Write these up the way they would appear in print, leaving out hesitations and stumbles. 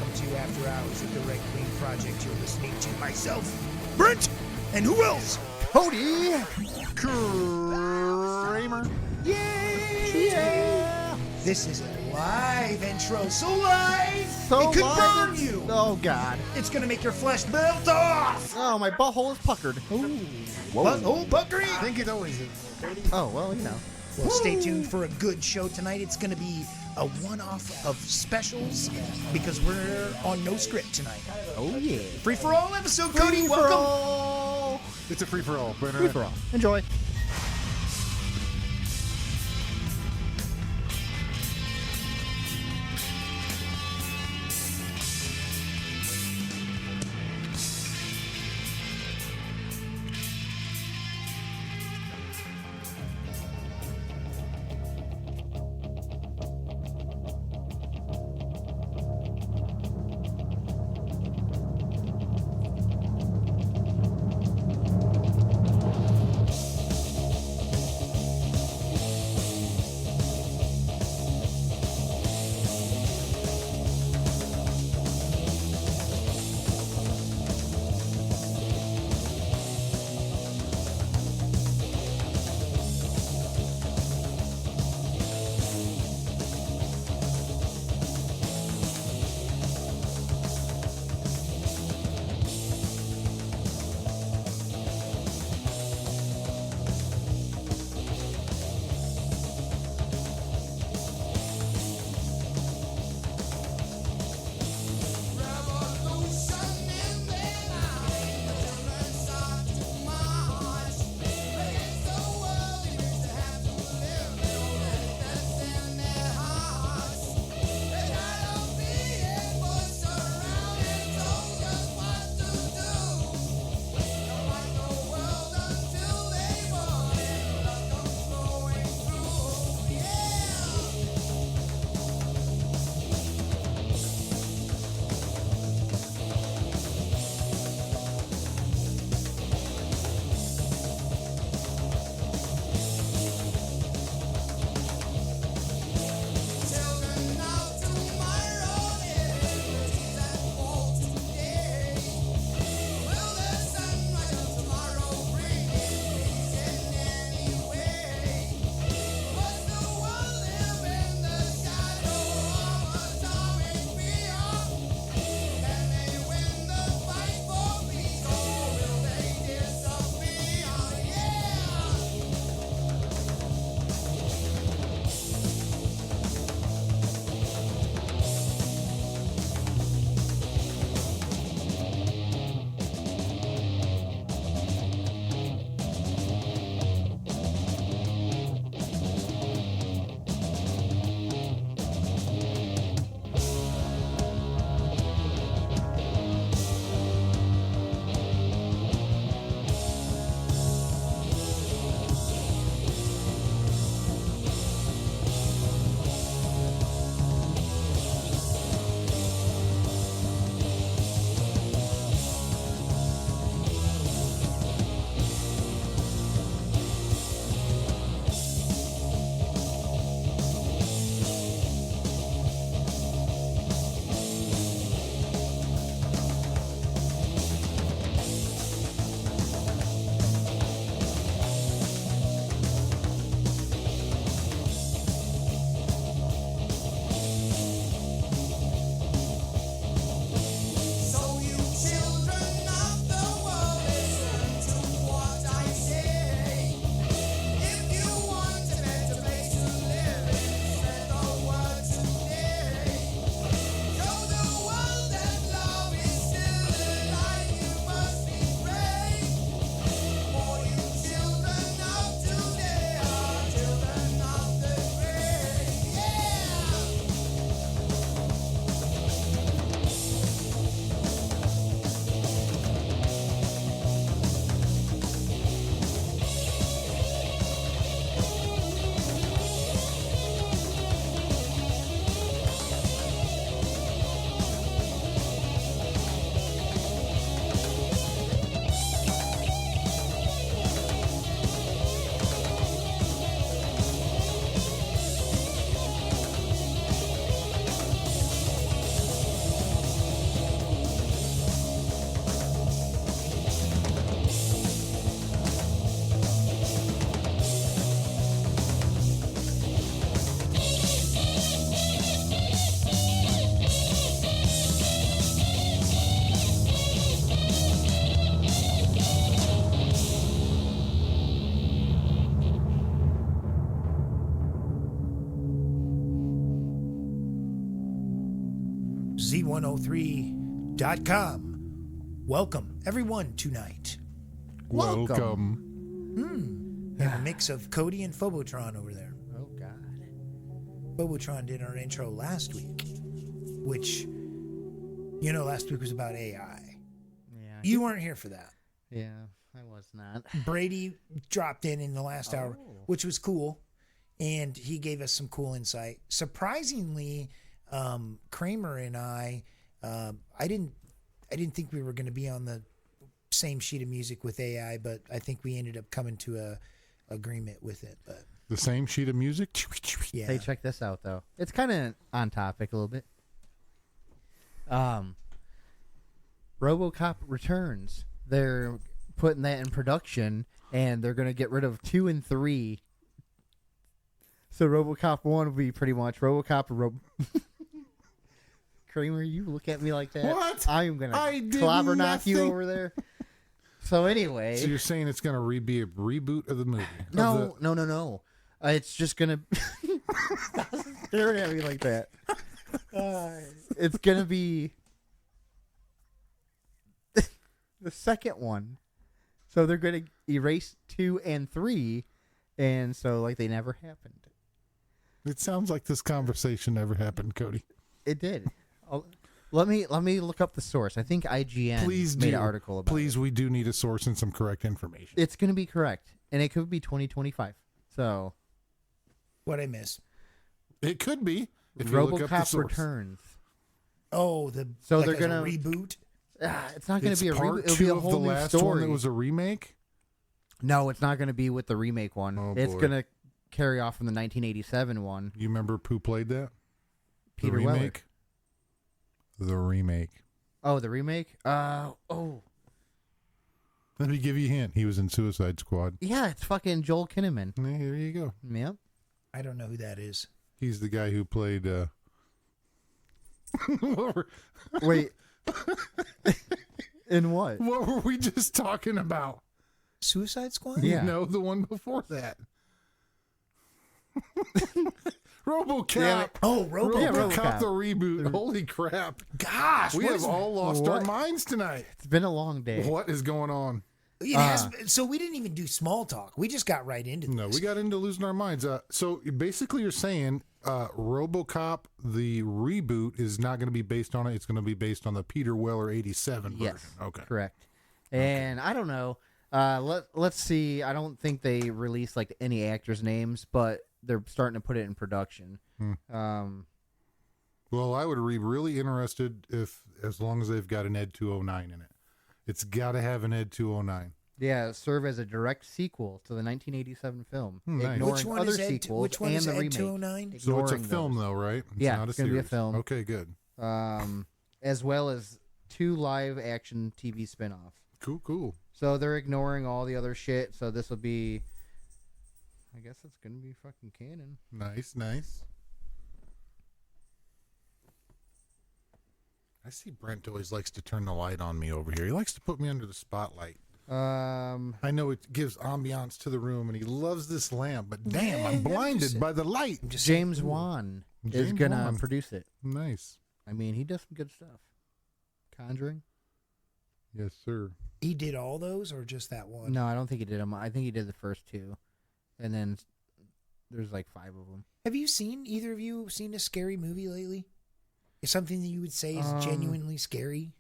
Welcome to After Hours at the Red Queen Project. You're listening to myself, Brent, and who else? Cody Kramer. Yeah! This is a live intro, so live So it could live. burn you. Oh, God. It's gonna make your flesh melt off. Oh, my butthole is puckered. Ooh. Whoa. Butthole puckering. I think it always is. Oh, well, you know. Well, stay tuned for a good show tonight. It's gonna be a one-off of specials because we're on no script tonight. Oh, yeah. Free for all episode, Cody. Welcome. Free-for-all. It's a free-for-all. Free-for-all. Enjoy. gambit103.com. Welcome, everyone, tonight. Welcome. We have a mix of Cody and Phobotron over there. Oh, God. Phobotron did our intro last week, which, last week was about AI. Yeah. You weren't here for that. Yeah, I was not. Brady dropped in the last hour, which was cool, and he gave us some cool insight. Surprisingly, Kramer and I didn't think we were going to be on the same sheet of music with AI, but I think we ended up coming to a agreement with it. But the same sheet of music? yeah. Hey, check this out, though. It's kind of on topic a little bit. RoboCop Returns. They're putting that in production, and they're going to get rid of 2 and 3. So RoboCop 1 will be pretty much RoboCop. Kramer, you look at me like that. What? I'm going I to did clobber knock you nothing. over there. So anyway. So you're saying it's going to be a reboot of the movie? No. It's just going to... Stop staring at me like that. It's going to be... the second one. So they're going to erase 2 and 3, and so like they never happened. It sounds like this conversation never happened, Cody. It did. Let me look up the source. I think IGN Please made do. an article about Please, we do need a source and some correct information. it. It's going to be correct, and it could be 2025. So What I miss? It could be if you look up the RoboCop source. Returns. Oh, So like they're as a gonna- reboot. It's not going It's to be a part reboot. It'll 2 be a of whole the new last story. one that was a remake. No, it's not going to be with the remake one. Oh, it's boy. going to carry off from the 1987 one. You remember who played that? Peter the Weller. remake. The remake. Oh, the remake? Oh. Let me give you a hint. He was in Suicide Squad. Yeah, it's fucking Joel Kinnaman. Yeah, here you go. Yep. I don't know who that is. He's the guy who played. Wait. In what? What were we just talking about? Suicide Squad? Yeah. No, the one before that. RoboCop. Damn it. Oh, Robo. Yeah, RoboCop RoboCop. the reboot. Holy crap. Gosh, We what have is- all lost our what? minds tonight. It's been a long day. What is going on? It has, so we didn't even do small talk. We just got right into this. No, we got into losing our minds. So basically you're saying RoboCop, the reboot, is not going to be based on it. It's going to be based on the Peter Weller 87 version. Yes. Okay. Correct. And I don't know. Let's see. I don't think they released like any actors' names, but they're starting to put it in production. Well, I would be really interested as long as they've got an Ed 209 in it. It's got to have an Ed 209. Yeah, serve as a direct sequel to the 1987 film, Nice. ignoring Which one other is Ed? sequels Which one and is the Ed remake. 209? So it's a Ignoring film, those. though, right? It's Yeah, not it's a gonna be a series. film. Okay, good. As well as 2 live-action TV spin-offs. Cool. So they're ignoring all the other shit. So this will be, I guess it's gonna be fucking canon. Nice. I see Brent always likes to turn the light on me over here. He likes to put me under the spotlight. I know it gives ambiance to the room, and he loves this lamp, but damn, I'm blinded by the light. James Wan is James gonna Wan. produce it. Nice. I mean, he does some good stuff. Conjuring? Yes, sir. He did all those or just that one? No, I don't think he did them. I think he did the first 2, and then there's like 5 of them. Have you either of you seen a scary movie lately? Is something that you would say is genuinely scary?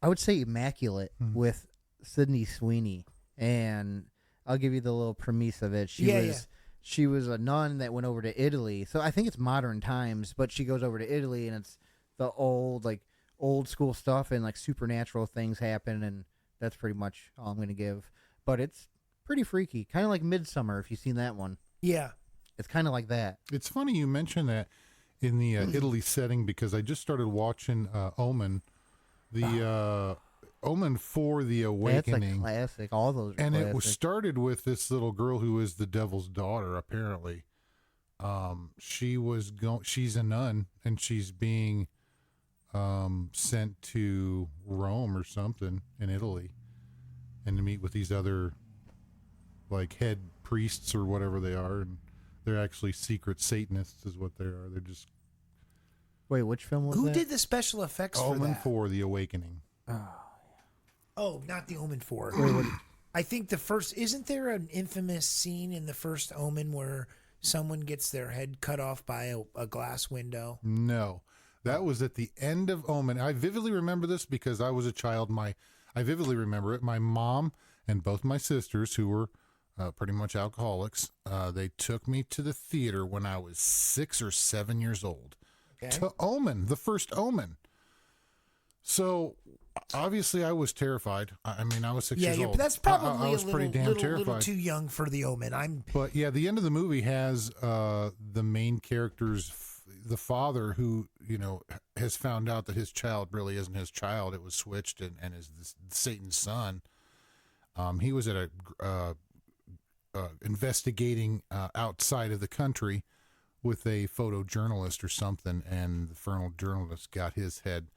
I would say Immaculate with Sydney Sweeney, and I'll give you the little premise of it. She was a nun that went over to Italy. So I think it's modern times, but she goes over to Italy, and it's the old school stuff, and like supernatural things happen, and that's pretty much all I'm going to give. But it's pretty freaky, kind of like Midsummer, if you've seen that one. Yeah. It's kind of like that. It's funny you mention that in the Italy setting, because I just started watching Omen, the Omen for the Awakening. That's a classic. All those are And it was classic. started with this little girl who is the devil's daughter, apparently. She's a nun, and she's being sent to Rome or something in Italy, and to meet with these other like head priests or whatever they are, and they're actually secret Satanists is what they are. They're just Wait, which film was Who that? did the special effects for Omen that? 4, The Awakening. Oh, not the Omen 4. Wait, what? I think the first... Isn't there an infamous scene in the first Omen where someone gets their head cut off by a glass window? No. That was at the end of Omen. I vividly remember this because I was a child. I vividly remember it. My mom and both my sisters, who were pretty much alcoholics, they took me to the theater when I was 6 or 7 years old to Omen, the first Omen. So obviously I was terrified. I mean, I was 6 years old. But that's probably I was pretty damn terrified. little too young for the Omen. But yeah, the end of the movie has the main character's the father who, has found out that his child really isn't his child. It was switched and is Satan's son. He was at a investigating outside of the country with a photojournalist or something, and the photojournalist got his head.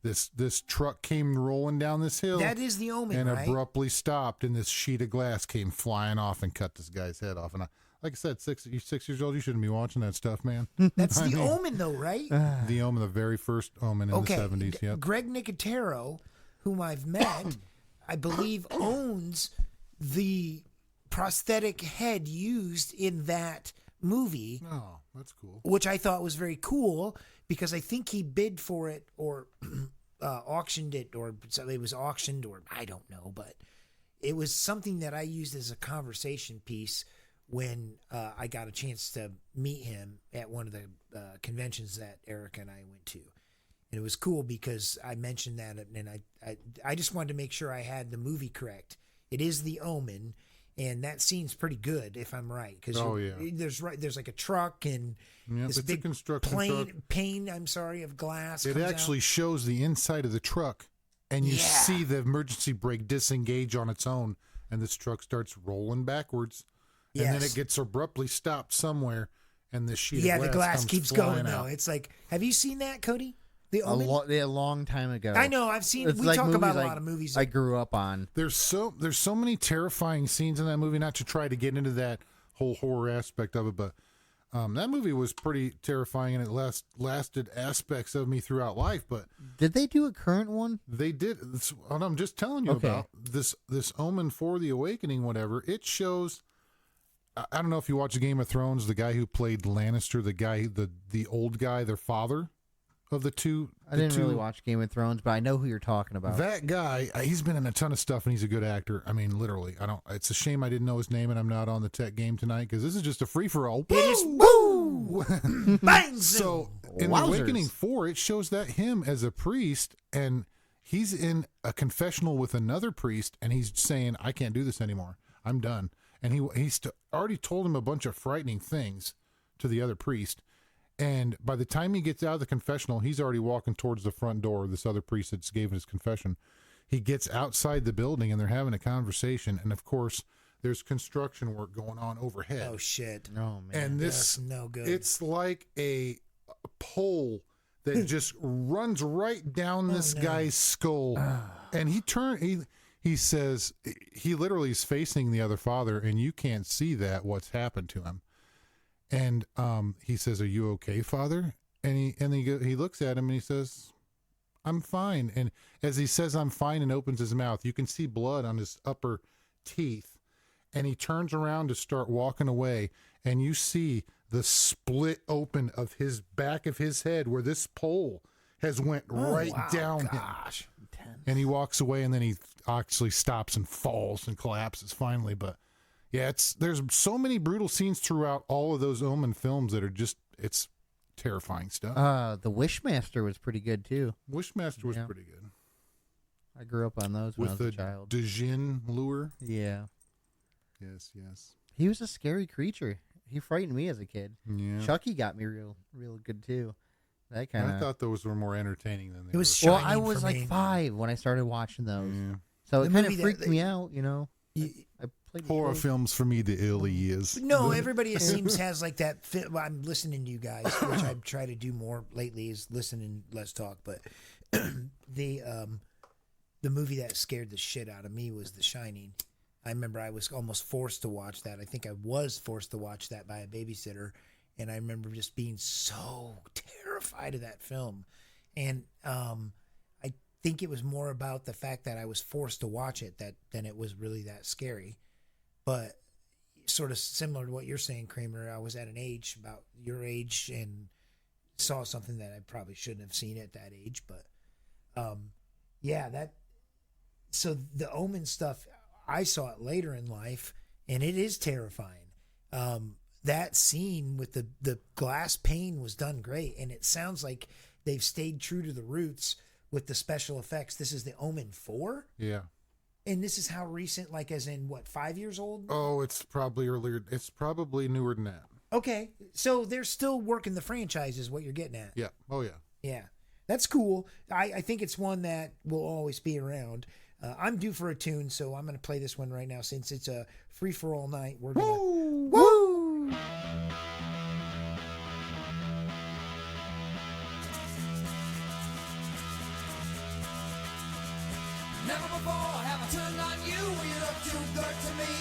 This truck came rolling down this hill. That is the Omen, and right? abruptly stopped, and this sheet of glass came flying off and cut this guy's head off. And like I said, you're 6 years old. You shouldn't be watching that stuff, man. That's the Omen, though, right? The Omen, the very first Omen in the 70s. Yep. Greg Nicotero, whom I've met, I believe owns the prosthetic head used in that movie. Oh, that's cool. Which I thought was very cool because I think he bid for it or auctioned it, or it was auctioned, or I don't know, but it was something that I used as a conversation piece when I got a chance to meet him at one of the conventions that Erica and I went to. And it was cool because I mentioned that, and I just wanted to make sure I had the movie correct. It is The Omen, and that scene's pretty good, if I'm right. Because there's like a truck and this big pane of glass. It actually shows the inside of the truck, and you see the emergency brake disengage on its own, and this truck starts rolling backwards. And then it gets abruptly stopped somewhere, and the sheet of glass the glass comes keeps flying going, out. though. It's like, have you seen that, Cody? The Omen? A long time ago. I know, I've seen it. We like talk about a movies lot of movies. I grew up on. There's so many terrifying scenes in that movie, not to try to get into that whole horror aspect of it, but that movie was pretty terrifying, and it lasted aspects of me throughout life. But did they do a current one? They did. That's what I'm just telling you about. This Omen 4, The Awakening, whatever. It shows... I don't know if you watch Game of Thrones, the guy who played Lannister, the old guy, their father of the two. I didn't really watch Game of Thrones, but I know who you're talking about. That guy, he's been in a ton of stuff, and he's a good actor. I mean, literally. It's a shame I didn't know his name, and I'm not on the tech game tonight, because this is just a free-for-all. It is woo! Bang! So, in Awakening 4, it shows that him as a priest, and he's in a confessional with another priest, and he's saying, I can't do this anymore. I'm done. And he's already told him a bunch of frightening things to the other priest. And by the time he gets out of the confessional, he's already walking towards the front door. This other priest that gave his confession. He gets outside the building, and they're having a conversation. And, of course, there's construction work going on overhead. Oh, shit. Oh, man. And that's no good. It's like a pole that just runs right down this guy's skull. And he says, he literally is facing the other father, and you can't see what's happened to him. And he says, "Are you okay, Father?" And he looks at him and he says, "I'm fine." And as he says, "I'm fine," and opens his mouth, you can see blood on his upper teeth. And he turns around to start walking away, and you see the split open of his back of his head where this pole has went down him. And he walks away, and then he actually stops and falls and collapses finally. But yeah, there's so many brutal scenes throughout all of those Omen films that are it's terrifying stuff. The Wishmaster was pretty good too. Wishmaster was pretty good. I grew up on those when I was a child. With the Djinn lure. Yeah. Yes. He was a scary creature. He frightened me as a kid. Yeah. Chucky got me real good too. I thought those were more entertaining than they were. Well, I was like 5 when I started watching those. Yeah. So it kind of freaked me out, I played horror films for me, the early years. No, everybody it seems has like that. I'm listening to you guys, which I try to do more lately is listen and less talk. But the movie that scared the shit out of me was The Shining. I remember I was almost forced to watch that. I think I was forced to watch that by a babysitter. And I remember just being so terrified terrified of that film. And I think it was more about the fact that I was forced to watch it than it was really that scary. But sort of similar to what you're saying, Kramer, I was at an age about your age and saw something that I probably shouldn't have seen at that age. But so the Omen stuff, I saw it later in life, and it is terrifying. That scene with the glass pane was done great, and it sounds like they've stayed true to the roots with the special effects. This is the Omen 4? Yeah. And this is how recent, like as in, 5 years old? Oh, it's probably earlier. It's probably newer than that. Okay. So they're still working the franchise is what you're getting at. Yeah. Oh, yeah. Yeah. That's cool. I think it's one that will always be around. I'm due for a tune, so I'm going to play this one right now. Since it's a free-for-all night, we're going to... Woo! Never before have I turned on you when you look too good to me.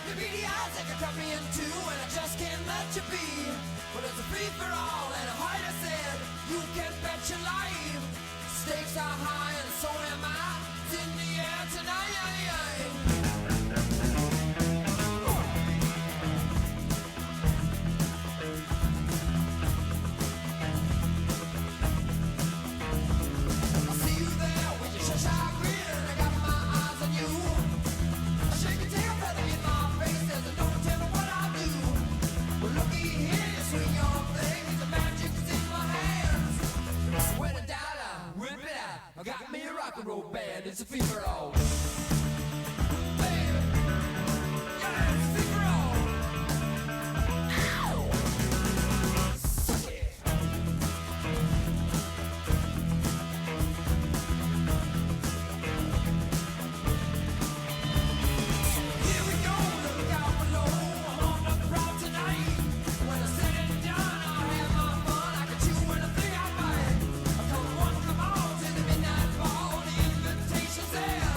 Your beady eyes they can cut me in two and I just can't let you be. But it's a free for all and a heart I said you can bet your life. Stakes are high and so am I. It's in the air tonight. Got me a rock and roll band, it's a fever all. Baby, yeah, it's a fever all. Ow! Suck it. Here we go, look out below. I'm on the prowl tonight. When I sit it down, I'll have my fun. I can chew anything I bite. Come on to the midnight ball, the invitation's there.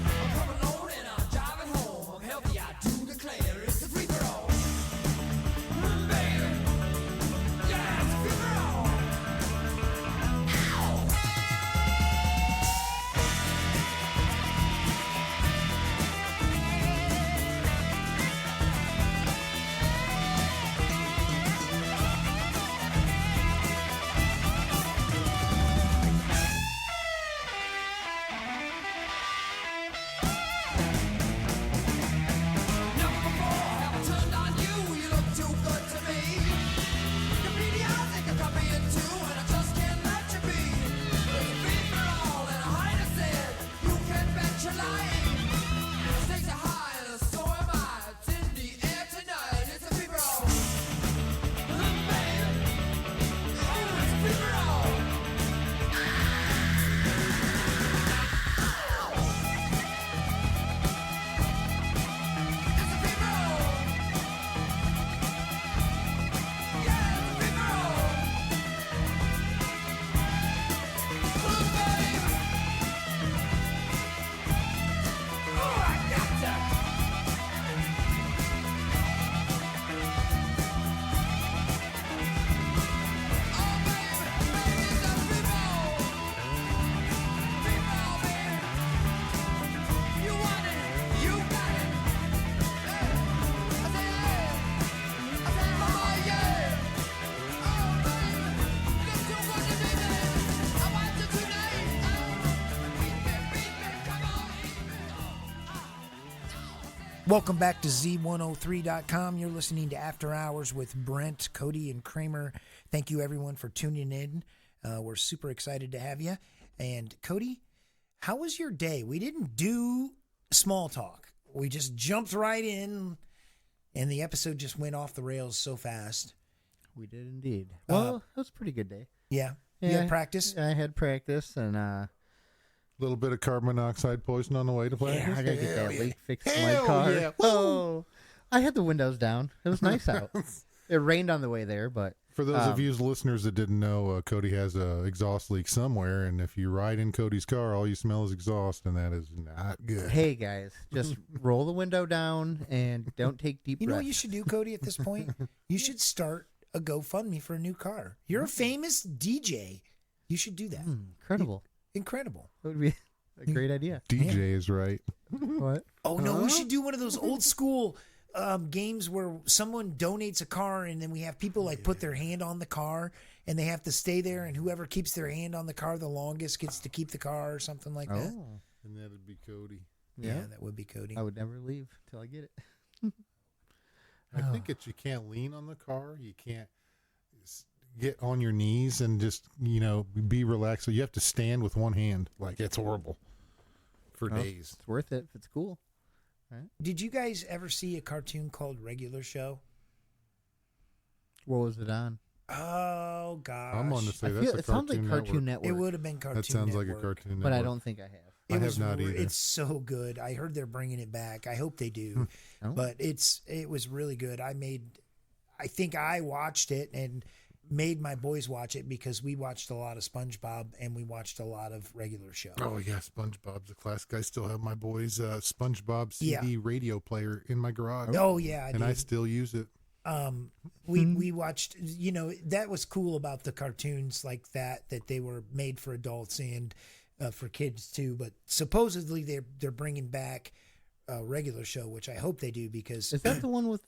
I'm coming on and I'm driving home. I'm healthy, I do declare. It's a free for all. Baby, yeah, it's a free for all. Ow! Never before have I turned on you. You look too good to me. Your beady eyes they can cut me in two, and I just can't let you be. There's a free for all and a high to said you can bet your life. Stakes are high and so am I. It's in the air tonight. It's a free for all. Baby, oh, it's a free for all. It's a free for all. Yeah, it's a free for all. Oh, baby. Oh, I got ya. Oh, baby, it's a free for all. Free for all, baby. You want it, you got it. Hey, I say yeah. I say oh yeah. Oh baby, you look too good to be there. I want you tonight. Oh, beat me, come on, eat me. Welcome back to Z103.com. You're listening to After Hours with Brent, Cody, and Kramer. Thank you, everyone, for tuning in. We're super excited to have you. And, Cody, how was your day? We didn't do small talk. We just jumped right in, and the episode just went off the rails so fast. We did indeed. Well, it was a pretty good day. Yeah. You had practice? I had practice, and A little bit of carbon monoxide poison on the way to play. I gotta get that leak fixed in my Hell car. yeah. Oh, I had the windows down. It was nice out. It rained on the way there, but For those of you listeners that didn't know, Cody has a exhaust leak somewhere, and if you ride in Cody's car, all you smell is exhaust, and that is not good. hey guys, just roll the window down and don't take deep You know breaths. what you should do, Cody, at this point? You should start a GoFundMe for a new car. You're a famous DJ. You should do that. Incredible. Incredible. That would be a great idea. DJ is right. What? Oh no, we should do one of those old school games where someone donates a car and then we have people like put their hand on the car and they have to stay there, and whoever keeps their hand on the car the longest gets to keep the car or something like that. Oh. And that'd be Cody. Yeah, that would be Cody. I would never leave till I get it. I think you can't lean on the car. You can't get on your knees and just, be relaxed. So you have to stand with one hand. Like, it's horrible for days. It's worth it if it's cool. Did you guys ever see a cartoon called Regular Show? What was it on? Oh gosh, I'm on to say It that's sounds a like Cartoon Cartoon Network. Network. it would have been Cartoon That sounds like a Network. Cartoon Network. But I don't think I have. It I was have not either. It's so good. I heard they're bringing it back. I hope they do. Oh. But it was really good. I think I watched it and made my boys watch it because we watched a lot of SpongeBob and we watched a lot of Regular Show. Oh, yeah, SpongeBob's a classic. I still have my boys' SpongeBob CD radio player in my garage. Oh yeah, and I still use it. we watched, that was cool about the cartoons like that they were made for adults and for kids too, but supposedly they're bringing back a Regular Show, which I hope they do because Is that the one with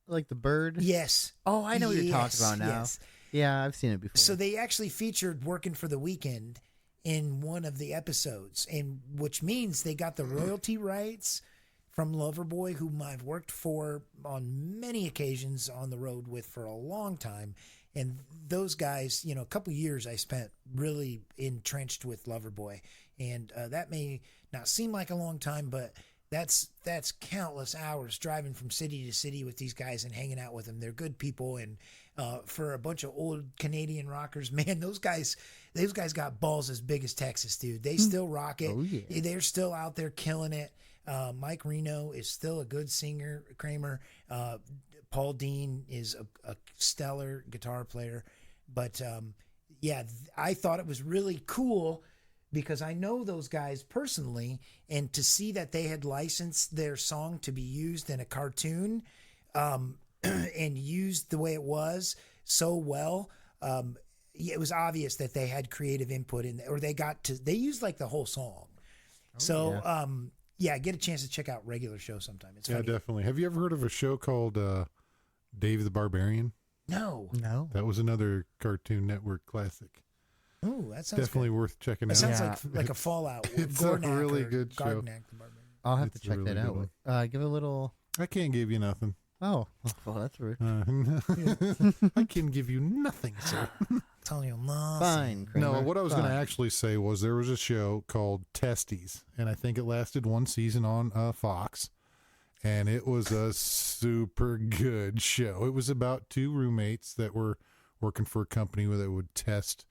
like the bird? yes. Oh, I know what you're Yes, talking about now. yes. Yeah, I've seen it before. So they actually featured Working for the Weekend in one of the episodes, and which means they got the royalty rights from Loverboy, whom I've worked for on many occasions on the road with for a long time. And those guys, a couple years I spent really entrenched with Loverboy. And that may not seem like a long time, but that's countless hours driving from city to city with these guys and hanging out with them. They're good people. And for a bunch of old Canadian rockers, man, those guys got balls as big as Texas, dude. They still rock it. Oh, yeah. They're still out there killing it. Mike Reno is still a good singer. Kramer, Paul Dean is a stellar guitar player. But I thought it was really cool because I know those guys personally, and to see that they had licensed their song to be used in a cartoon and used the way it was so well, it was obvious that they had creative input in, or they used like the whole song. Get a chance to check out Regular Show sometime. It's funny. Definitely. Have you ever heard of a show called Dave the Barbarian? No. That was another Cartoon Network classic. Oh, that sounds Definitely good. worth checking That out. sounds like a Fallout. It's a Gornak really or good show. Gardnak the Barbarian. I'll have to It's a check really that good out. Give a little. I can't give you nothing. Oh, well, that's rude. I can give you nothing, sir. Telling you nothing. Fine, Kramer. No, what I was going to Fine. actually say was there was a show called Testes, and I think it lasted one season on Fox, and it was a super good show. It was about two roommates that were working for a company that would test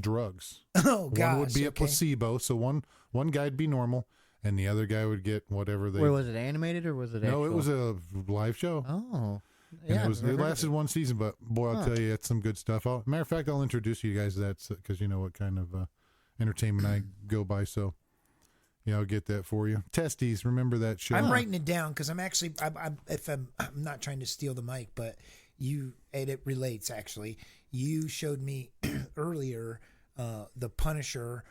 drugs. Oh, gosh. One would be a okay. placebo, so one guy'd be normal, and the other guy would get whatever they. Wait, was it animated or was it? No, actual? it was a live show. Oh, And yeah. it lasted one season, but boy, I'll tell you, it's some good stuff. Matter of fact, I'll introduce you guys to that because you know what kind of entertainment I go by. So, I'll get that for you. Testes, remember that show? I'm writing it down because I'm actually, I'm not trying to steal the mic, but and it relates actually. You showed me earlier the Punisher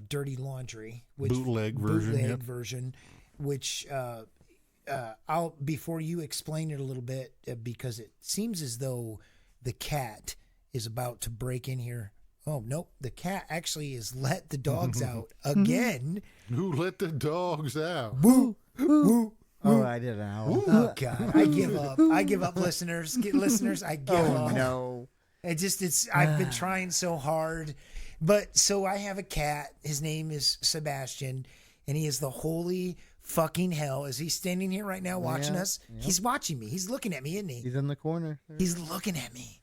Dirty Laundry, which Bootleg version, version, which I'll before you explain it a little bit because it seems as though the cat is about to break in here. Oh nope, the cat actually has let the dogs out again. Who let the dogs out? Woo, woo. Oh, I did an owl. Oh God, I give up. I give up, listeners. Listeners, I give up. No. I've been trying so hard, but so I have a cat. His name is Sebastian, and he is the holy fucking hell. Is he standing here right now watching us? Yep. He's watching me. He's looking at me, isn't he? He's in the corner. He's looking at me.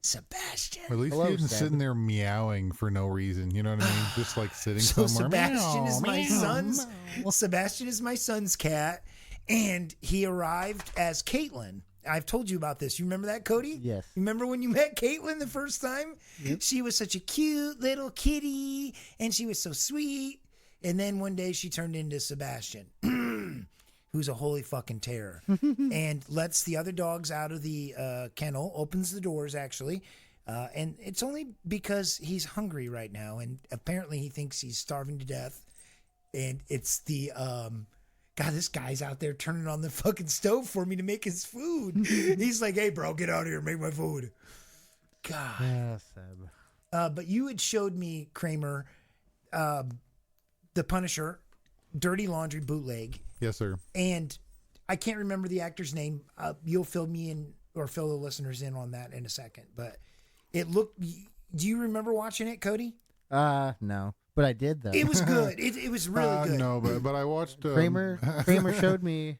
Sebastian. At least Hello, he isn't Seb. sitting there meowing for no reason. You know what I mean? Just like sitting So somewhere. Sebastian is my Meow, son's. meow. Sebastian is my son's cat, and he arrived as Caitlin. I've told you about this. You remember that, Cody? Yes. You remember when you met Caitlin the first time? Yep. She was such a cute little kitty, and she was so sweet. And then one day she turned into Sebastian, who's a holy fucking terror, and lets the other dogs out of the kennel, opens the doors actually, and it's only because he's hungry right now, and apparently he thinks he's starving to death, and it's the God, this guy's out there turning on the fucking stove for me to make his food. He's like, hey bro, get out of here, make my food. God. Yeah, Seb. But you had showed me, Kramer, the Punisher, Dirty Laundry bootleg. Yes, sir. And I can't remember the actor's name. You'll fill me in or fill the listeners in on that in a second. But it looked. Do you remember watching it, Cody? No, but I did though. It was good. It was really good. No, but I watched Kramer showed me.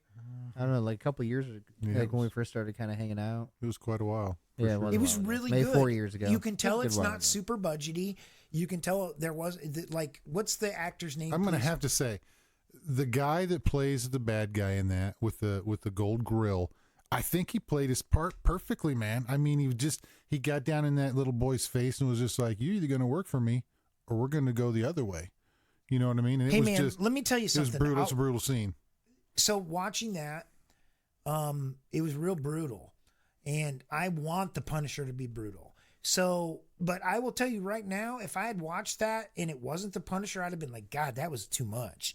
I don't know, like a couple years ago, like when we first started kind of hanging out. It was quite a while. Yeah, It was really maybe good. 4 years ago. You can tell It was it's a good while not ago. super budgety. You can tell there was like, what's the actor's name? I'm going to please? have to say, the guy that plays the bad guy in that with the gold grill, I think he played his part perfectly, man. I mean, he got down in that little boy's face and was just like, "You're either going to work for me, or we're going to go the other way." You know what I mean? And Hey it was man, just, let me tell you it was something. brutal. It's a brutal scene. So watching that, it was real brutal, and I want the Punisher to be brutal. So, but I will tell you right now, if I had watched that and it wasn't the Punisher, I'd have been like, God, that was too much.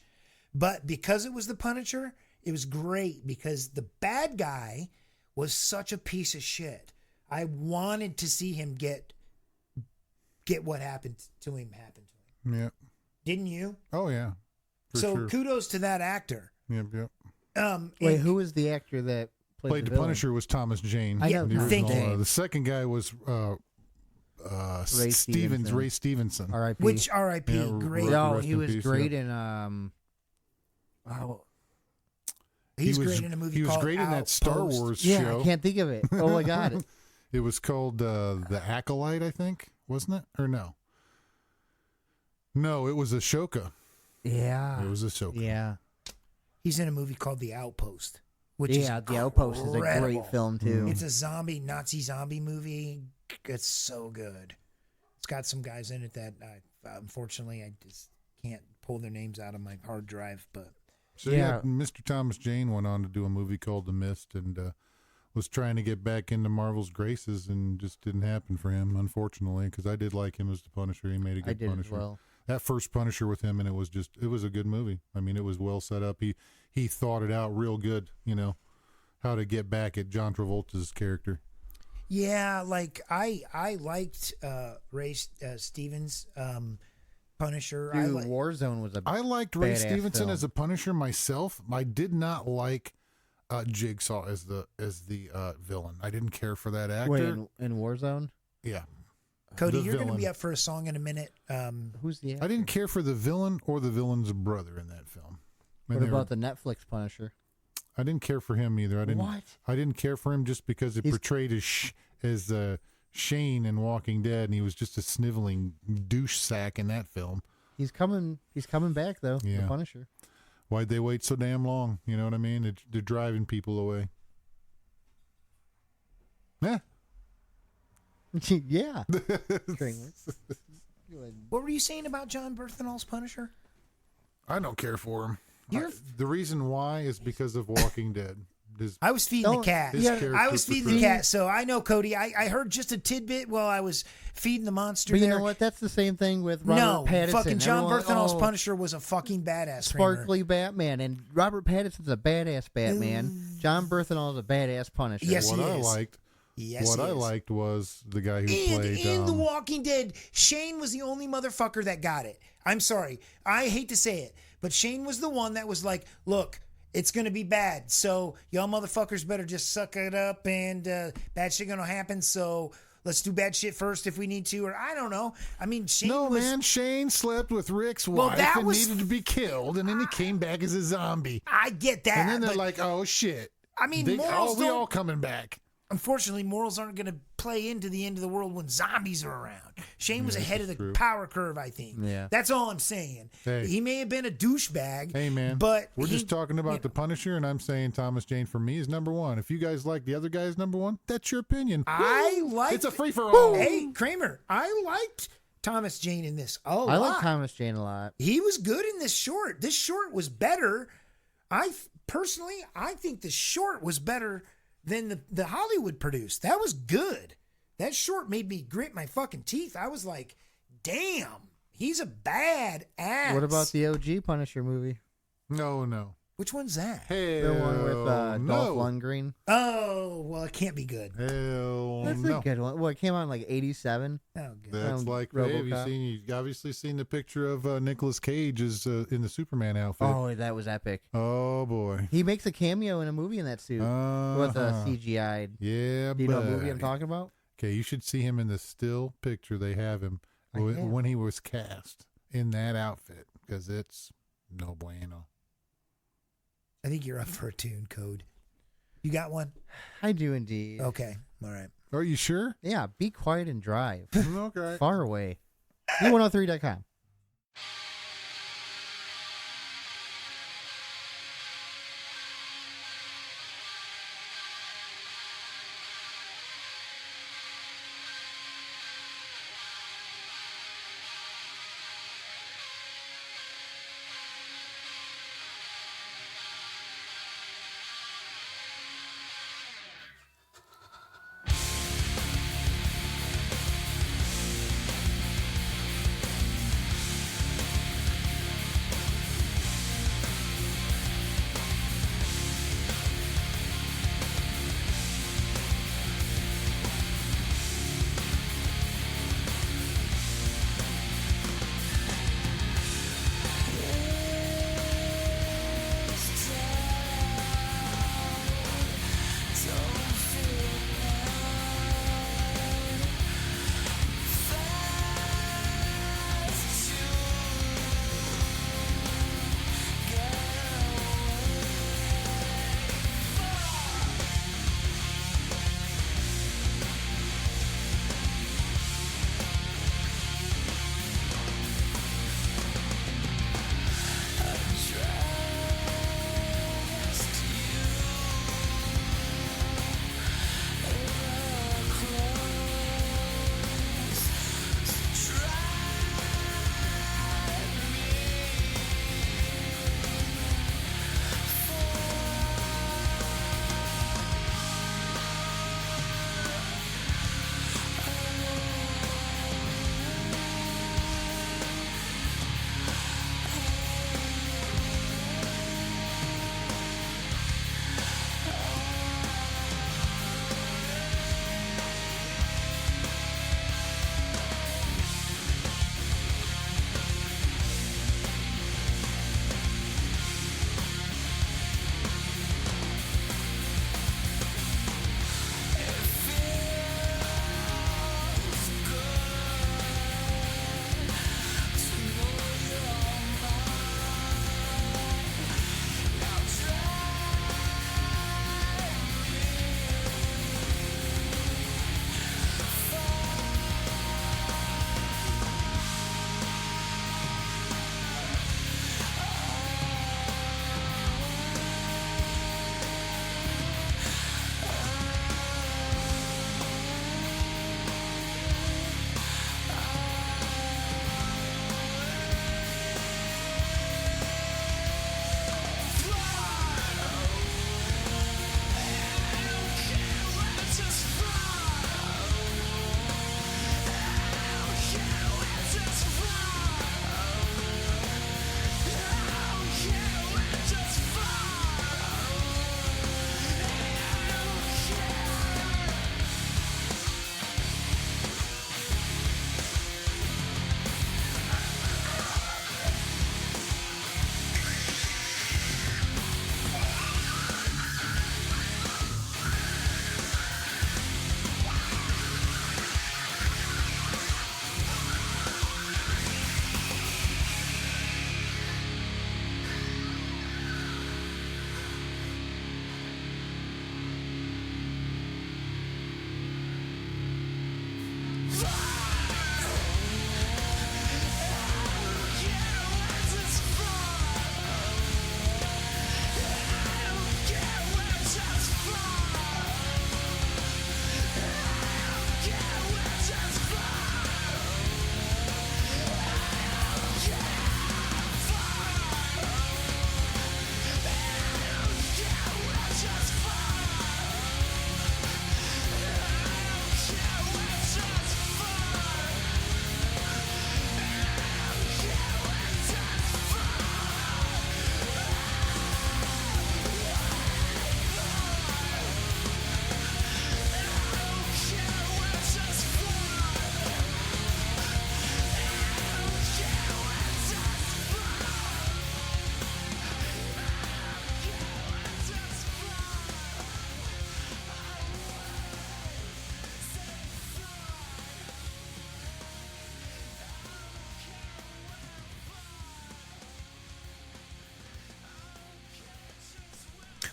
But because it was the Punisher, it was great because the bad guy was such a piece of shit. I wanted to see him get what happened to him happen to him. Yeah. Didn't you? Oh yeah. For So sure. kudos to that actor. Yep. Wait, and- who was the actor that Played the villain? Punisher was Thomas Jane. I know the Thomas original. Jane. The second guy was Ray Stevenson. Ray Stevenson. R.I.P. Which R.I.P. Yeah, great. Ro- No, Rest he in was peace, great yeah. in He's He was- great in a movie He was called great in that Star Outpost. Wars yeah, show. I can't think of it. Oh my god. It was called The Acolyte, I think, wasn't it? Or no? No, it was Ashoka. Yeah. It was Ashoka. Yeah. He's in a movie called The Outpost, which Yeah, is The Outpost is a incredible. great film too. It's a Nazi zombie movie. It's so good. It's got some guys in it that unfortunately I just can't pull their names out of my hard drive. But So Yeah. Mr. Thomas Jane went on to do a movie called The Mist and was trying to get back into Marvel's graces and just didn't happen for him, unfortunately, because I did like him as the Punisher. He made a good I did Punisher. as well. That first Punisher with him, and it was a good movie. I mean, it was well set up. He thought it out real good, how to get back at John Travolta's character. yeah, like I liked Ray Stevens Punisher. I Dude, like, Warzone was a I liked Ray Badass Stevenson film. as a Punisher myself. I did not like Jigsaw as the villain. I didn't care for that actor. Wait, in Warzone? Yeah, Cody, the you're going to villain. be up for a song in a minute. Who's the actor? I didn't care for the villain or the villain's brother in that film. What about the Netflix Punisher? I didn't care for him either. I didn't. What? I didn't care for him just because it He's- portrayed as Shane in Walking Dead, and he was just a sniveling douche sack in that film. He's coming back though. Yeah. The Punisher. Why'd they wait so damn long? You know what I mean? They're driving people away. Yeah. yeah. Kramer. What were you saying about John Berthenol's Punisher? I don't care for him. You're- The reason why is because of Walking Dead. I was feeding the Don't- cat. his I character was feeding the portrayed- cat, so I know, Cody. I heard just a tidbit while I was feeding the monster But you there. know what? That's the same thing with Robert No, Pattinson. fucking John Everyone- Berthenol's oh, Punisher was a fucking badass. Kramer. Sparkly Batman, and Robert Pattinson's a badass Batman. John Berthenol's a badass Punisher. Yes, What he I is. liked, Yes, what he I is. liked was the guy who And played. in The Walking Dead, Shane was the only motherfucker that got it. I'm sorry. I hate to say it, but Shane was the one that was like, look, it's going to be bad. So y'all motherfuckers better just suck it up and bad shit going to happen. So let's do bad shit first if we need to. Or I don't know. I mean, Shane No, was... man, Shane slept with Rick's Well, wife that and was- needed to be killed, and then he came back as a zombie. I get that. And then they're but, like, oh, shit. I mean, morals we don't... all coming back. Unfortunately, morals aren't going to play into the end of the world when zombies are around. Shane was ahead of the true. power curve, I think. Yeah. That's all I'm saying. Hey. He may have been a douchebag. Hey, man. But we're he- just talking about the Punisher, and I'm saying Thomas Jane for me is number one. If you guys like the other guys number one, that's your opinion. I like. It's a free for all. Hey, Kramer, I liked Thomas Jane in this a lot. I like Thomas Jane a lot. He was good in this short. This short was better. personally, I think the short was better than the Hollywood produced. That was good. That short made me grit my fucking teeth. I was like, damn, he's a bad ass. What about the OG Punisher movie? No. Which one's that? Hell The one with Dolph no. Lundgren. Oh, well, it can't be good. Hell That's no. a good one. Well, it came out in like 87. Oh, good. That's like, hey, have you've obviously seen the picture of Nicolas Cage is in the Superman outfit. Oh, that was epic. Oh, boy. He makes a cameo in a movie in that suit with a CGI. Yeah, Do you know what movie I'm talking about? Okay, you should see him in the still picture they have him when he was cast in that outfit, because it's no bueno. I think you're up for a tune, Code. You got one? I do indeed. Okay. All right. Are you sure? Yeah, be quiet and drive. Okay. Far away. B103.com.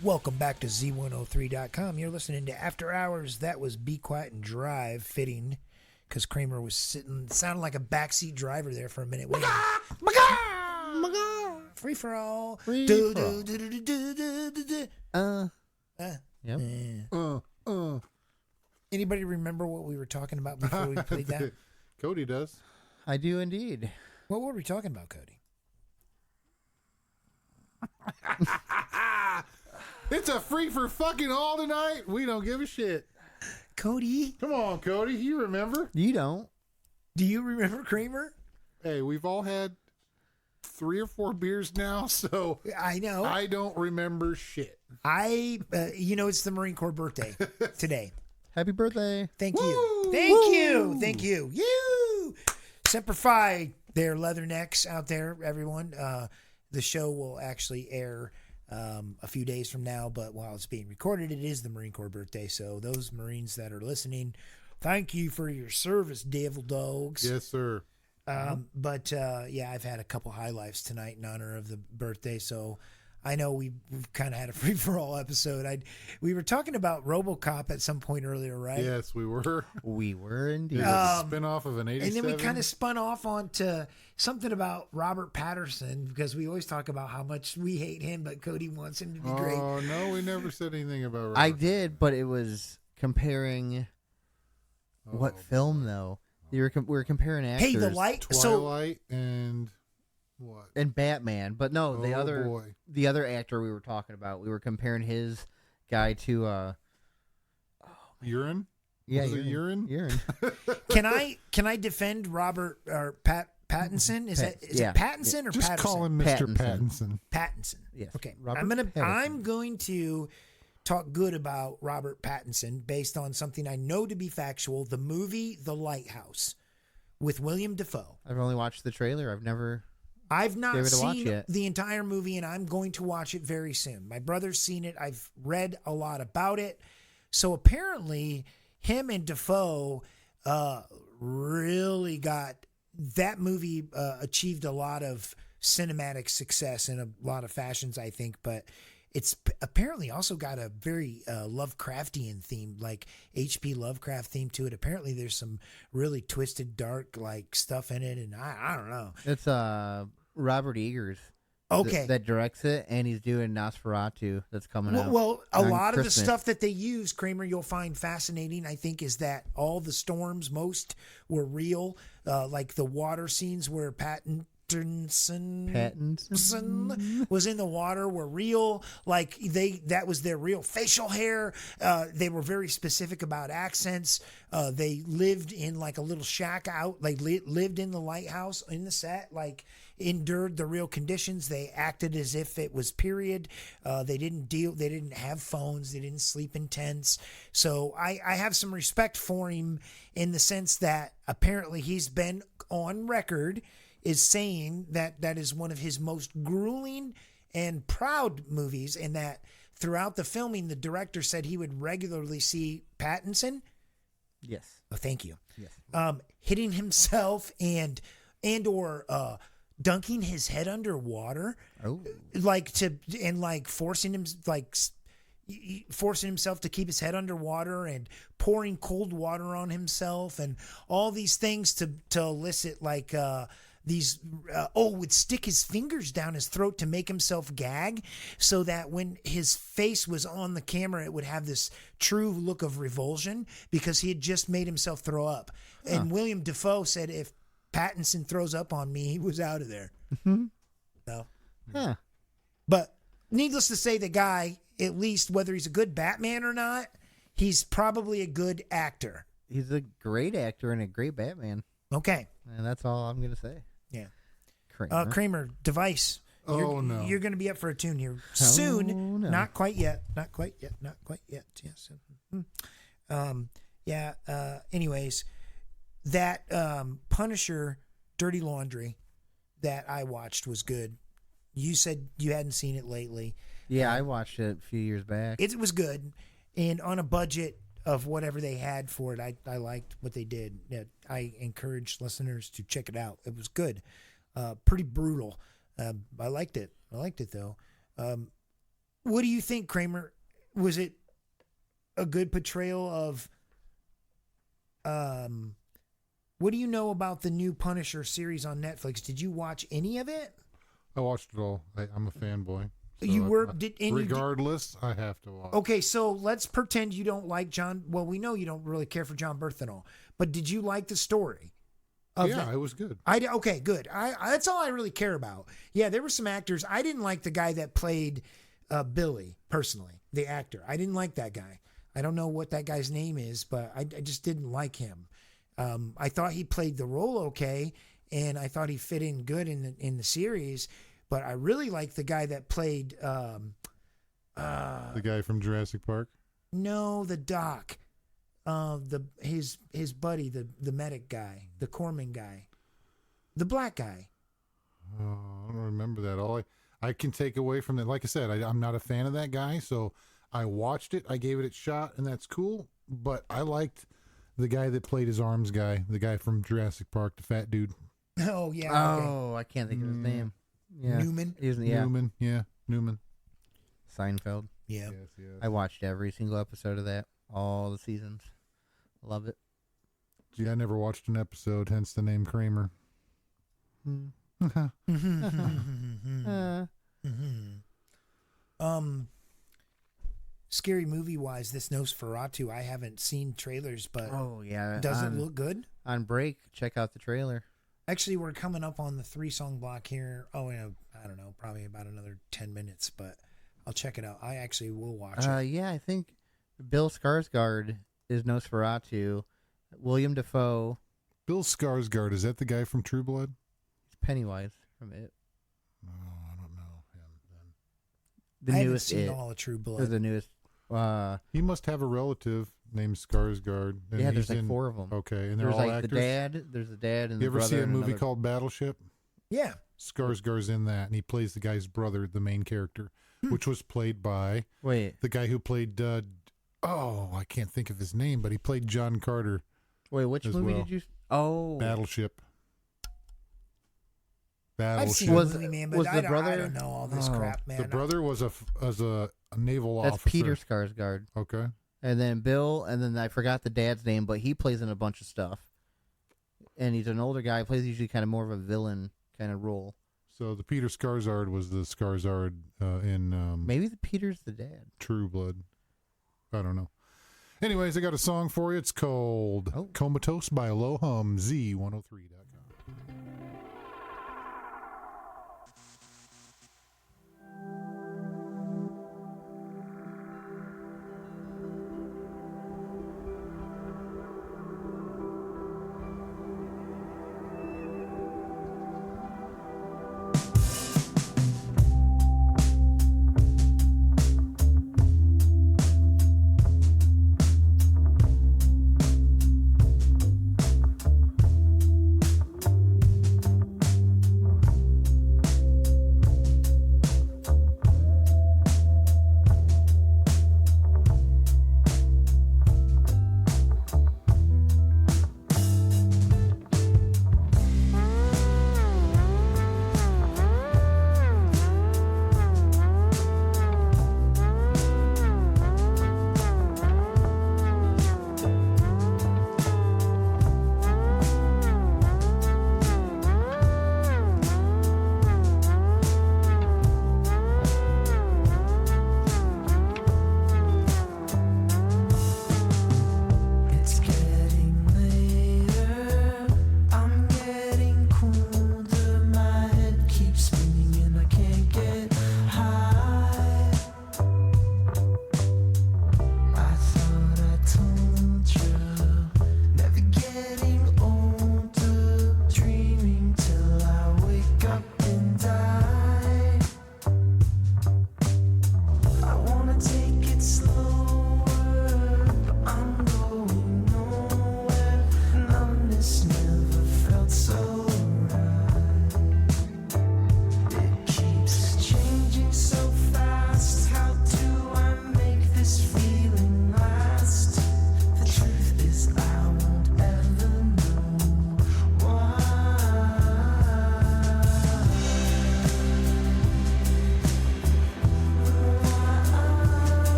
Welcome back to Z103.com. You're listening to After Hours. That was Be Quiet and Drive, fitting, because Kramer was sitting, sounded like a backseat driver there for a minute. Waiting. Free for all. Free Do, for all. do, do, do, do, do, do, do. Yep. Anybody remember what we were talking about before we played that? Cody does. I do indeed. What were we talking about, Cody? It's a free for fucking all tonight. We don't give a shit. Cody, Come on, Cody. You remember? You don't. do you remember Kramer? Hey, we've all had 3 or 4 beers now, so I know. I don't remember shit. It's the Marine Corps birthday today. Happy birthday. Thank you. Woo! Thank you. Thank you. You. Semper Fi, there, leathernecks out there, everyone. The show will actually air a few days from now, but while it's being recorded, it is the Marine Corps birthday. So those Marines that are listening, thank you for your service, devil dogs. Yes, sir. But I've had a couple high lifes tonight in honor of the birthday. So I know we've kind of had a free for all episode. We were talking about RoboCop at some point earlier, right? Yes, we were. We were indeed. It was a spin-off of an 87. And then we kind of spun off onto something about Robert Patterson, because we always talk about how much we hate him, but Cody wants him to be great. Oh, no, we never said anything about Robert. I did, but it was comparing what film though? We were comparing actors. Hey, the light. Twilight and what? And Batman, but no, the Oh, other boy. the other actor we were talking about. We were comparing his guy to Urine? yeah, Was it urine? Urine. can I defend Robert or Pattinson? Is it Pattinson or Just Patterson? call him Mr. Pattinson. Pattinson. Pattinson. Yes. Okay. Robert I'm Pattinson. going to talk good about Robert Pattinson based on something I know to be factual. The movie The Lighthouse with William Dafoe. I've only watched the trailer. I've not Gave it a watch seen yet. the entire movie, and I'm going to watch it very soon. My brother's seen it. I've read a lot about it. So apparently, him and Dafoe really got that movie achieved a lot of cinematic success in a lot of fashions, I think. But it's apparently also got a very Lovecraftian theme, like H.P. Lovecraft theme to it. Apparently, there's some really twisted, dark like stuff in it, and I don't know. It's Robert Eggers. Okay. That directs it, and he's doing Nosferatu that's coming out. Well, a on lot of the Christmas. stuff that they use, Kramer, you'll find fascinating, I think, is that all the storms, most were real. Like the water scenes where Pattinson was in the water were real. Like that was their real facial hair. They were very specific about accents. They lived in like a little shack out. Like lived in the lighthouse in the set. Like endured the real conditions. They acted as if it was period. They didn't have phones. They didn't sleep in tents. So I have some respect for him in the sense that apparently he's been on record is saying that that is one of his most grueling and proud movies, and that throughout the filming, the director said he would regularly see Pattinson. Yes. Oh, thank you. Yes. Hitting himself and dunking his head underwater, Oh. forcing himself to keep his head underwater and pouring cold water on himself and all these things to elicit would stick his fingers down his throat to make himself gag so that when his face was on the camera, it would have this true look of revulsion because he had just made himself throw up. Huh. And William Dafoe said, if Pattinson throws up on me, he was out of there. Mm-hmm. No. Huh. But needless to say, the guy, at least whether he's a good Batman or not, he's probably a good actor. He's a great actor and a great Batman. Okay. And that's all I'm going to say. Yeah. Kramer. Device. No. You're going to be up for a tune here soon. No. Not quite yet. Yes. Anyways, that Punisher Dirty Laundry that I watched was good. You said you hadn't seen it lately. Yeah, I watched it a few years back. It was good. And on a budget of whatever they had for it, I liked what they did. Yeah, I encourage listeners to check it out. It was good. Pretty brutal. I liked it. Though. What do you think, Kramer? Was it a good portrayal of? What do you know about the new Punisher series on Netflix? Did you watch any of it? I watched it all. I'm a fanboy. So You were regardless, I have to watch. Okay, so let's pretend you don't like John. Well, we know you don't really care for John Berthenol, but did you like the story? Yeah, it was good. Okay, good. That's all I really care about. Yeah, there were some actors. I didn't like the guy that played Billy personally, the actor. I didn't like that guy. I don't know what that guy's name is, but I just didn't like him. I thought he played the role okay, and I thought he fit in good in the series. But I really liked the guy that played The guy from Jurassic Park. No, the doc. His buddy, the medic guy, the corpsman guy, the black guy. Oh, I don't remember that. All I can take away from that, like I said, I'm not a fan of that guy, so I watched it, I gave it a shot, and that's cool. But I liked the guy that played his arms guy, the guy from Jurassic Park, the fat dude. Oh yeah. Okay. Oh, I can't think of his name. Yeah. Newman. Newman, yeah, Newman. Seinfeld. Yeah. Yes. I watched every single episode of that, all the seasons. Love it. Gee, I never watched an episode, hence the name Kramer. Scary movie wise, this Nosferatu, I haven't seen trailers, but Oh yeah. does it look good? On break, check out the trailer. Actually, we're coming up on the 3-song block here. Oh, in I don't know, probably about another 10 minutes, but I'll check it out. I actually will watch it. Yeah, I think Bill Skarsgård is Nosferatu. William Dafoe, Bill Skarsgård, is that the guy from True Blood? is Pennywise from It. Oh, I don't know him then. The I haven't newest seen It. all of True Or Blood. the newest. He must have a relative named Skarsgård. And Yeah, he's there's like in, 4 of them. Okay, and they're There's all like actors. the dad. There's the dad and You the ever brother. see a and movie another- called Battleship? Yeah. Skarsgård's in that, and he plays the guy's brother, the main character, which was played by Wait, the guy who played. I can't think of his name, but he played John Carter. which as movie well. did you? Oh, Battleship. I've seen Was- the movie, man, but was I the don't brother- know all this Oh. crap, man. The brother was a naval that's officer. Peter Skarsgård. Okay. And then Bill, and then I forgot the dad's name, but he plays in a bunch of stuff. And he's an older guy. Plays usually kind of more of a villain kind of role. So the Peter Skarsgård was the Skarsgård in Maybe the Peter's the dad. True Blood. I don't know. Anyways, I got a song for you. It's called Comatose by Low Hum Z103.com.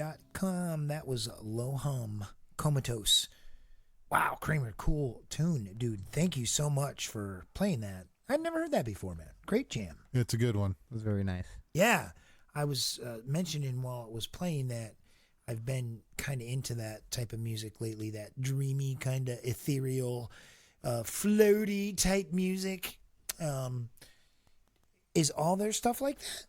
BlackRadio.com. That was Low Hum, Comatose. Wow, Kramer, cool tune, dude. Thank you so much for playing that. I'd never heard that before, man. Great jam. It's a good one. It was very nice. Yeah, I was mentioning while it was playing that I've been kind of into that type of music lately, that dreamy, kind of ethereal, floaty type music. Is all their stuff like that?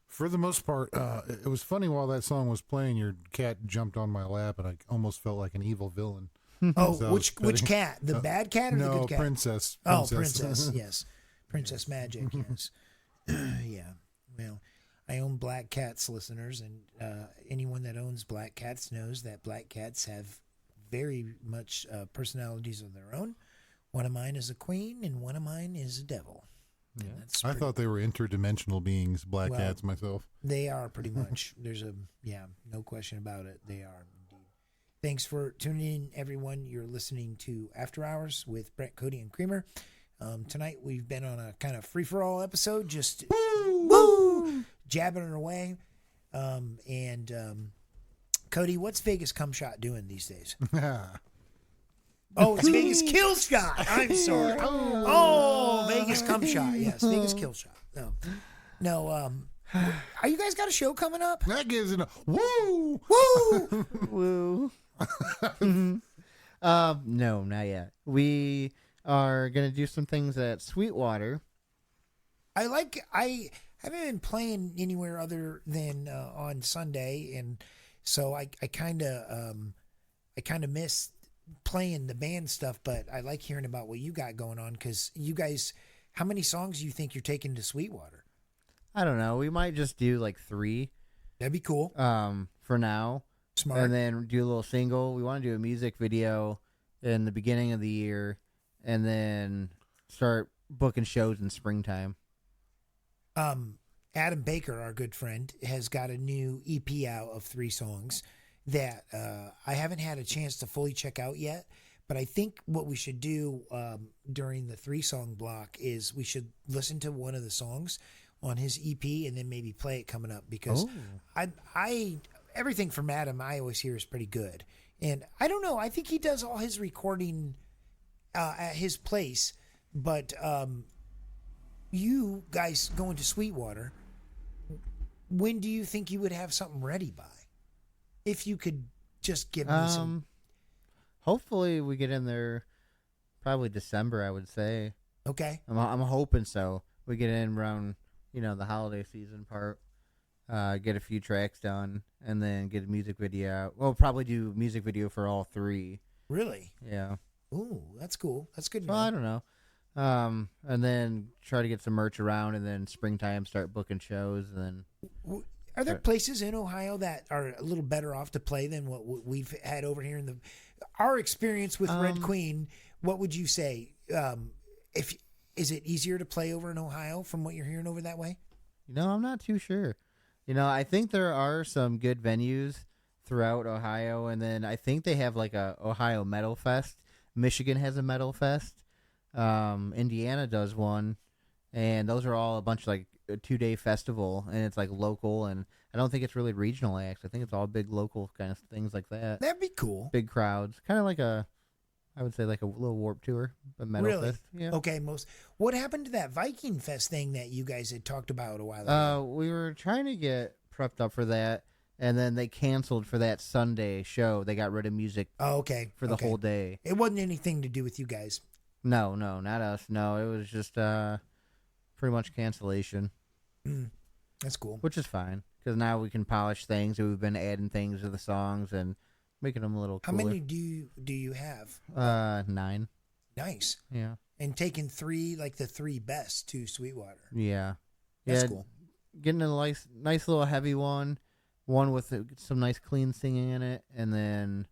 For the most part, it was funny while that song was playing, your cat jumped on my lap and I almost felt like an evil villain. Oh, So I was which petting- cat? The bad cat or the No, good cat? Princess. Oh, Princess, yes. Princess Magic, yes. Yeah. Well, I own black cats, listeners, and anyone that owns black cats knows that black cats have very much personalities of their own. One of mine is a queen, and one of mine is a devil. Yeah. That's I pretty- thought they were interdimensional beings, black Well, cats myself. They are pretty much. There's no question about it. They are indeed. Thanks for tuning in, everyone. You're listening to After Hours with Brett, Cody, and Creamer. Tonight we've been on a kind of free-for-all episode, just woo, jabbing it away. Cody, what's Vegas Cum Shot doing these days? Oh, it's Vegas Kill Shot. I'm sorry. Oh, Vegas Cum Shot. Yes, Vegas Kill Shot. No. Are you guys got a show coming up? That gives it a woo! Woo! Woo. No, not yet. We are gonna do some things at Sweetwater. I haven't been playing anywhere other than on Sunday, and so I kind of miss playing the band stuff, but I like hearing about what you got going on, because you guys, how many songs do you think you're taking to Sweetwater? I don't know. We might just do like 3. That'd be cool. For now. Smart. And then do a little single. We want to do a music video in the beginning of the year, and then start booking shows in springtime. Adam Baker, our good friend, has got a new EP out of 3 songs that I haven't had a chance to fully check out yet. But I think what we should do during the 3-song block is we should listen to one of the songs on his EP and then maybe play it coming up, because I everything from Adam I always hear is pretty good. And I don't know, I think he does all his recording at his place, but you guys going to Sweetwater, when do you think you would have something ready by? If you could just give me some. Hopefully we get in there probably December, I would say. Okay. I'm hoping so. We get in around, the holiday season part, get a few tracks done, and then get a music video out. We'll probably do music video for all 3. Really? Yeah. Ooh, that's cool. That's good. Well, I don't know. And then try to get some merch around, and then springtime start booking shows, and then. Are there places in Ohio that are a little better off to play than what we've had over here in our experience with Red Queen? What would you say? Is it easier to play over in Ohio from what you're hearing over that way? I'm not too sure. I think there are some good venues throughout Ohio, and then I think they have like a Ohio Metal Fest. Michigan has a Metal Fest. Indiana does one, and those are all a bunch of like a 2-day festival, and it's like local, and I don't think it's really regional acts. I think it's all big local kind of things like that. That'd be cool. Big crowds, kind of like I would say like a little Warped Tour, but Metal Really? Fest. Yeah. Okay. What happened to that Viking Fest thing that you guys had talked about a while ago? We were trying to get prepped up for that, and then they canceled for that Sunday show. They got rid of music Oh, okay. for the Okay. whole day. It wasn't anything to do with you guys. No, not us. No, it was just pretty much cancellation, That's cool. which is fine because now we can polish things. And we've been adding things to the songs and making them a little How cooler. many do you have? 9. Nice. Yeah. And taking 3, like the 3 best to Sweetwater. Yeah. That's yeah, cool. Getting a nice little heavy one with some nice clean singing in it, and then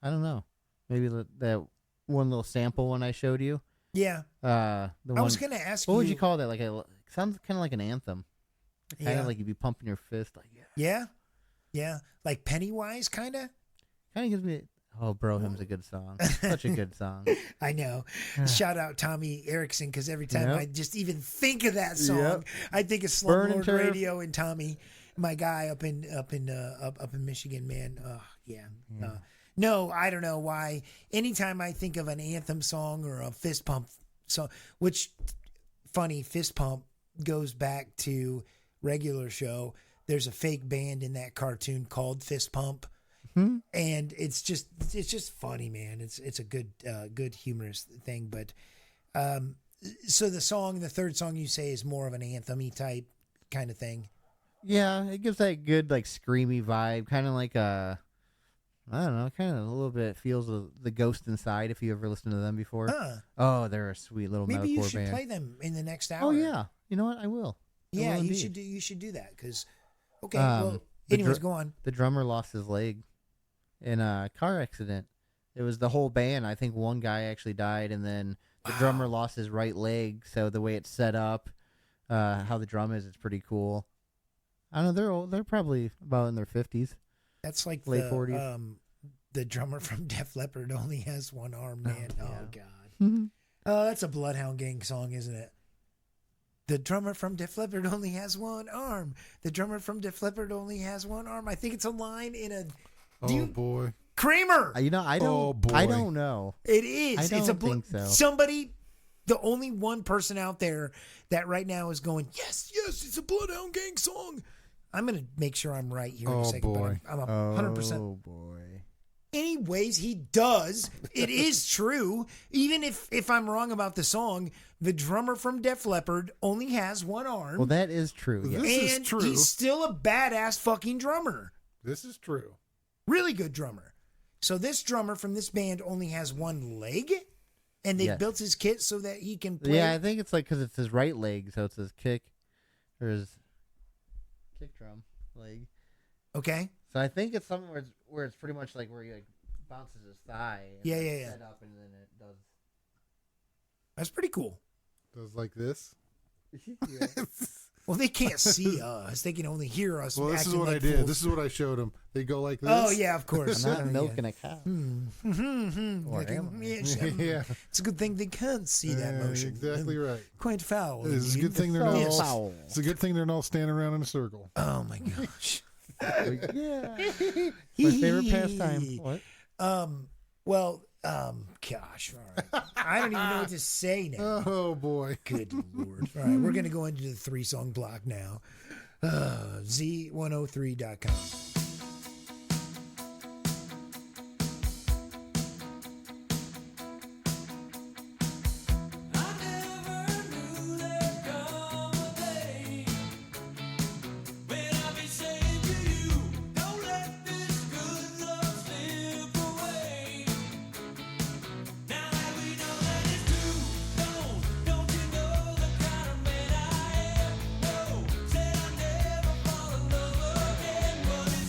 I don't know, maybe that one little sample one I showed you. Yeah. I was going to ask you. What would you call that? Sounds kind of like an anthem. Kind Yeah. of like you'd be pumping your fist, like Yeah. Yeah. Like Pennywise, kind of? Kind of gives me. Oh, Bro Hymn's a good song. Such a good song. I know. Shout out Tommy Erickson, because every time Yep. I just even think of that song, Yep. I think of Burning Slumlord Turf. Radio and Tommy. my guy up in Michigan, man. No, I don't know why. Anytime I think of an anthem song or a fist pump song, which funny, fist pump goes back to regular show. There's a fake band in that cartoon called Fist Pump. And it's just funny, man. It's a good humorous thing. But so the third song you say is more of an anthem-y type kind of thing. Yeah, it gives that good like screamy vibe, kind of like I don't know, kind of a little bit feels of the Ghost Inside. If you ever listened to them before, oh, they're a sweet little maybe you metalcore should band. play them in the next hour. Oh yeah, you know what? I will. Yeah, you should do that because. Okay, well, anyways, go on. The drummer lost his leg in a car accident. It was the whole band. I think one guy actually died, and then the drummer lost his right leg. So the way it's set up, how the drum is, it's pretty cool. I don't know. They're old. They're probably about in their 50s. That's like late 40s. The drummer from Def Leppard only has one arm, man. Oh God. Mm-hmm. That's a Bloodhound Gang song, isn't it? The drummer from Def Leppard only has one arm. The drummer from Def Leppard only has one arm. I think it's a line in a. Boy. Kramer. I don't. Oh, boy. I don't know. It is. I don't think so. Somebody. The only one person out there that right now is going, yes, it's a Bloodhound Gang song. I'm going to make sure I'm right here in a second. Boy. But I'm 100%. Oh boy. Anyways, he does. It is true. Even if I'm wrong about the song, the drummer from Def Leppard only has one arm. Well, that is true. Yes. This is and true. he's still a badass fucking drummer. This is true. Really good drummer. So this drummer from this band only has one leg, and they've built his kit so that he can play. Yeah, I think it's like because it's his right leg, so it's his kick or his kick drum leg. Okay. So I think it's something where it's pretty much like where he like bounces his thigh. And Yeah. Set up and then it does. That's pretty cool. Does like this. Yeah. Well, they can't see us. They can only hear us. Well, this is acting what like I did. fools. This is what I showed them. They go like this. Oh, yeah, of course. I'm not Oh, milking a cow. Or Like, am I? Yeah. It's a good thing they can't see that motion. Exactly right. Quite foul. It's a indeed. good thing they're not. Yes. Foul. It's a good thing they're not standing around in a circle. Oh my gosh. Yeah. My favorite pastime. What? Gosh, all right. I don't even know what to say now. Oh boy. Good Lord. All right, we're going to go into the 3-song block now. Z103.com. I never knew there'd come a day when I'll be saying to you, don't let this good love slip away. Now that we know that it's true, don't you know the kind of man I am? No, said I'd never fall in love again, but it's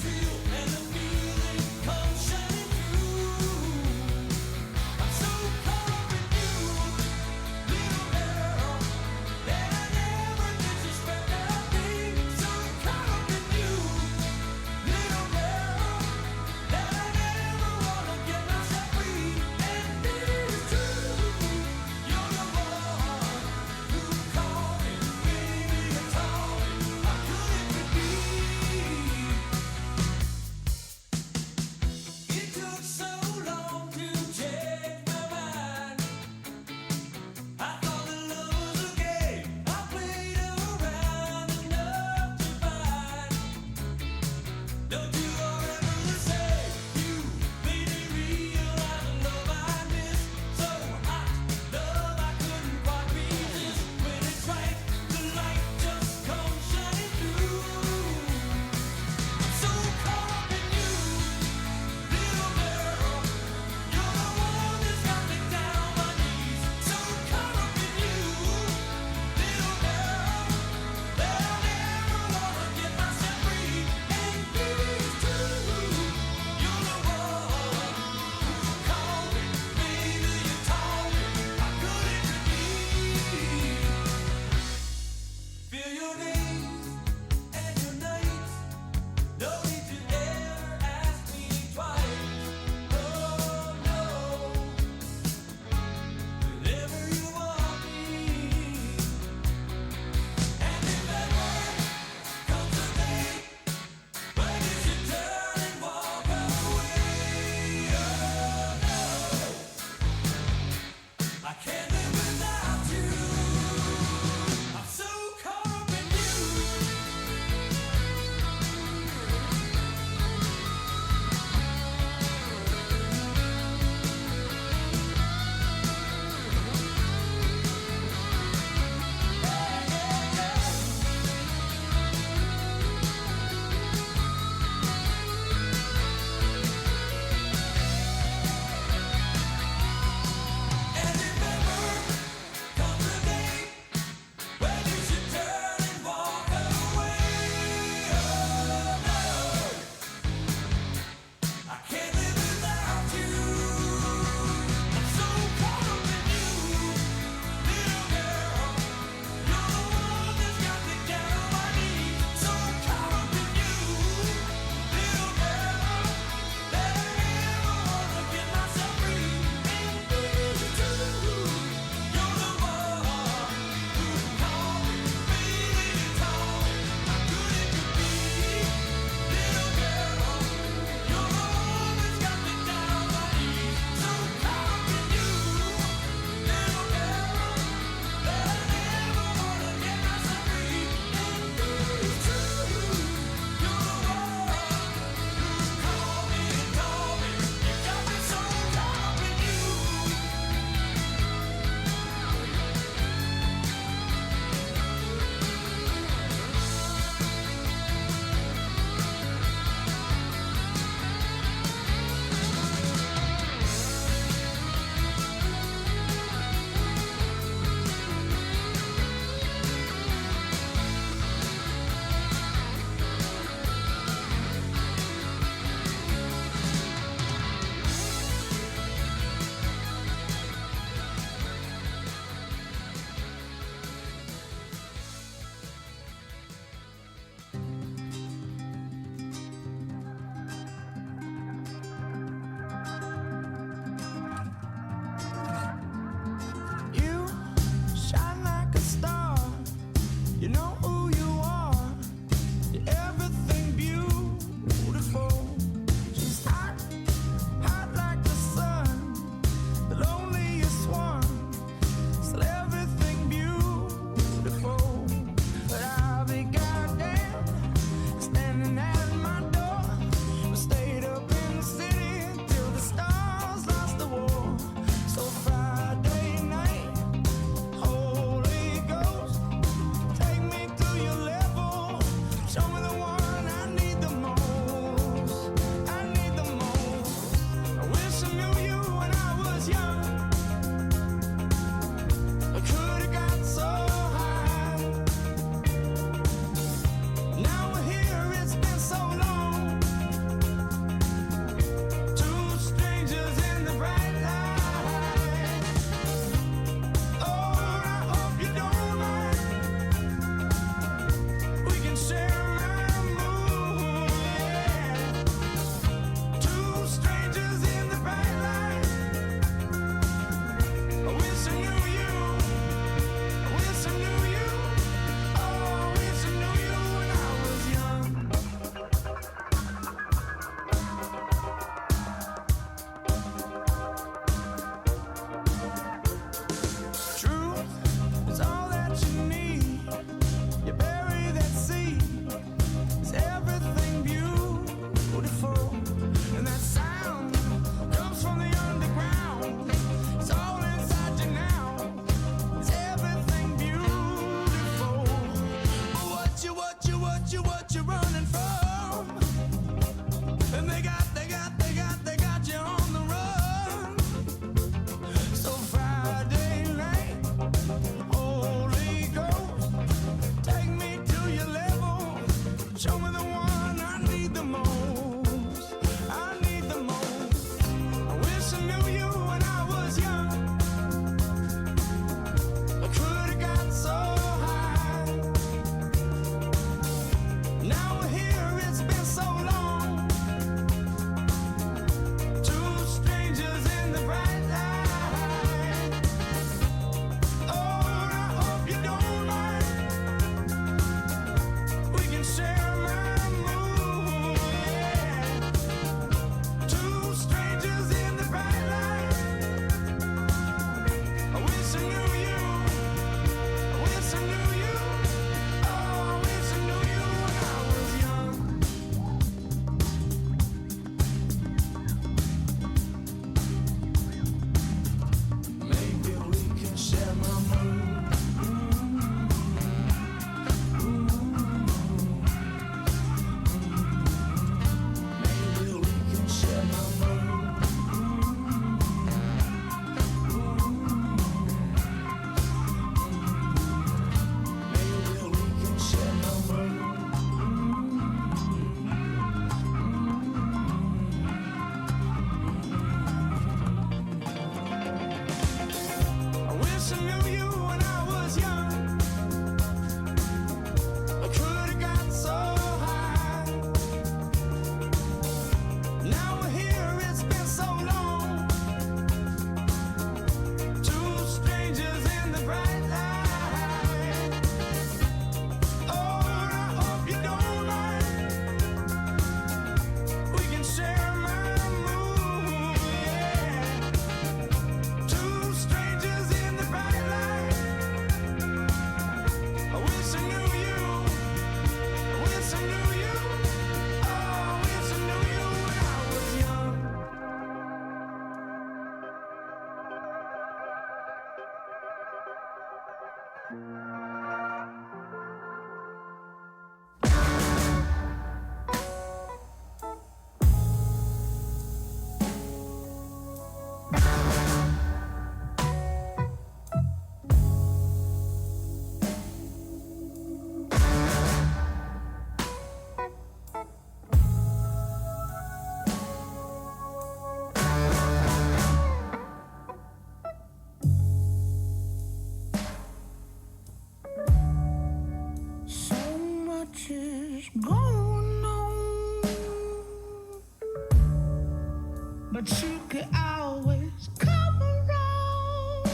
but you could always come around.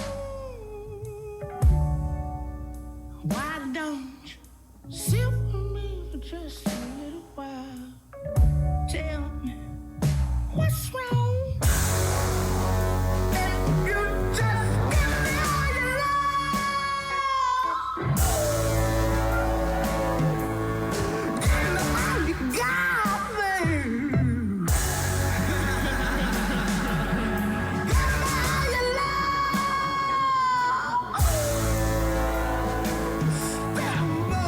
Why don't you sit with me for just a little while? Tell me what's wrong. If you just give me all your love, give me all you got, babe. Give me all your love. Stand by.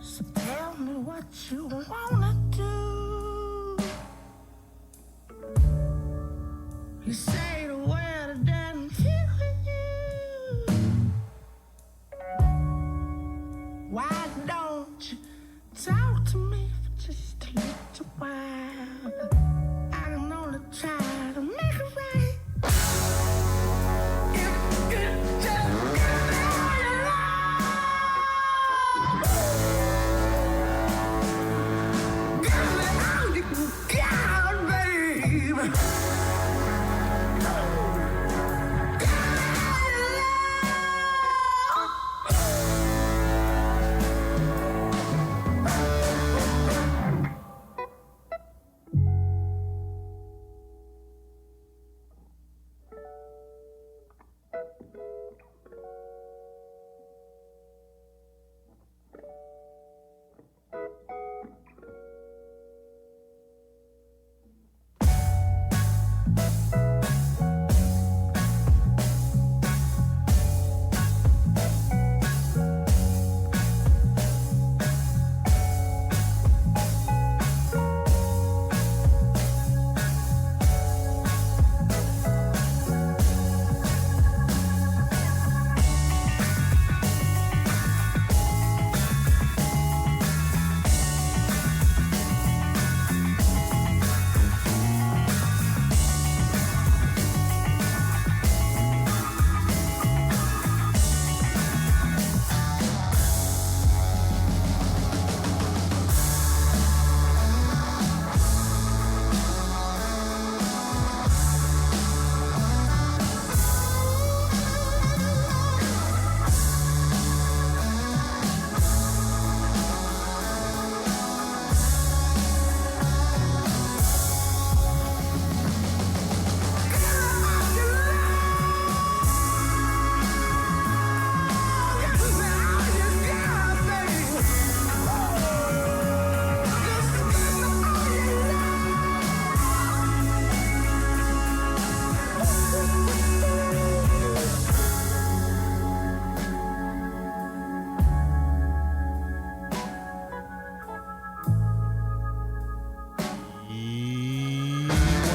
So tell me what you wanna do. You say the word that doesn't fit with you. Why don't you talk to me for just a little while? I can only try to make it right. If you just give me all your love, give me all you got, babe.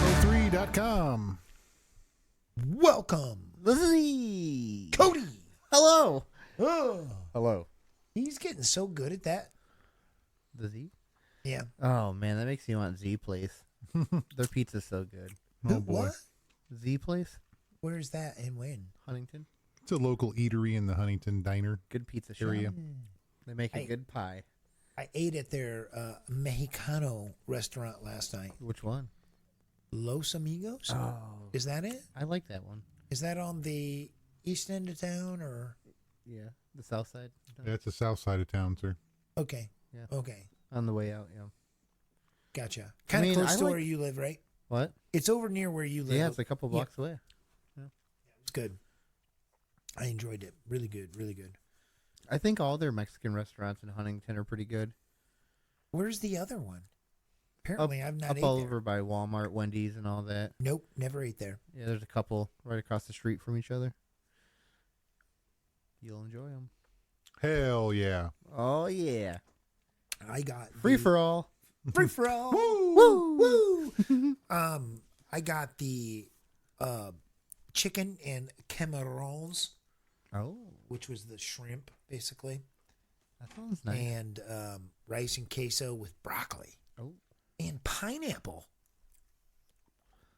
E103.com. Welcome, Lizzie. Cody. Hello. Oh, Hello. he's getting so good at that. The Z? Yeah. Oh, man, that makes me want Z Place. Their pizza's so good. Oh, boy. What? Z Place? Where's that and when? Huntington? It's a local eatery in the Huntington Diner Good pizza shop. area. They make a I- good pie. I ate at their Mexicano restaurant last night. Which one? Los Amigos? Oh, Is that it? I like that one. Is that on the east end of town or? Yeah, the south side. Yeah, it's the south side of town, sir. Okay. Yeah. Okay. On the way out, yeah. Gotcha. Kind of mean, close I to like- where you live, right? What? It's over near where you live. Yeah, it's a couple blocks away. It's good. I enjoyed it. Really good. Really good. I think all their Mexican restaurants in Huntington are pretty good. Where's the other one? Apparently, I've not Up ate all there. over by Walmart, Wendy's, and all that. Nope, never ate there. Yeah, there's a couple right across the street from each other. You'll enjoy them. Hell yeah. Oh, yeah. I got Free for all. free for all. Woo! Woo! I got the chicken and camarons, Oh, which was the shrimp, basically, that sounds nice. and rice and queso with broccoli Oh, and pineapple.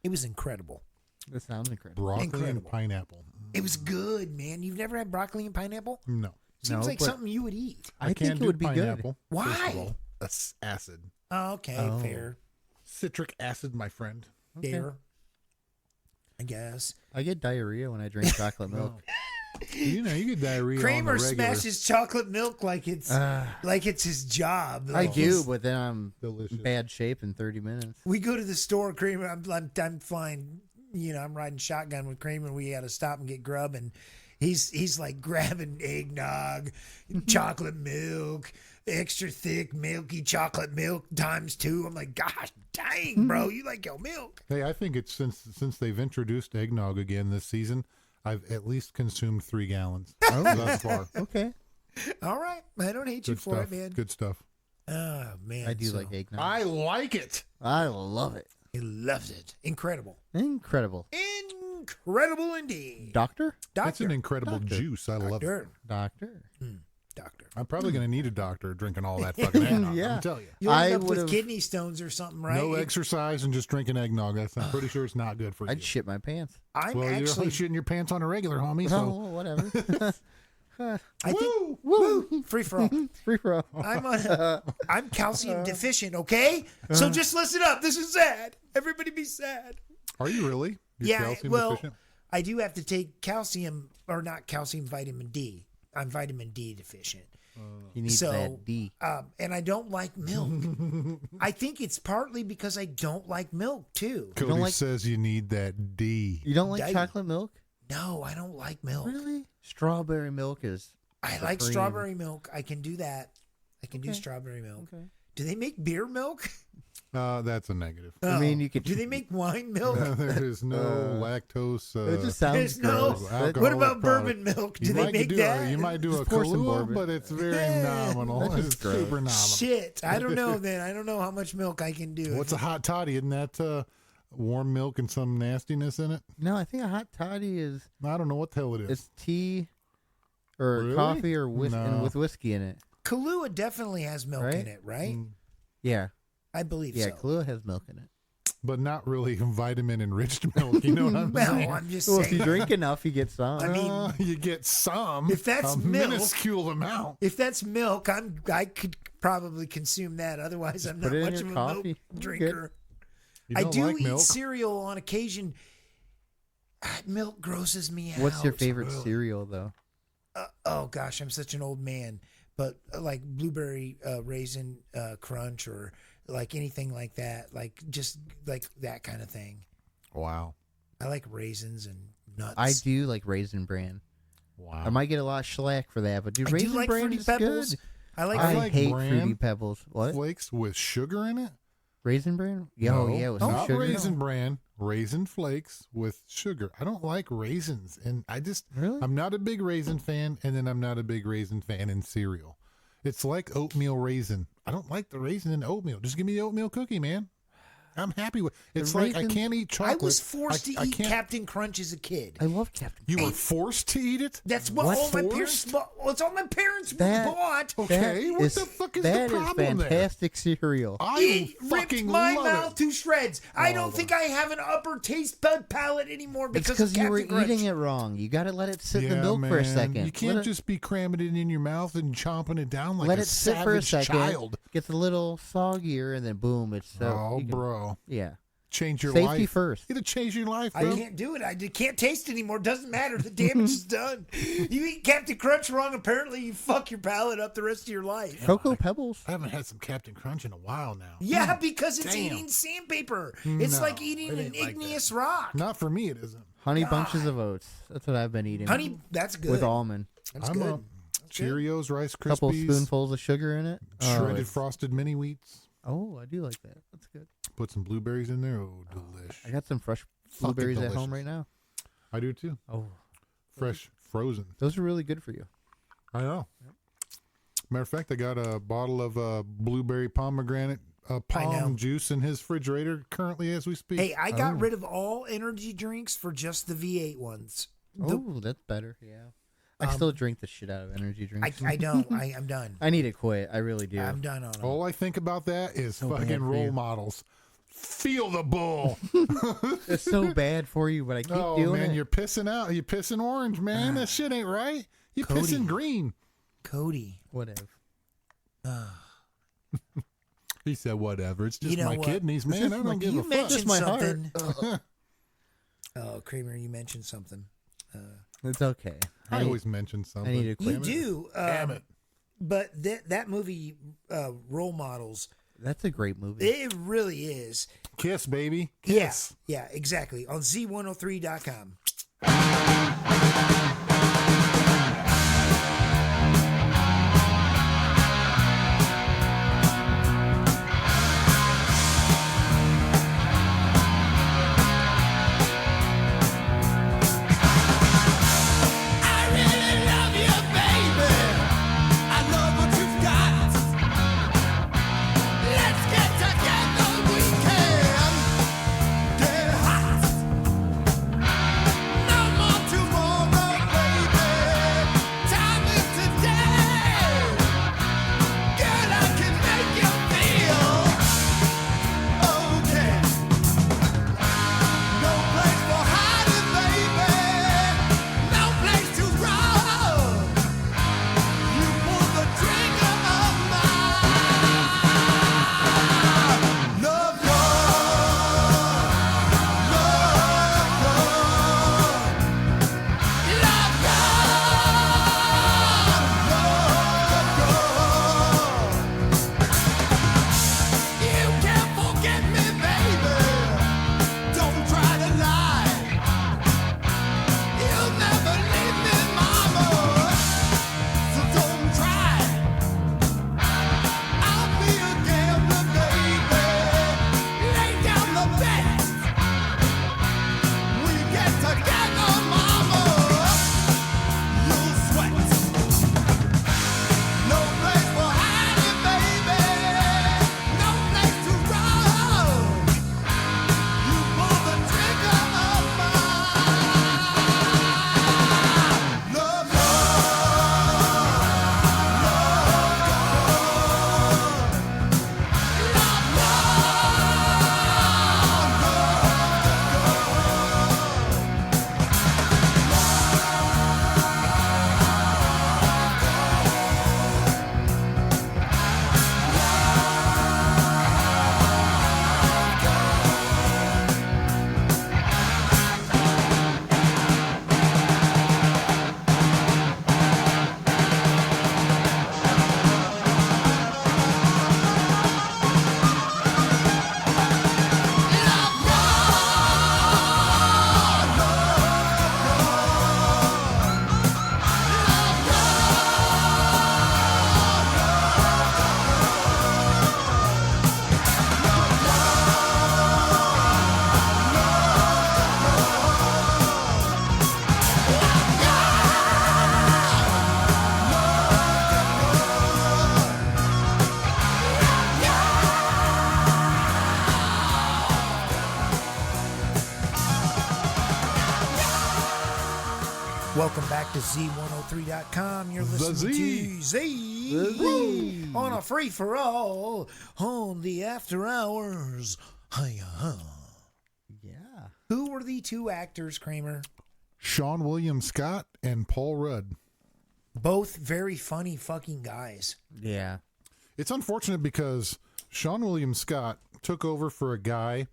It was incredible. that sounds incredible. Broccoli and Incredible. pineapple. It was good, man. You've never had broccoli and pineapple? No. Seems No, like but- something you would eat. I think can't it do would be good. pineapple. First of Why? all. That's acid. Oh, okay, Oh. fair. Citric acid, my friend. Okay. Fair. I guess. I get diarrhea when I drink chocolate milk. You know, you get diarrhea Kramer on the regular. smashes chocolate milk like it's his job. I Like do, he's- but then I'm Delicious. in bad shape in 30 minutes. We go to the store, Kramer. I'm flying. You know, I'm riding shotgun with Kramer. We got to stop and get grub, and he's like grabbing eggnog, chocolate milk, extra thick milky chocolate milk ×2. I'm like, gosh, dang, bro, you like your milk? Hey, I think it's since they've introduced eggnog again this season, I've at least consumed 3 gallons thus far. Okay. All right, I don't hate you Good for stuff. it, man. Good stuff. Oh man, I do so like eggnog. I like it. I love it. he loves it. Incredible, Incredible. incredible indeed. Doctor? That's an Doctor, incredible juice. I love it. doctor, Doctor. doctor. I'm probably going to need a doctor drinking all that fucking eggnog. Yeah. I'm telling you. You'll end I up with would've- kidney stones or something, right? No exercise and just drinking eggnog. I'm pretty sure it's not good for you. I'd shit my pants. I'm Well, you're actually. only shitting your pants on a regular, homie. Oh, So whatever. I think woo, free for all. Free for all. I'm calcium deficient, okay? So just listen up. This is sad. Everybody be sad. are you really? You're Yeah, calcium well, deficient? I do have to take calcium, or not calcium, vitamin D. I'm vitamin D deficient. You need So, that D. And I don't like milk. I think it's partly because I don't like milk, too. Cody like- says you need that D. You don't like Diet. chocolate milk? No, I don't like milk. Really? Strawberry milk is. I like supreme. strawberry milk. I can do that. I can do Okay. strawberry milk. Okay. Do they make beer milk? That's a negative. I mean, you could. Do they make wine milk? There is no lactose. It just sounds There's no. gross. alcohol. What about product. bourbon milk? Do You they might make do that? you might do a Just pour some Kahlua, bourbon. but it's very nominal. That's It's just gross. super nominal. Shit, I don't know. Then I don't know how much milk I can do. What's a hot toddy? Isn't that warm milk and some nastiness in it? No, I think a hot toddy is. I don't know what the hell it is. It's tea or Really? coffee or whiskey No. with whiskey in it. Kahlua definitely has milk Right? in it, right? Yeah. I believe Yeah, so. Kahlua has milk in it. But not really vitamin enriched milk. You know what I'm Well, saying? I'm just Well, if you saying. drink enough, you get some. I mean, You get some. if that's a milk- minuscule amount. If that's milk, I could probably consume that. Otherwise, I'm not put it in much your of a coffee. milk You're drinker. You I don't do like eat milk? cereal on occasion. Milk grosses me out. What's your favorite Ugh. cereal, though? Oh gosh, I'm such an old man. But like blueberry raisin crunch or like anything like that, like just like that kind of thing. Wow. I like raisins and nuts. I do like Raisin Bran. Wow. I might get a lot of shellac for that, but dude, I do Raisin like Bran Fruity is Pebbles. good. I like. I like hate Bran Fruity Pebbles. What? Flakes with sugar in it? Raisin Bran? Oh, No, yeah, with some not sugar. raisin bran, raisin flakes with sugar. I don't like raisins, and Really? I'm not a big raisin fan, and then I'm not a big raisin fan in cereal. It's like oatmeal raisin. I don't like the raisin in oatmeal. Just give me the oatmeal cookie, man. I'm happy with. It's like I raisins- can't eat chocolate. I was forced to I eat can't- Captain Crunch as a kid. I love Captain. You were forced to eat it. That's what, What? all my parents Forced? bought. Well, it's all my parents That- bought. Okay, what the fuck is the that problem there? fantastic cereal. I It ripped fucking my love mouth it. to shreds. I don't think I have an upper taste bud palate anymore It's because because of you were Captain Crunch. eating it wrong. You got to let it sit in the Yeah, milk for a man. second. You can't let just be cramming it in your mouth and chomping it down like let a it sit for a savage second. child. Gets a little soggier, and then boom, it's so. Oh, you can- bro. Yeah. Change your Safety life. first. You gotta change your life, I bro. can't do it. Can't taste anymore. Doesn't matter. The damage is done. You eat Captain Crunch wrong, apparently you fuck your palate up the rest of your life. Cocoa Pebbles. I haven't had some Captain Crunch in a while now. Yeah, because it's Damn. eating sandpaper. It's No, like eating it an ain't like igneous rock. Not for me, it isn't. Honey bunches of oats. That's what I've been eating. Honey, that's good. with almond. That's I'm good. a Cheerios, Rice Krispies, Couple spoonfuls of sugar in it. shredded it's- frosted mini wheats. Oh, I do like that. That's good. Put some blueberries in there. Oh, delish. I got some fresh Fucking blueberries at delicious. home right now. I do too. Oh, Fresh, frozen. those are really good for you. I know. Matter of fact, I got a bottle of blueberry pomegranate know. palm juice in his refrigerator currently as we speak. Hey, I got rid of all energy drinks for just the V8 ones. Oh, that's better. Yeah. I still drink the shit out of energy drinks. I don't. I'm done. I need to quit. I really do. I'm done on them. All I think about that is bad fucking for role you. models. Feel the bull. It's so bad for you, but I keep Oh doing man, it. you're pissing out. You're pissing orange, man. That shit ain't right. You're Cody. pissing green. Cody. Whatever. He said, "Whatever. It's just You know my what? kidneys, man. I don't give You a fuck." mentioned my heart. something. Oh, Kramer, you mentioned something. It's okay. I always mention something. I need to quit. You do. Damn it. But that movie, Role Models, That's a great movie. it really is. Kiss, baby. Kiss. Yeah, exactly. On Z103.com. I really love you, baby. I love what you've got. Let's get together, we can get hot. No more tomorrow, baby. Time is today. Girl, I can make you feel okay. No place for hiding, baby. No place to run. You pull the trigger of my love You can't forget me, baby. Don't try to lie. You'll never leave me, mama. So don't try. I'll be a gambler, baby. Lay down the best. We get together, mama. You'll sweat. No place for hiding, baby. No place to run. You pull the trigger of my love. Welcome back to Z103.com. You're The listening Z. to Z. Z. On a free for all on the after hours. Hiya. Yeah. Who were the two actors, Kramer? Sean William Scott and Paul Rudd. Both very funny fucking guys. Yeah. It's unfortunate because Sean William Scott took over for a guy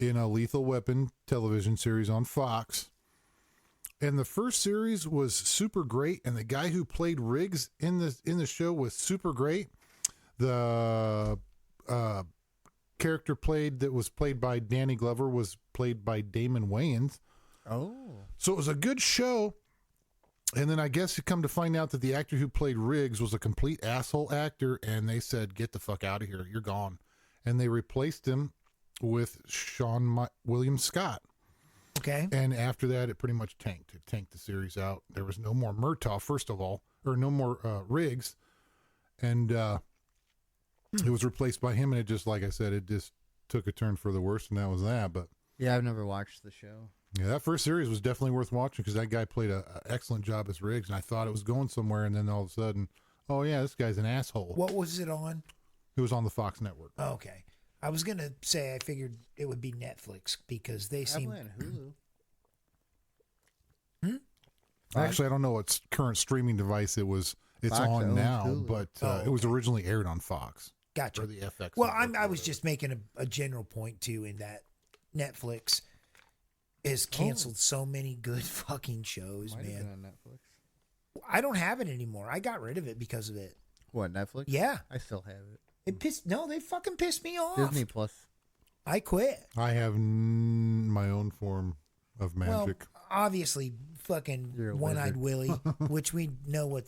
in a Lethal Weapon television series on Fox. And the first series was super great, and the guy who played Riggs in the show was super great. The character that was played by Danny Glover was played by Damon Wayans. Oh. So it was a good show. And then I guess you come to find out that the actor who played Riggs was a complete asshole actor, and they said, "Get the fuck out of here, you're gone." And they replaced him with Sean William Scott. Okay. And after that, it pretty much tanked. It tanked the series out. There was no more Murtaugh, first of all, or no more Riggs. And it was replaced by him, and it just, like I said, it just took a turn for the worse, and that was that. But Yeah, I've never watched the show. yeah, that first series was definitely worth watching because that guy played an excellent job as Riggs, and I thought it was going somewhere, and then all of a sudden, oh yeah, this guy's an asshole. What was it on? It was on the Fox network. Okay. I was going to say I figured it would be Netflix because they seem... Probably on Hulu. Actually, I don't know what current streaming device it was It's Fox on owns now, Hulu. but it was originally aired on Fox Gotcha. or the FX. Well, network I or was whatever. just making a general point too, in that Netflix has canceled so many good fucking shows, Might have man. been on Netflix. I don't have it anymore. I got rid of it because of it. What, Netflix? Yeah, I still have it. they fucking pissed me off. Disney Plus. I quit. I have my own form of magic. Well, obviously, fucking You're a One-Eyed wizard. Willie, which we know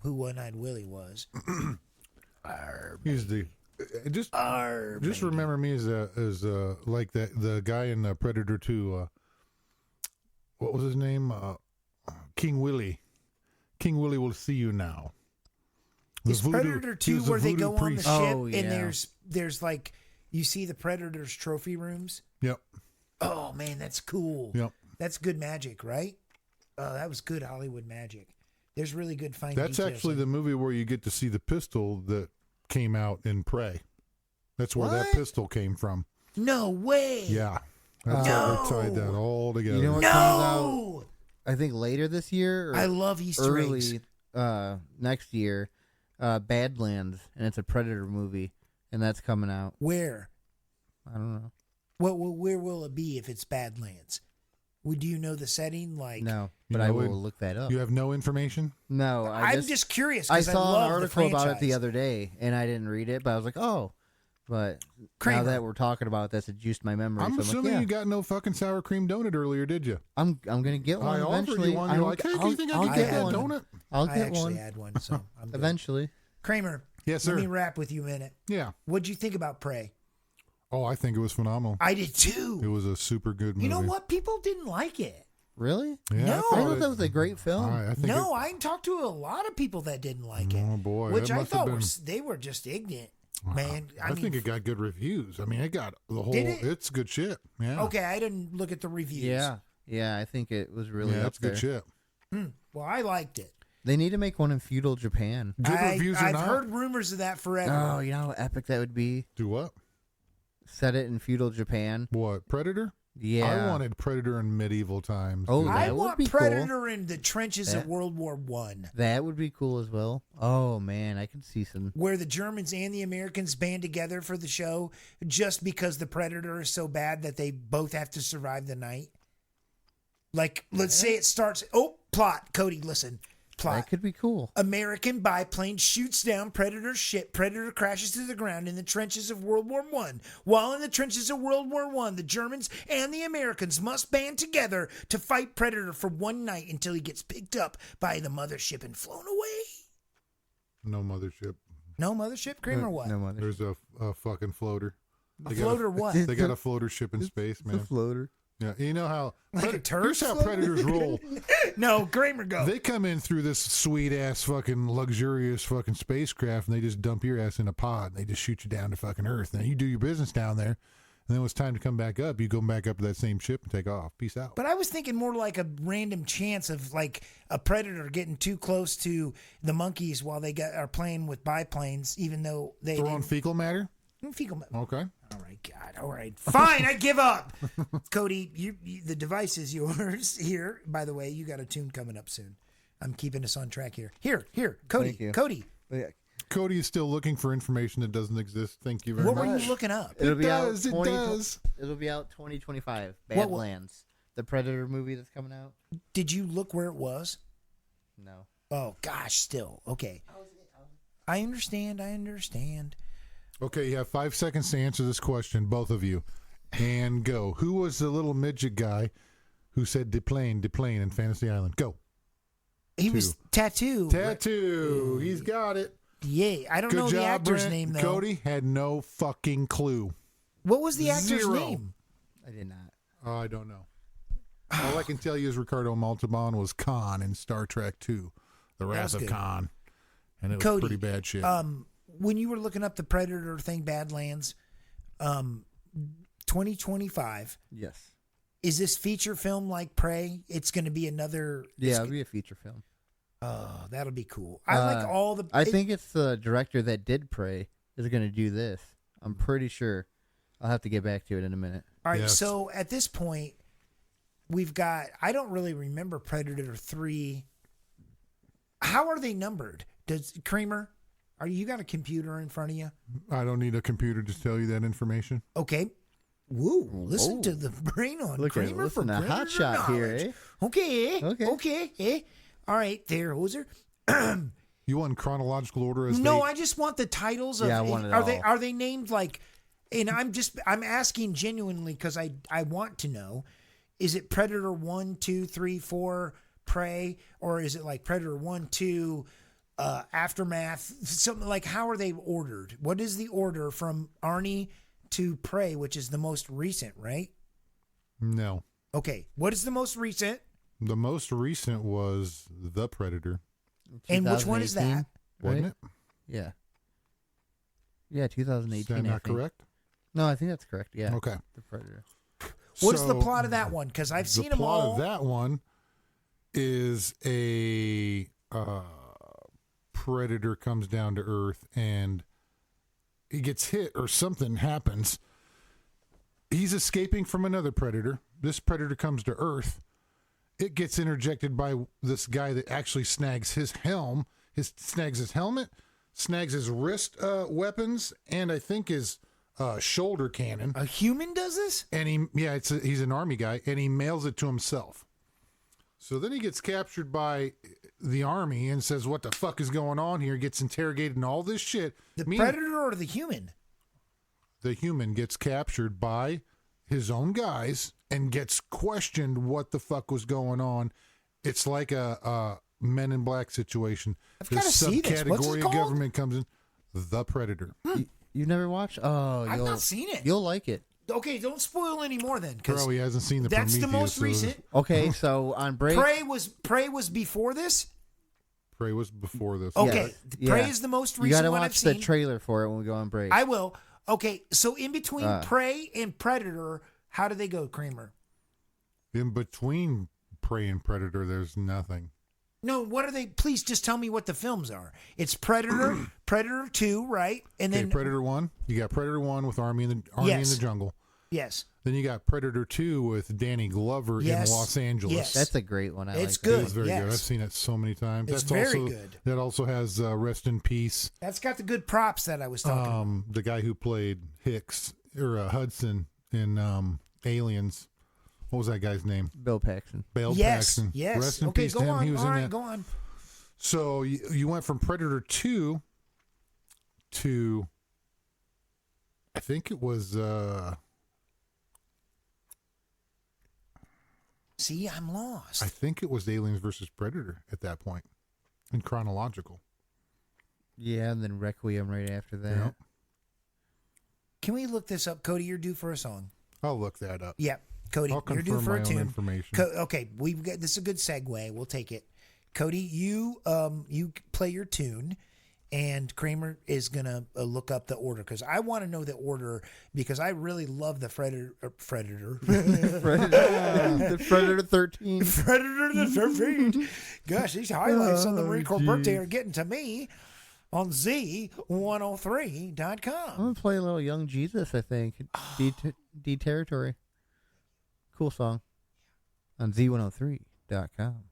who One-Eyed Willie was. He's the just baby. remember me as like the guy in Predator 2. What was his name? King Willie. King Willie will see you now. Is Predator 2 where they go on the ship Oh, and yeah. there's like, you see the Predator's trophy rooms? Yep. Oh, man, that's cool. Yep. That's good magic, right? That was good Hollywood magic. There's really good fine That's details actually in the movie where you get to see the pistol that came out in Prey. That's where that What? pistol came from. No way. Yeah. That's how they tied that all together. You know what comes out, No. I think, later this year? Or I love Easter eggs. early next year, Badlands, and it's a Predator movie, and that's coming out. Where? I don't know. Where will it be if it's Badlands? Do you know the setting? Like, No, You but I know will it- look that up. You have no information? No, I'm just curious. I 'Cause saw love an the article about it the franchise. other day, and I didn't read it, but I was like, oh. But Kramer. now that we're talking about this, it juiced my memory. I'm so assuming like, yeah, you got no fucking sour cream donut earlier, did you? I'm gonna get one I offered eventually. you one. You're like, hey, do you think I I'll can get get one. that donut? I'll I get actually one had one, so I'm good. eventually. Kramer, Yes, let sir. me rap with you a minute. Yeah. What'd you think about Prey? Oh, I think it was phenomenal. I did It too. was a super good movie. You know what? People didn't like it. Really? Yeah, No. I thought thought that was a great film. I think No, I talked to a lot of people that didn't like it. Oh, boy, Which that I must have thought been- they were just ignorant, man. I think it got good reviews. I mean, it got the whole. Did it? It's good shit. Yeah. okay. I didn't look at the reviews. Yeah, I think it was really Yeah, up that's there. good shit. Well, I liked it. They need to make one in feudal Japan. Good reviews or I've not? heard rumors of that forever. Oh, you know how epic that would be? Do what? Set it in feudal Japan. What? Predator? Yeah. I wanted Predator in medieval times. Oh, dude. that I would want be cool. Predator in the trenches of That- World War One, That would be cool as well. Oh man, I can see some. where the Germans and the Americans band together for the show just because the Predator is so bad that they both have to survive the night. Like, let's say it starts. Oh, plot. Cody, listen. Plot. That could be cool. American biplane shoots down Predator's ship. Predator crashes to the ground in the trenches of World War One. While in the trenches of World War One, the Germans and the Americans must band together to fight Predator for one night until he gets picked up by the mothership and flown away. No mothership. No mothership, Kramer, what? No mother. There's a fucking floater. A floater what? They got a floater ship in space, It's a man. floater. Yeah, you know how Like a turd here's how floater? predators roll. No, Kramer, go. They come in through this sweet ass fucking luxurious fucking spacecraft and they just dump your ass in a pod and they just shoot you down to fucking Earth. Now you do your business down there, and then when it's time to come back up, you go back up to that same ship and take off. Peace out. But I was thinking more like a random chance of like a predator getting too close to the monkeys while they are playing with biplanes, even though they Throwing didn't- fecal matter. fecal matter. Okay. All right, God. All right, fine. I give up. Cody, you the device is yours. Here, by the way, you got a tune coming up soon. I'm keeping us on track here. Here, Cody. Thank you. Cody, But yeah, Cody is still looking for information that doesn't exist. Thank you very what much. were you looking up? it'll be does, out. it 20 does. It'll be out 2025. What- Badlands, the Predator movie that's coming out. Did you look where it was? No. Oh gosh, still okay. I understand. Okay, you have 5 seconds to answer this question, both of you. And go. Who was the little midget guy who said deplane in Fantasy Island? Go. He was tattoo. Tattoo. He's got it. Yay! I don't Good know job, the actor's Brent. name though. Cody had no fucking clue. What was the actor's Zero. name? I did not. I don't know. All I can tell you is Ricardo Montalban was Khan in Star Trek II, The was Wrath of good. Khan. And it was Cody, pretty bad shit. When you were looking up the Predator thing, Badlands, 2025. Yes. Is this feature film like Prey? It's going to be another. Yeah, it'll be a feature film. Oh, that'll be cool. I like all the. I think it's the director that did Prey is going to do this. I'm pretty sure. I'll have to get back to it in a minute. All right, Yes. so at this point, we've got. I don't really remember Predator 3. How are they numbered? Does Kramer? Are you got a computer in front of you? I don't need a computer to tell you that information. Okay. Woo! Listen to the brain on Kramer for a hot shot here, eh? Okay. All right, there, Hoser. You want chronological order as No, they... I just want the titles of. Yeah, I want it are all. they named like? And I'm asking genuinely because I want to know. Is it Predator 1, 2, 3, 4, Prey, or is it like Predator 1, 2, Aftermath? Something like, how are they ordered? What is the order from Arnie to Prey, which is the most recent, right? No. Okay, what is the most recent? The most recent was The Predator, And which one is that? wasn't it? Yeah. Yeah, 2018. Is that I not think. correct? No, I think that's correct. Yeah. Okay. The Predator. What is the So, plot of that one? Because I've seen them The plot all. of that one is a predator comes down to Earth and he gets hit or something happens. He's escaping from another predator. This predator comes to Earth. It gets interjected by this guy that actually snags his helm, snags his helmet, snags his wrist weapons, and I think his shoulder cannon. A human does this? And he's an army guy, and he mails it to himself. So then he gets captured by the army and says, "What the fuck is going on here?" Gets interrogated and all this shit. The predator or the human? The human gets captured by his own guys and gets questioned what the fuck was going on. It's like a Men in Black situation. I've gotta see this. What's it Subcategory of called? government comes in. The Predator. You never watched? Oh, I've not seen it. You'll like it. Okay, don't spoil any more then. 'Cause Bro, he hasn't seen the that's Prometheus. the most so recent. Okay, so on break. Prey was before this. Prey was before this. Okay, Yeah. Prey is the most You recent gotta one watch I've seen. the trailer for it when we go on break. I will. Okay, so in between Prey and Predator, how do they go, Kramer? In between Prey and Predator, there's nothing. No, what are they? Please just tell me what the films are. It's Predator, Predator 2, right? And then Predator 1. You got Predator 1 with Army in the Jungle. yes, Then you got Predator 2 with Danny Glover Yes. in Los Angeles. Yes. That's a great one. I It's like good. It's very yes. good. I've seen it so many times. It's That's very also, good. That also has Rest in Peace. That's got the good props that I was talking about. The guy who played Hicks or Hudson in Aliens. What was that guy's name? Bill Paxton. Bale Yes, Paxton. yes. Rest in Okay, peace go to him. on. He was All in right, that. go on. So you went from Predator 2 to, I think it was, See, I'm lost. I think it was Aliens versus Predator at that point, in chronological. Yeah, and then Requiem right after that. Yep. Can we look this up, Cody? You're due for a song. I'll look that up. Yeah, Cody, I'll you're due confirm for my a own tune. information. Okay, we've got this is a good segue. We'll take it. Cody, you play your tune, and Kramer is gonna look up the order because I want to know the order because I really love the Predator. The Predator 13. Predator the 13. Gosh, these highlights on the Marine Corps birthday are getting to me on Z103.com. I'm going to play a little Young Jesus, I think. D Territory. Cool song. On Z103.com.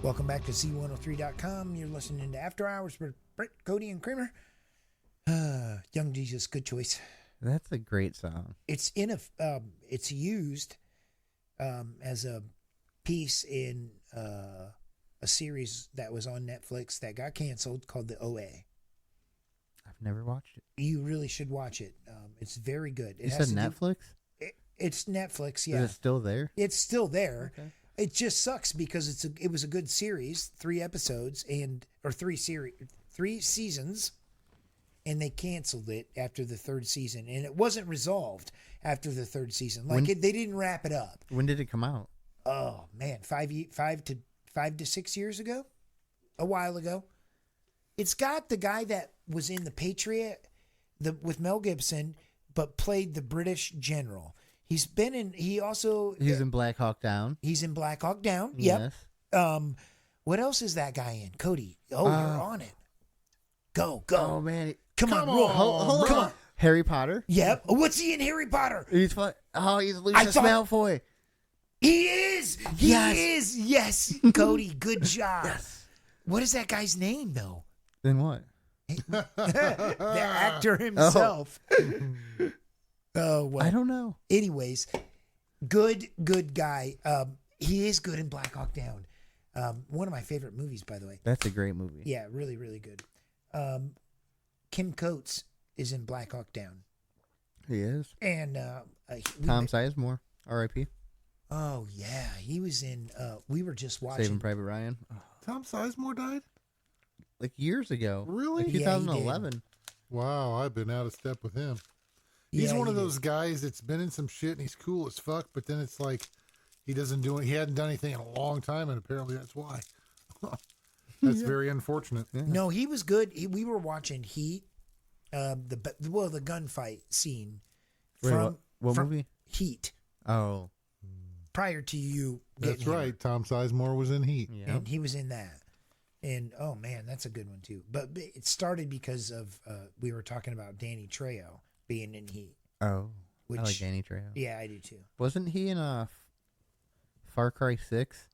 Welcome back to C103.com. You're listening to After Hours with Brett, Cody, and Kramer. Young Jesus, good choice. That's a great song. It's it's used as a piece in a series that was on Netflix that got canceled called The OA. I've never watched it. You really should watch it. It's very good. You said Netflix? It's Netflix, yeah. Is it still there? It's still there. Okay. It just sucks because it was a good series, 3 episodes or 3 seasons, and they canceled it after the 3rd season, and it wasn't resolved after the 3rd season. They didn't wrap it up. When did it come out? Oh man, 5 to 6 years ago, a while ago. It's got the guy that was in The Patriot, with Mel Gibson, but played the British general. He's in Black Hawk Down. He's in Black Hawk Down. Yep. Yes. What else is that guy in? Cody. Oh, you're on it. Go. Oh man. Come on, roll. Hold Come on. on. Harry Potter. Yep. What's he in Harry Potter? He's Lucius Malfoy. He is. He is. Yes. Cody, good job. Yes. What is that guy's name though? Then what? The actor himself. Oh, well. I don't know. Anyways, good guy. He is good in Black Hawk Down. One of my favorite movies, by the way. That's a great movie. Yeah, really, really good. Kim Coates is in Black Hawk Down. He is. And Tom Sizemore, R.I.P. Oh, yeah. He was in, we were just watching. Saving Private Ryan. Tom Sizemore died? Like years ago. Really? Like Yeah, 2011. Wow, I've been out of step with him. He's one of those guys that's been in some shit and he's cool as fuck, but then it's like he hadn't done anything in a long time, and apparently that's why. That's very unfortunate. Yeah. No, he was good. We were watching Heat, the gunfight scene Wait, what movie? Heat. Oh. Prior to you. That's right. Tom Sizemore was in Heat. Yeah. And he was in that. And, oh, man, that's a good one, too. But it started because of, we were talking about Danny Trejo being in Heat. Oh. Which, I like Danny Trejo. Yeah, I do, too. Wasn't he in Far Cry 6?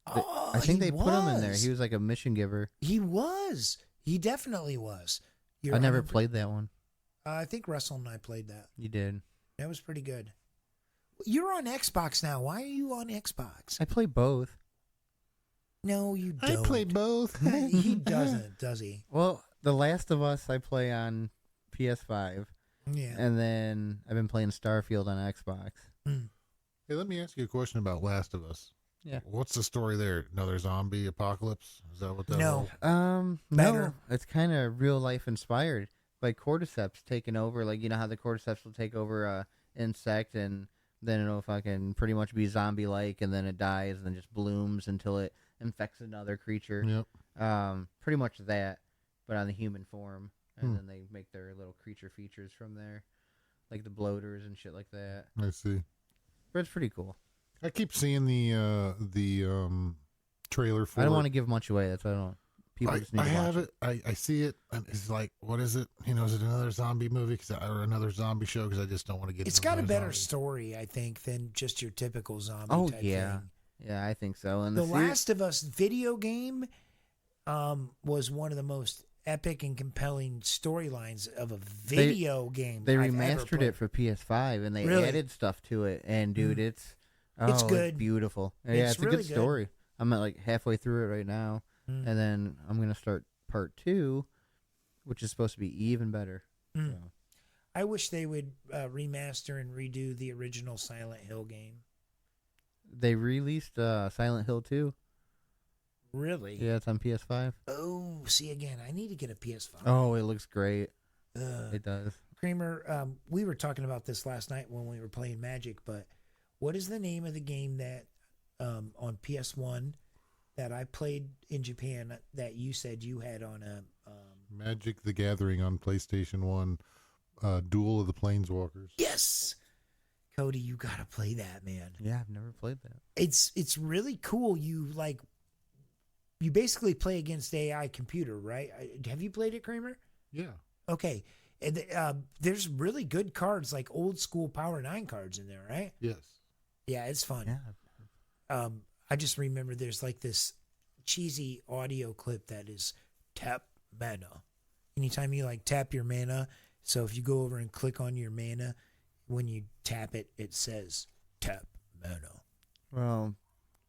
Oh, I think they was. put him in there. He was like a mission giver. He was. He definitely was. I never played that one. I think Russell and I played that. You did. That was pretty good. You're on Xbox now. Why are you on Xbox? I play both. No, you don't. I play both. He doesn't, does he? Well, The Last of Us I play on PS5. Yeah. And then I've been playing Starfield on Xbox. Hey, let me ask you a question about Last of Us. Yeah. What's the story there? Another zombie apocalypse? Is that what that No. was? Better. No. It's kind of real life inspired. Like cordyceps taking over. Like, you know how the cordyceps will take over a insect and then it'll fucking pretty much be zombie-like and then it dies and then just blooms until it infects another creature. Yep. Pretty much that, but on the human form. And then they make their little creature features from there. Like the bloaters and shit like that. I see. But it's pretty cool. I keep seeing the trailer for I don't it. want to give much away. That's why I don't. People just need I to watch have it. I see it. And it's like, what is it? Is it another zombie movie or another zombie show? Because I just don't want to get. It's into got a another better zombie. story, I think, than just your typical zombie Oh, type yeah. thing. Yeah, I think so. And The Last of Us video game was one of the most epic and compelling storylines of a video game. They I've ever remastered played. it for PS5 and they Really? added stuff to it. And dude, it's good. beautiful. Yeah, It's it's a really good good. story. I'm at like halfway through it right now, Mm. and then I'm gonna start part 2, which is supposed to be even better. Mm. So. I wish they would remaster and redo the original Silent Hill game. They released Silent Hill 2. Really? Yeah, it's on PS5. Oh, see again. I need to get a PS5. Oh, it looks great. Ugh. It does. Kramer, we were talking about this last night when we were playing Magic, but what is the name of the game that on PS1 that I played in Japan that you said you had on a Magic the Gathering on PlayStation 1, Duel of the Planeswalkers. Yes. Cody, you got to play that, man. Yeah, I've never played that. It's really cool. You basically play against AI computer, right? Have you played it, Kramer? Yeah. Okay. And there's really good cards, like old school Power 9 cards in there, right? Yes. Yeah, it's fun. Yeah. I just remember there's like this cheesy audio clip that is tap mana. Anytime you like tap your mana, so if you go over and click on your mana, when you tap it, it says tap mana. Well,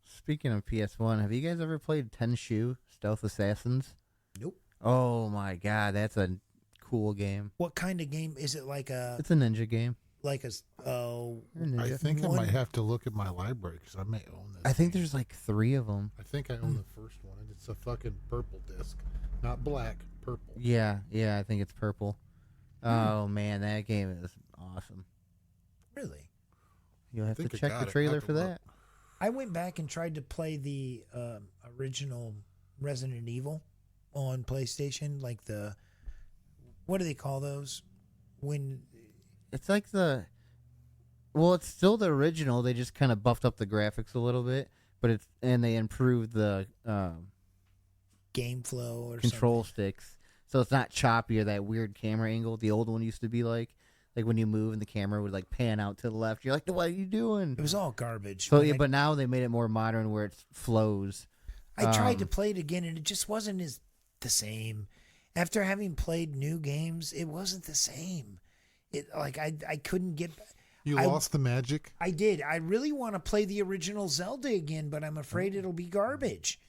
speaking of PS1, have you guys ever played Tenshu Stealth Assassins? Nope. Oh my god, that's a cool game. What kind of game is it? Like a It's a ninja game. like a oh You're a I ninja. think I One- might have to look at my library because I may own this. I think there's like 3 of them. I think I own the first one. It's a fucking purple disc, not black, purple. Yeah, I think it's purple. Oh man, that game is awesome. really? You'll have to think I check got the it. I trailer have to for look. that. I went back and tried to play the original Resident Evil on PlayStation, like the what do they call those? When It's like it's still the original. They just kind of buffed up the graphics a little bit, but they improved the game flow or control sticks, so it's not choppy or that weird camera angle the old one used to be like when you move and the camera would like pan out to the left. You're like, what are you doing? something. It was all garbage. So When yeah, I- but now they made it more modern where it flows. I tried to play it again, and it just wasn't the same. After having played new games, it wasn't the same. It like I couldn't get. You I- lost the magic. I did. I really want to play the original Zelda again, but I'm afraid it'll be garbage.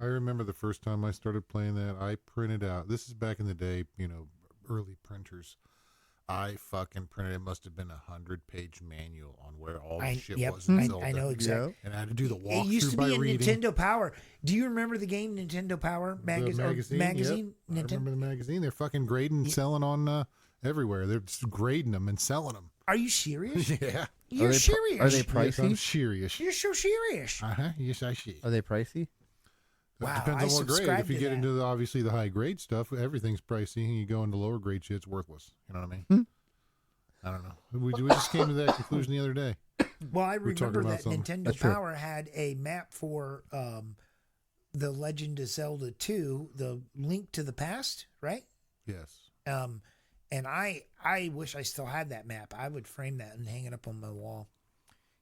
I remember the first time I started playing that, I printed out. This is back in the day, early printers. I fucking printed. It must have been 100-page manual on where all the shit was in Zelda. I know exactly. And I had to do the It walkthrough used to by be in reading. Nintendo Power. Do you remember the game Nintendo Power The magazine? Yep. I remember the magazine. They're fucking grading, selling on everywhere. They're just grading them and selling them. Are you serious? Yeah. You're serious. Are they Yes, I'm pricey? serious. You're so serious. Yes, I see. Are they pricey? Wow, It depends I on what grade. subscribe If you to get that. into obviously the high grade stuff, everything's pricey. And you go into lower grade shit, it's worthless. You know what I mean? I don't know. We just came to that conclusion the other day. Well, I We're talking remember about that something. Nintendo That's true. Power had a map for the Legend of Zelda 2, the Link to the Past, right? Yes. And I wish I still had that map. I would frame that and hang it up on my wall.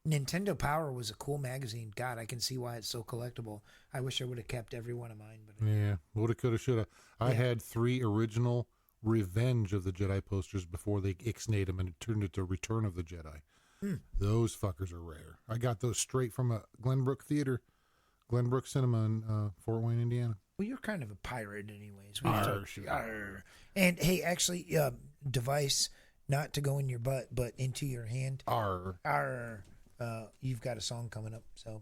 Nintendo Power was a cool magazine. God, I can see why it's so collectible. I wish I would have kept every one of mine. But Yeah. Woulda, coulda, shoulda. I Yeah. had 3 original Revenge of the Jedi posters before they ixnayed them and it turned into Return of the Jedi. Those fuckers are rare. I got those straight from a Glenbrook Cinema in Fort Wayne, Indiana. well, you're kind of a pirate, anyways. Arr, shit. Arr. And hey, actually, device not to go in your butt, but into your hand. R. You've got a song coming up, so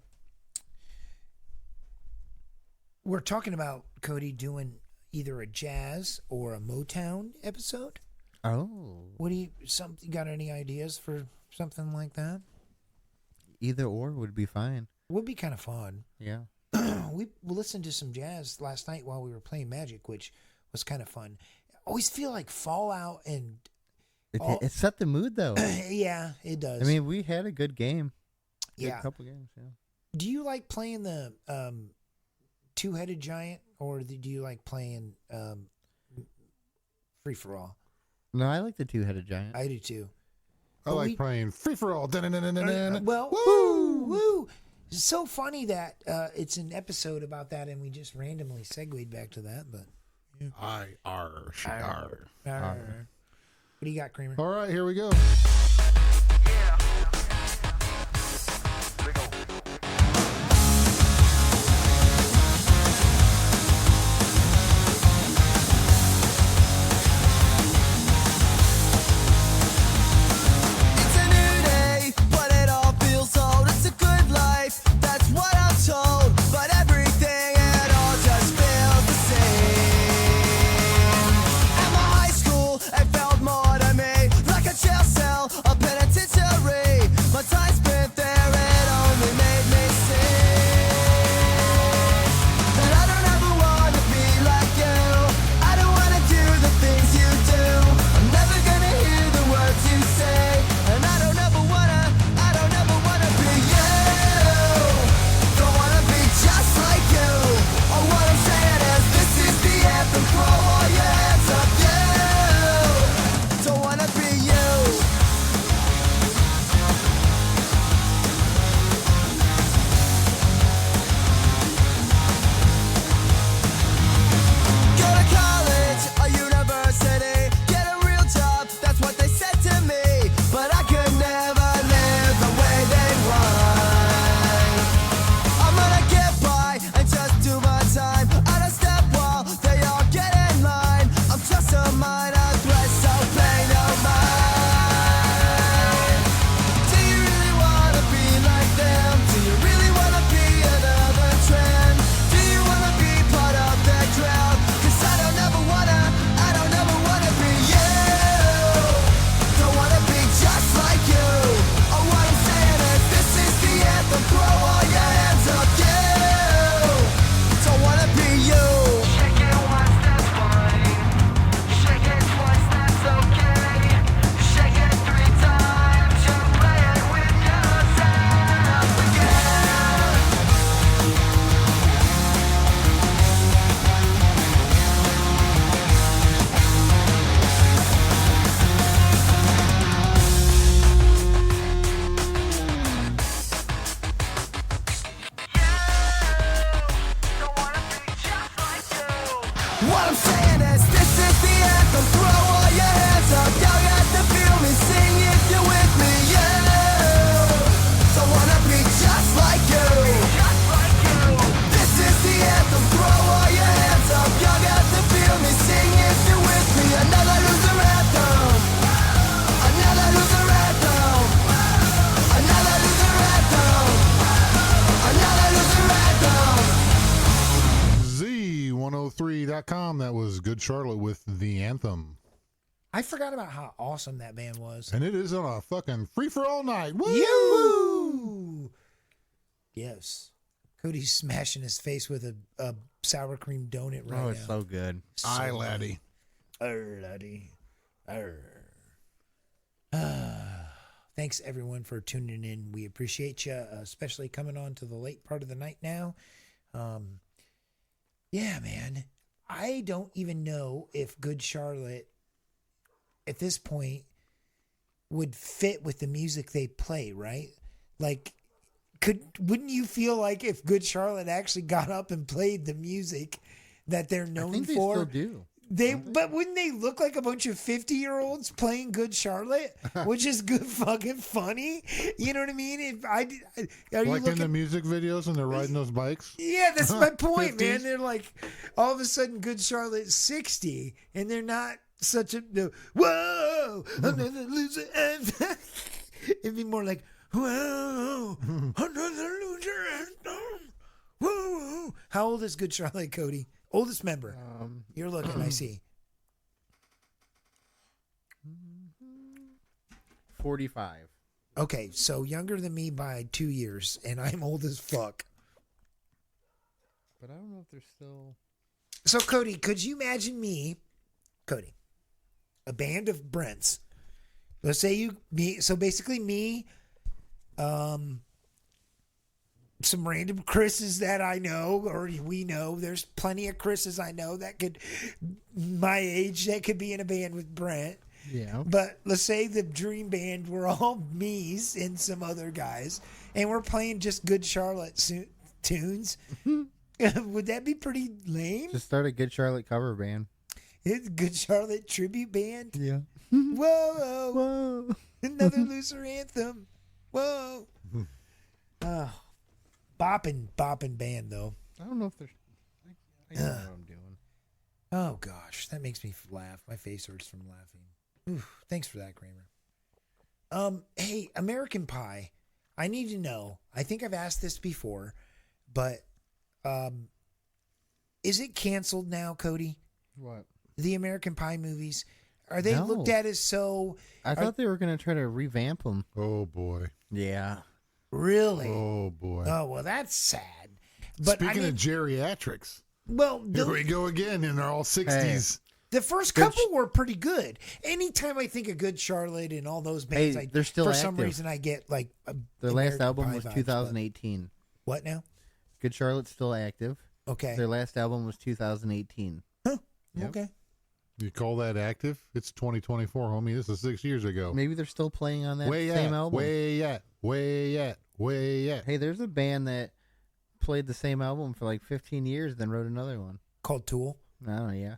we're talking about Cody doing either a jazz or a Motown episode. Oh, What do you got any ideas for something like that? either or would be fine. Would be kind of fun. Yeah. We listened to some jazz last night while we were playing Magic, which was kind of fun. I always feel like Fallout and It set the mood though. yeah, it does. I mean, we had a good game. Good yeah. couple games. Yeah. Do you like playing the two-headed giant, or do you like playing free for all? No, I like the two-headed giant. I do too. I But like we- playing free for all. Well, woo! It's so funny that it's an episode about that, and we just randomly segued back to that. But I-R. Shar. what do you got, Kramer? All right, here we go. It's a new day, but it all feels old. It's a good life, that's what I'm told. But everything, it all just feels the same. At my high school, it felt more to me like a jail cell, a What I'm saying is, this is the anthem. Throw all your hands up. Y'all got to feel me. Sing if you're with me. Yeah. So wanna be just like you. This is the anthem. Throw all your hands up. Y'all got to feel me. Sing if you're with me. Another loser anthem. Another loser anthem. Another loser anthem. Another loser anthem. Z103.com. That was Good Charlotte with the anthem. I forgot about how awesome that band was. And it is on a fucking free for all night. Woo! You. Yes. Cody's smashing his face with a sour cream donut right Oh, now. it's so good. Aye, laddie. Laddie. Thanks everyone for tuning in. We appreciate you, especially coming on to the late part of the night now. Yeah, man. I don't even know if Good Charlotte at this point would fit with the music they play, right? Like, wouldn't you feel like if Good Charlotte actually got up and played the music that they're known I think they for? still do. But wouldn't they look like a bunch of 50-year-olds playing Good Charlotte, which is good fucking funny? You know what I mean? Are you Like in looking? the music videos and they're riding those bikes? Yeah, that's my point, 50s? man. They're like, all of a sudden, Good Charlotte's 60, and they're not such a whoa, another loser. It'd be more like, whoa, another loser. Whoa. How old is Good Charlotte, Cody? Oldest member. You're looking, I see. 45. Okay, so younger than me by 2 years, and I'm old as fuck. But I don't know if they're still. So, Cody, could you imagine me, Cody, a band of Brents? Let's say so basically me, some random Chris's that I know, or we know. There's plenty of Chris's I know that could, my age, that could be in a band with Brent. Yeah. But let's say the dream band, we're all me's and some other guys, and we're playing just Good Charlotte tunes. Would that be pretty lame? Just start a Good Charlotte cover band. It's Good Charlotte tribute band. Yeah. Whoa, Whoa. another loser anthem. Whoa. Oh, bopping band though. I don't know if there's. I know what I'm doing. Oh gosh, that makes me laugh. My face hurts from laughing. Oof, thanks for that, Kramer. Hey, American Pie. I need to know. I think I've asked this before, but is it canceled now, Cody? What? The American Pie movies, are they No. looked at as so? I thought they were going to try to revamp them. Oh, boy. Yeah. Really? Oh, boy. Oh well, that's sad. But Speaking I mean, of geriatrics, well, here we go again, and they're all 60s. the first couple were pretty good. Anytime I think of Good Charlotte and all those bands, Hey, they're still for some active. reason I get like Their last American album Pie was vibes, 2018. but- What now? Good Charlotte's still active. Okay. Their last album was 2018. Huh. Yep. Okay. You call that active? It's 2024, homie. This is 6 years ago. Maybe they're still playing on that Way same yet, album. way yet, way yet, way yet. Hey, there's a band that played the same album for like 15 years, then wrote another one. Called Tool. Oh, yeah.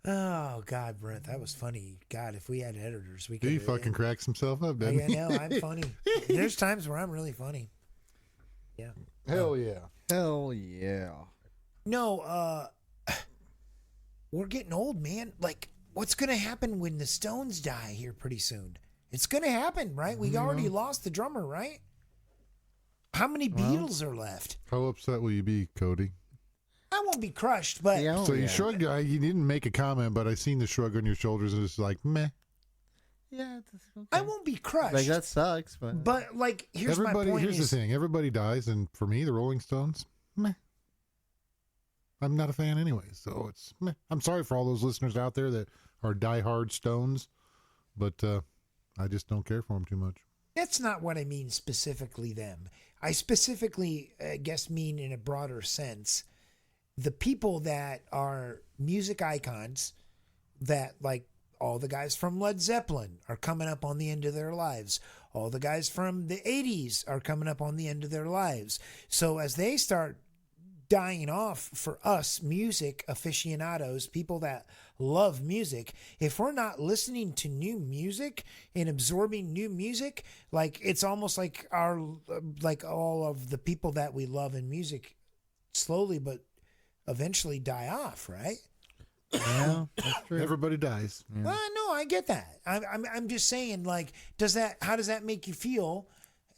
Oh God, Brent, that was funny. God, if we had editors, we could. He fucking cracks himself up, doesn't I he? know, I'm funny. There's times where I'm really funny. Yeah. Hell yeah. Hell yeah. No, we're getting old, man. Like, what's gonna happen when the Stones die here pretty soon? It's gonna happen, right? We already lost the drummer, right? How many Beatles are left? How upset will you be, Cody? I won't be crushed, but Yeah, So you shrugged. You didn't make a comment, but I seen the shrug on your shoulders, and it's like meh. Yeah, it's okay. I won't be crushed. Like, that sucks, but. But like, here's my point: Here's is the thing. Everybody dies, and for me, the Rolling Stones, meh. I'm not a fan anyway, so it's meh. I'm sorry for all those listeners out there that are diehard Stones, but I just don't care for them too much. that's not what I mean specifically. Them, I specifically, guess, mean in a broader sense, the people that are music icons, that like all the guys from Led Zeppelin are coming up on the end of their lives. All the guys from the 80s are coming up on the end of their lives. So as they start dying off for us music aficionados, people that love music. If we're not listening to new music and absorbing new music, like it's almost like all of the people that we love in music slowly but eventually die off, right? Yeah, that's true. Everybody dies. Yeah. Well, no, I get that. I'm just saying, like, how does that make you feel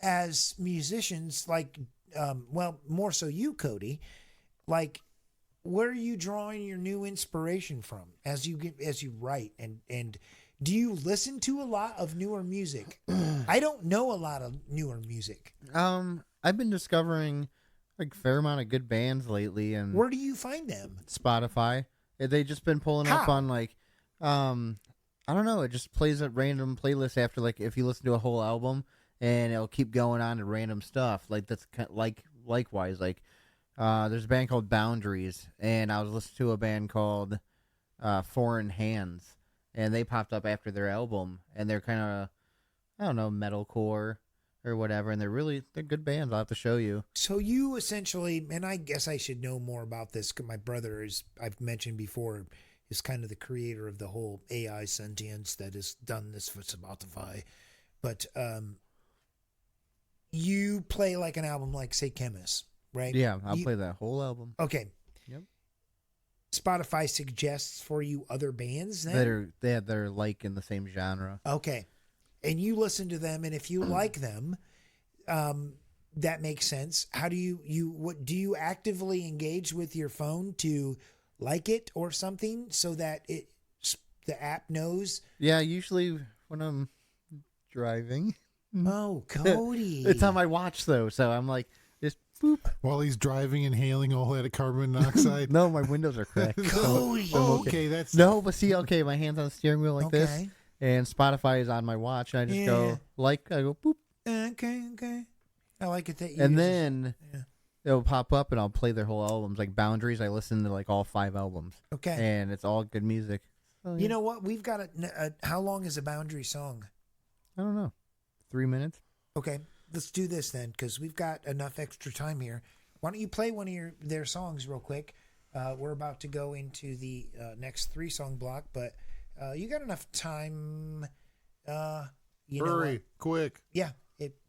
as musicians? Like, well, more so you, Cody. Like, where are you drawing your new inspiration from as you write? And do you listen to a lot of newer music? I don't know a lot of newer music. I've been discovering like a fair amount of good bands lately, and Where do you find them? Spotify. They just been pulling up How? on like, I don't know. It just plays a random playlist after like if you listen to a whole album, and it'll keep going on to random stuff. Like that's likewise like, there's a band called Boundaries, and I was listening to a band called Foreign Hands, and they popped up after their album, and they're kind of, I don't know, metalcore or whatever, and they're good bands. I'll have to show you. So you essentially, and I guess I should know more about this, 'cause my brother is, I've mentioned before, is kind of the creator of the whole AI sentience that has done this for Spotify. But you play like an album like, say, Chemist, right? Yeah, I'll play that whole album. Okay. Yep. Spotify suggests for you other bands then? that are like in the same genre. Okay. And you listen to them, and if you like them, that makes sense. How do what do you actively engage with your phone to like it or something so that the app knows? Yeah, usually when I'm driving. Oh, Cody. It's on my watch though, so I'm like just boop. While he's driving, inhaling all that carbon monoxide. No, my windows are cracked. Cody. Okay, that's No, but see, okay, my hand's on the steering wheel like this, Okay. and Spotify is on my watch, and I just go I go boop, Okay. I like it that you and use then Yeah. it'll pop up, and I'll play their whole albums. Like Boundaries, I listen to like all 5 albums, Okay. and it's all good music. So, You know what? We've got how long is a Boundary song? I don't know, 3 minutes. Okay, let's do this then, because we've got enough extra time here. Why don't you play one of their songs real quick? We're about to go into the next 3-song block, but you got enough time. You know hurry, what? quick. Yeah,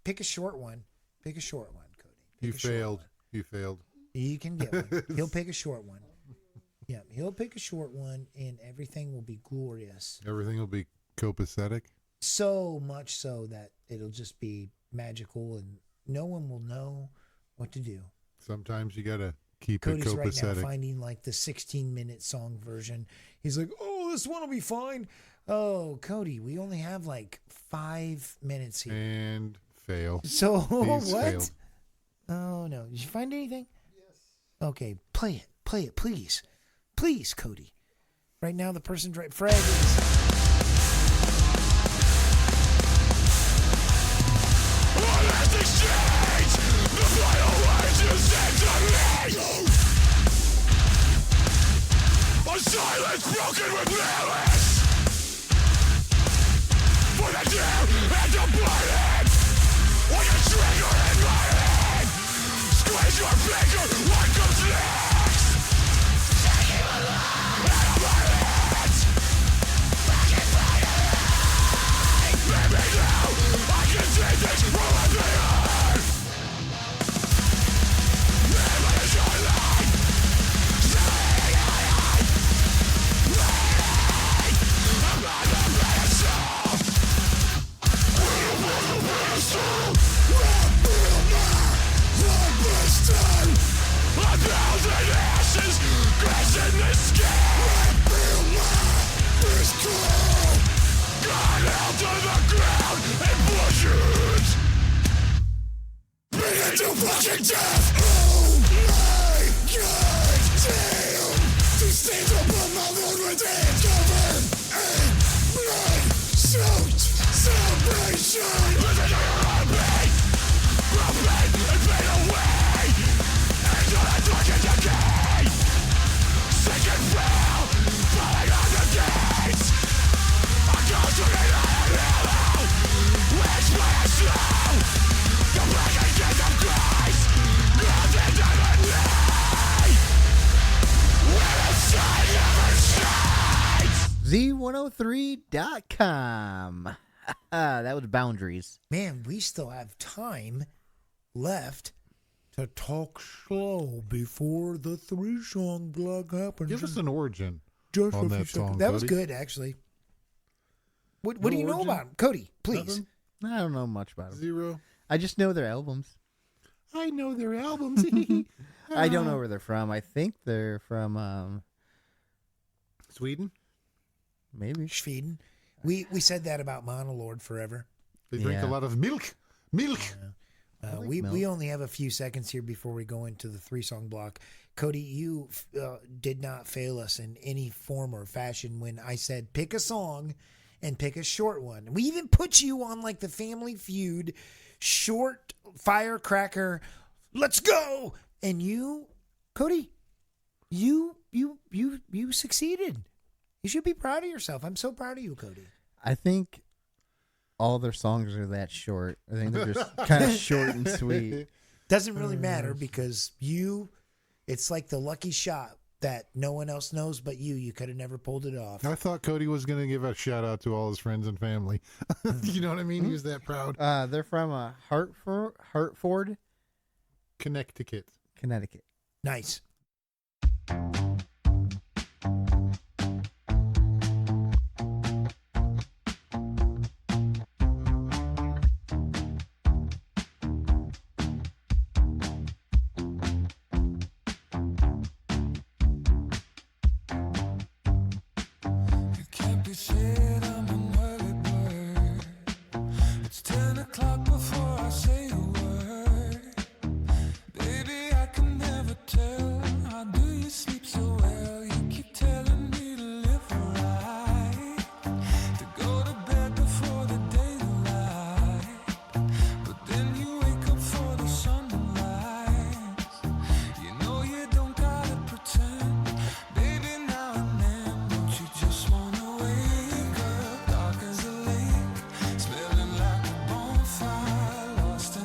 pick a short one. Pick a short one, Cody. Pick You a short failed. one. You failed. You can get one. He'll pick a short one. Yeah, he'll pick a short one, and everything will be glorious. Everything will be copacetic. So much so that it'll just be magical, and no one will know what to do. Sometimes you gotta keep Cody's it right now copacetic. finding like the 16-minute song version. He's like, "Oh, this one will be fine." Oh, Cody, we only have like 5 minutes here. And fail. So He's what? failed. Oh no! Did you find anything? Yes. Okay, play it, please, Cody. Right now, the person's right. Fred is. Silence broken with malice for the dead and the blooded. When you trigger in my head, squeeze your finger. What comes next? Take him alive out of my hands. Back in my head. Maybe now I can see things from the earth. Never is your life. A thousand ashes crashing the sky. This cold got out to the ground and bushes. Beat it to fucking death. Oh my god, damn. These things above my road within covered in blood soaked salvation. Listen to your own pain. From pain and pain away. Into the darkened decay. Sick and frail, falling on the gates. A ghost looking at a halo. Which way I slow. The blackened gates of Christ. Nothing to the night. 103.com. That was Boundaries. Man, we still have time left to talk slow before the 3-song block happens. Give us an origin Just on a few that seconds. song. That was Cody. good, actually. What No do you know origin? about him? Cody, please. Nothing? I don't know much about them. 0. I just know their albums. I know their albums. I don't know where they're from. I think they're from Sweden. maybe. Schweden. We said that about Monolord forever. They drink a Yeah. lot of milk. Milk. like We milk. only have a few seconds here before we go into the 3-song block. Cody, you did not fail us in any form or fashion when I said pick a song and pick a short one. We even put you on like the Family Feud short firecracker. Let's go! And you, Cody, you succeeded. You should be proud of yourself. I'm so proud of you, Cody. I think all their songs are that short. I think they're just kind of short and sweet. Doesn't really matter because it's like the lucky shot that no one else knows but you. You could have never pulled it off. I thought Cody was going to give a shout out to all his friends and family. You know what I mean? He was that proud. They're from Hartford, Connecticut. Connecticut. Nice. It can't be said I'm an early bird. It's 10 o'clock before I say a word. Baby, I can never tell. How do you sleep so well? You keep telling me to live right, to go to bed before the daylight. But then you wake up for the sunrise. You know you don't gotta pretend. Baby, now and then, don't you just wanna wake up dark as a lake, smelling like a bonfire, lost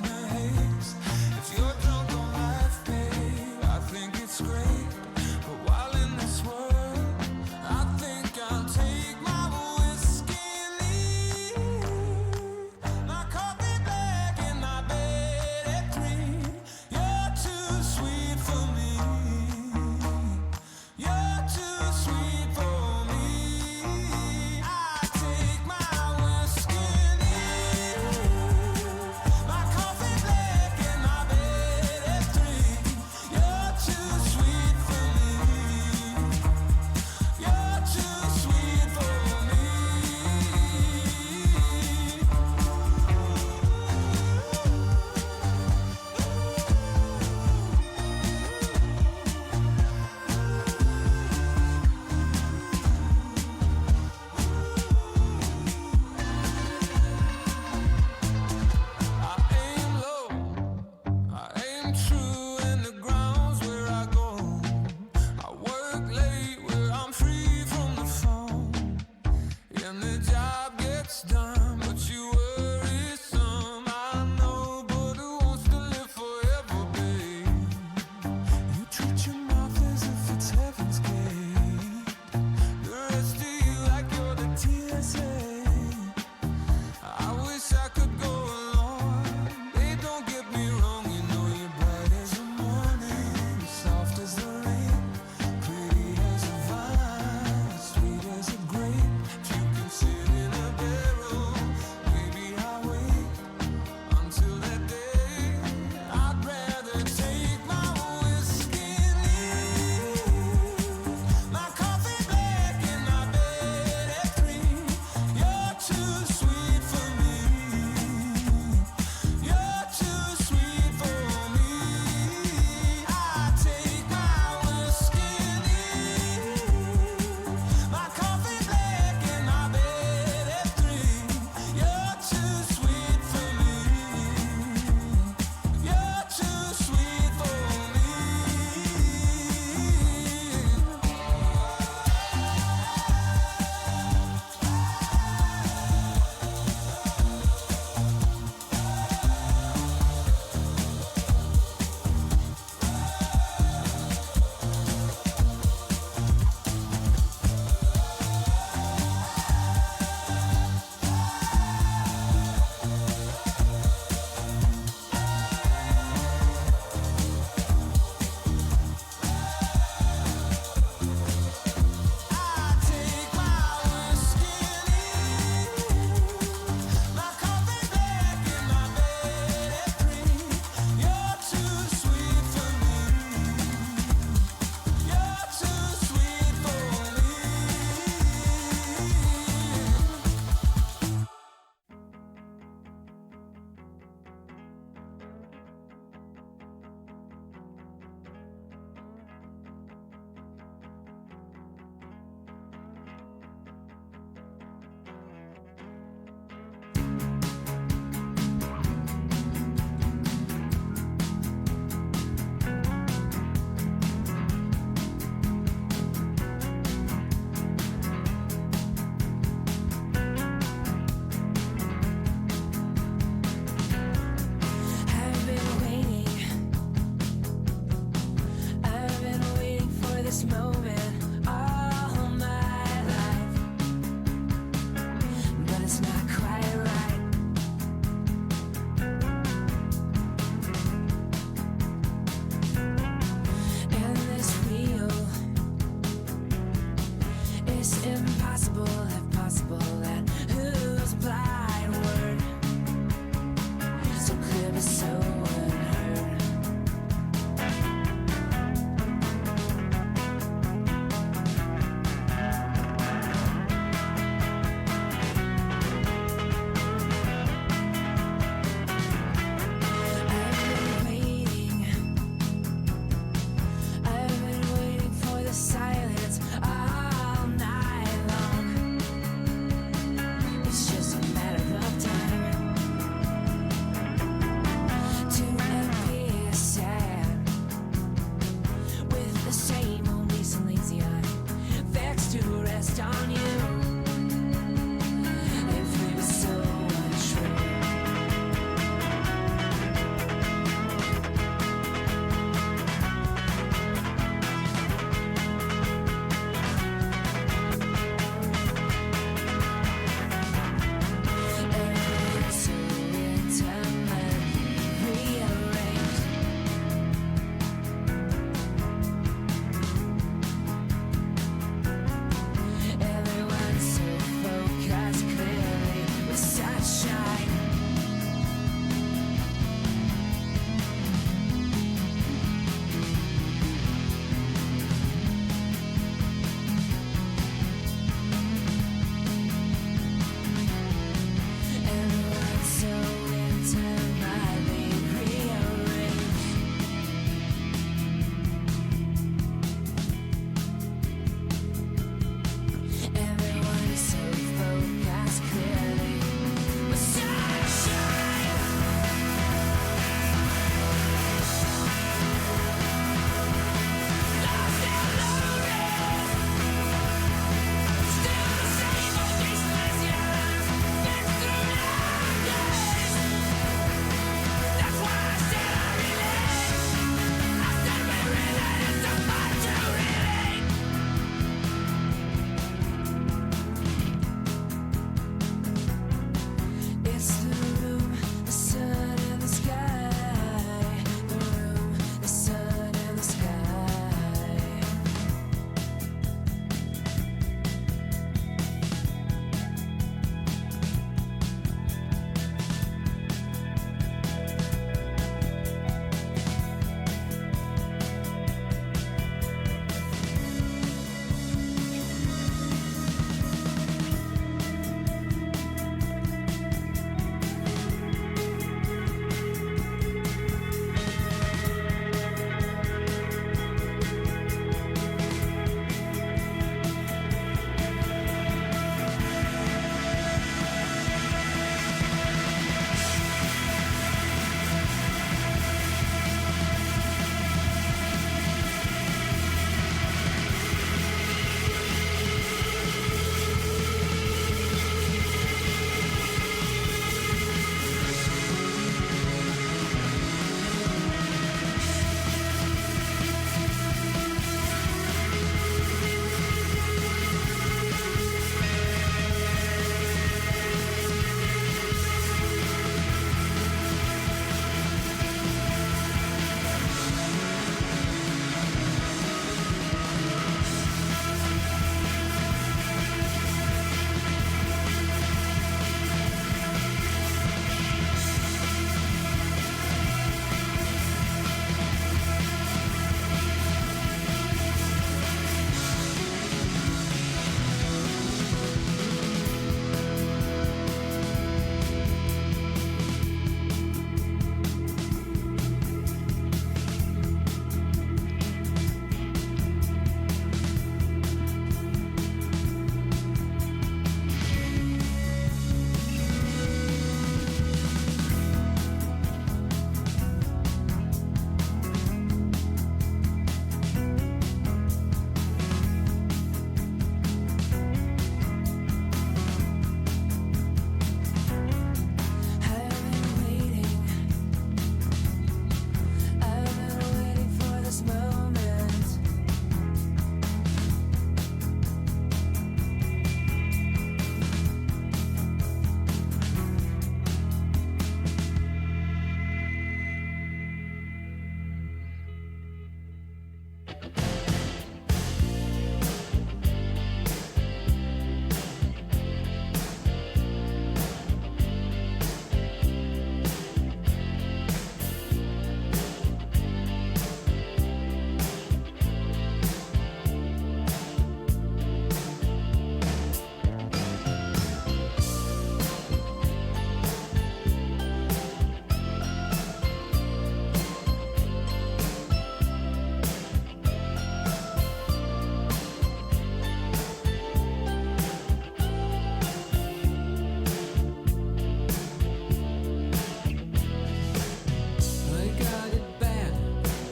I got it bad.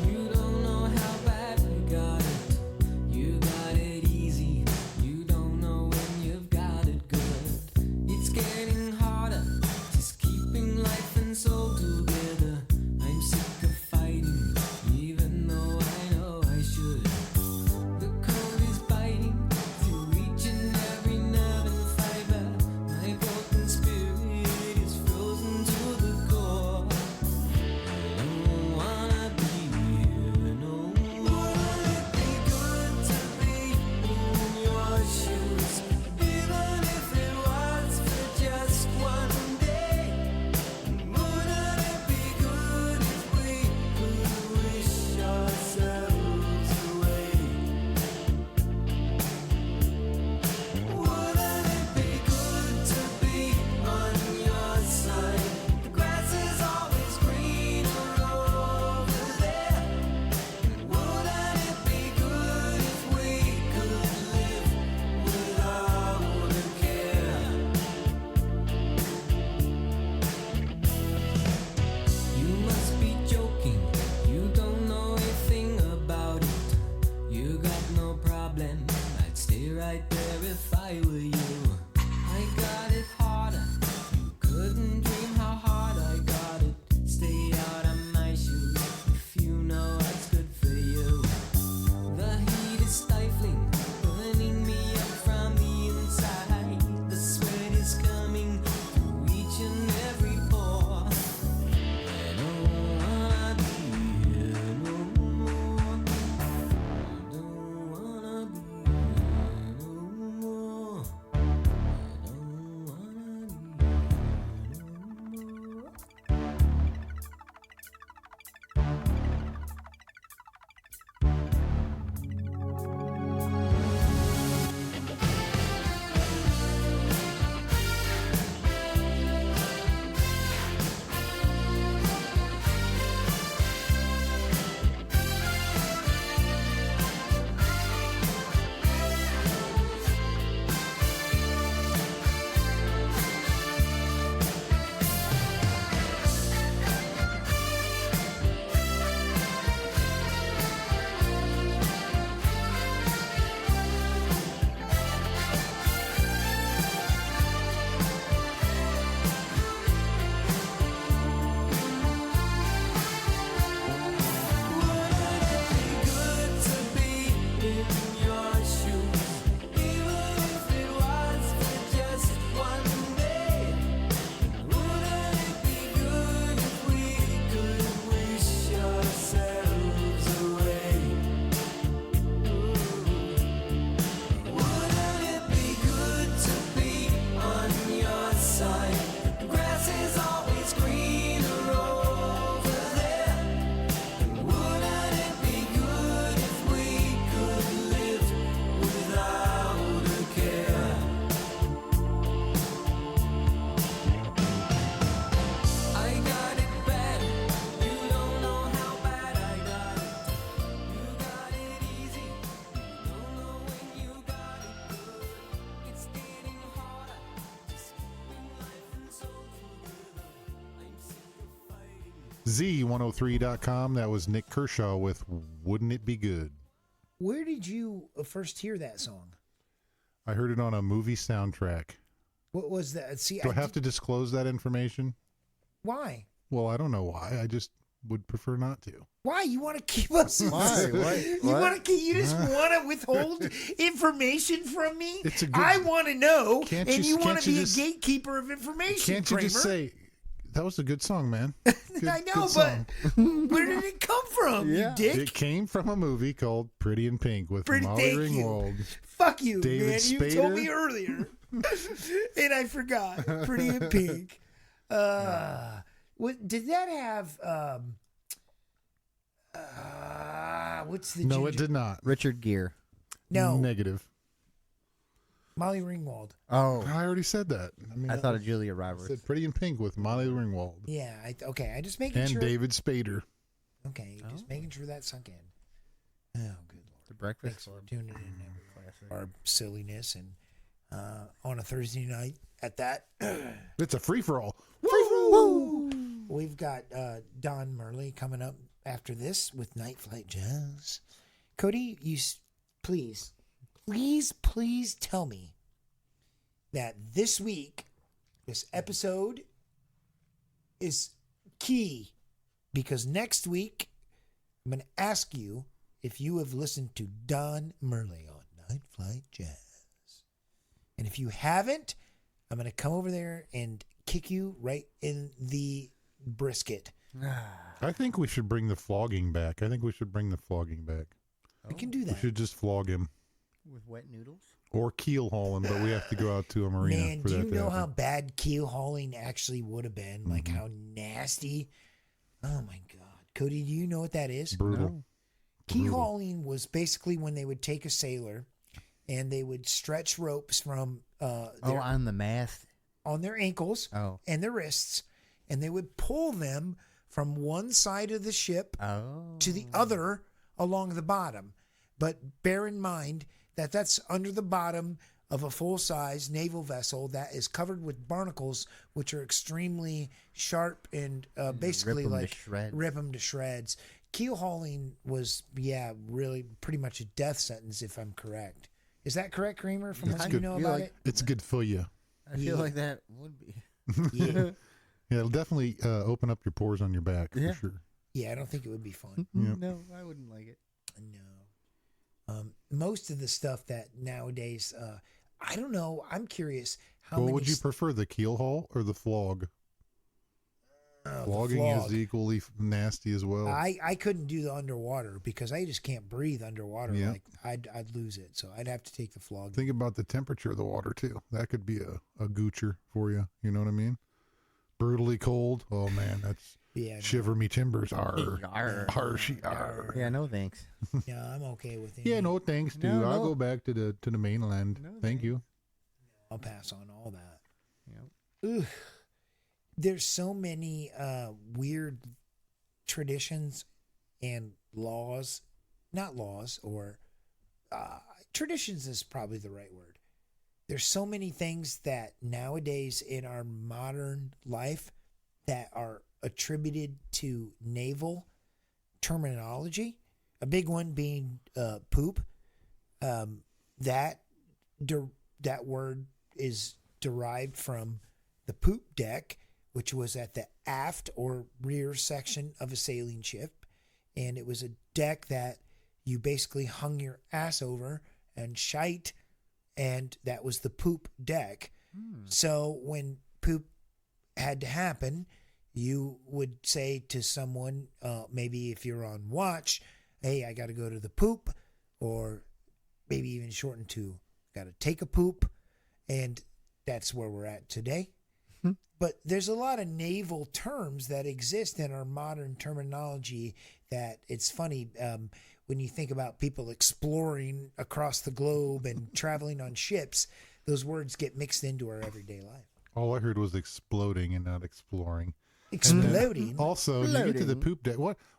You don't know how bad I got it. You got it easy. You don't know when you've got it good. It's getting harder, just keeping life and soul together. I'm sick of fighting, even though I know I should. The cold is biting through each and every nerve and fiber. My broken spirit is frozen to the core. I don't wanna be here no more. Wouldn't it be good to be in your shoes, even if it was for just one day? Wouldn't it be good if we could wish ourselves away? Wouldn't it be good to be on your side? The grass is always greener over there. Wouldn't it be good if we could live without a care? You must be joking. You don't know a thing about it. You got no problem. I'd stay right there if I were you. I got it harder. You couldn't dream how hard I got it. Stay out of my shoes if you know what's good for you. The heat is stifling, burning me up from the inside. The sweat is coming through each and every pore. I don't wanna be here no more. I don't wanna be here no more. I don't wanna be here no more. Z103.com. That was Nick Kershaw with Wouldn't It Be Good? Where did you first hear that song? I heard it on a movie soundtrack. What was that? See, Do I have to disclose that information? Why? Well, I don't know why. I just would prefer not to. Why? You want to keep us? Why? You want to? You just want to withhold information from me? It's a good, I want to know, can't and you want to be just, a gatekeeper of information. Can't you Kramer. just say that was a good song, man? I know, good but song. where did it come from, Yeah. you dick? It came from a movie called Pretty in Pink with Molly Thank you. Ringwald. Fuck you, David man. You told Spader. me earlier. And I forgot. Pretty in Pink. What did that have? What's the No, ginger? it did not. Richard Gere. No, Negative. Molly Ringwald. Oh, I already said that. mean, I that thought was- of Julia I Roberts. said Pretty in Pink with Molly Ringwald Yeah. Okay. I just making and sure. David Spader. Okay, just making sure that sunk in. Oh, good lord. The Breakfast Thanks for Club. tuning in, our silliness, and on a Thursday night at that. It's a free for all. We've got Don Murley coming up after this with Night Flight Jazz. Cody, please tell me that this week, this episode is key, because next week I'm going to ask you if you have listened to Don Murley on Night Flight Jazz. And if you haven't, I'm going to come over there and kick you right in the brisket. I think we should bring the flogging back. We can do We that. should just flog him With wet noodles? or keel haul him, but we have to go out to a marina Man, for do that you to know happen. how bad keel hauling actually would have been? Like how nasty? Oh my God. Cody, do you know what that is? Brutal. Keel Brutal. hauling was basically when they would take a sailor and they would stretch ropes from On the mast. on their ankles Oh. and their wrists, and they would pull them from one side of the ship Oh. to the other along the bottom. But bear in mind that that's under the bottom of a full-size naval vessel that is covered with barnacles, which are extremely sharp and basically 'em to like shreds. rip them to shreds. Keel hauling was, really pretty much a death sentence, if I'm correct. Is that correct, Kramer, from That's what you good. know Yeah, about like- It's good for you. I feel like that would be. it? Yeah. Yeah, it'll definitely open up your pores on your back Yeah. for sure. Yeah, I don't think it would be fun. Yep. No, I wouldn't like it. No. Most of the stuff that nowadays, I don't know. I'm curious how Well, many. would you prefer the keel haul or the flog? Flogging flog. is equally nasty as well. I couldn't do the underwater because I just can't breathe underwater. Yeah. Like I'd lose it, so I'd have to take the flog. Think about the temperature of the water too. That could be a goocher for you. You know what I mean? Brutally cold. Oh man, that's Yeah, no, shiver me timbers. Arr, Arr. harshy, arr. Yeah, no thanks. no, I'm okay with it. Yeah, no thanks, dude. No, I'll no. go back to the mainland. No, Thank thanks. you. I'll pass on all that. Yep. Ugh. There's so many weird traditions and laws, not laws, or traditions is probably the right word. There's so many things that nowadays in our modern life that are attributed to naval terminology. A big one being poop. That word is derived from the poop deck, which was at the aft or rear section of a sailing ship. And it was a deck that you basically hung your ass over and shite, and that was the poop deck. So when poop had to happen, you would say to someone, maybe if you're on watch, hey, I got to go to the poop, or maybe even shortened to, got to take a poop. And that's where we're at today. But there's a lot of naval terms that exist in our modern terminology that it's funny when you think about people exploring across the globe and traveling on ships, those words get mixed into our everyday life. All I heard was exploding and not exploring. Exploding. Also, you get to the Floating. poop deck.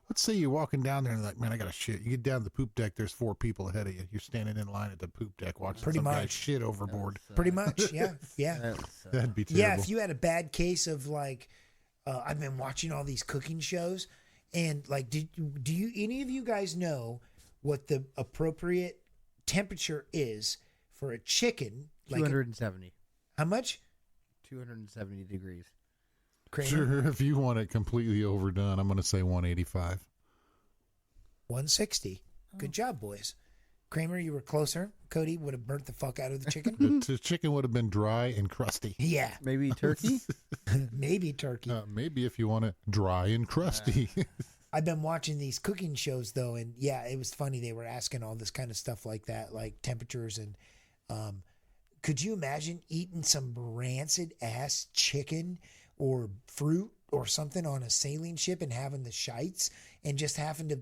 Let's say you're walking down there and like, man, I got to shit. You get down to the poop deck. There's 4 people ahead of you. You're standing in line at the poop deck watching Pretty some guy much. shit overboard. Pretty much, yeah. That'd be terrible. Yeah, if you had a bad case of like, I've been watching all these cooking shows, and like, do you any of you guys know what the appropriate temperature is for a chicken? Like 270. how much? 270 degrees. Kramer? Sure, if you want it completely overdone, I'm going to say 185. 160. Good job, boys. Kramer, you were closer. Cody would have burnt the fuck out of the chicken. The chicken would have been dry and crusty. Yeah, Maybe turkey. maybe turkey. Maybe if you want it dry and crusty. I've been watching these cooking shows though, and yeah, it was funny. They were asking all this kind of stuff like that, like temperatures and. Could you imagine eating some rancid ass chicken or fruit or something on a sailing ship and having the shites and just having to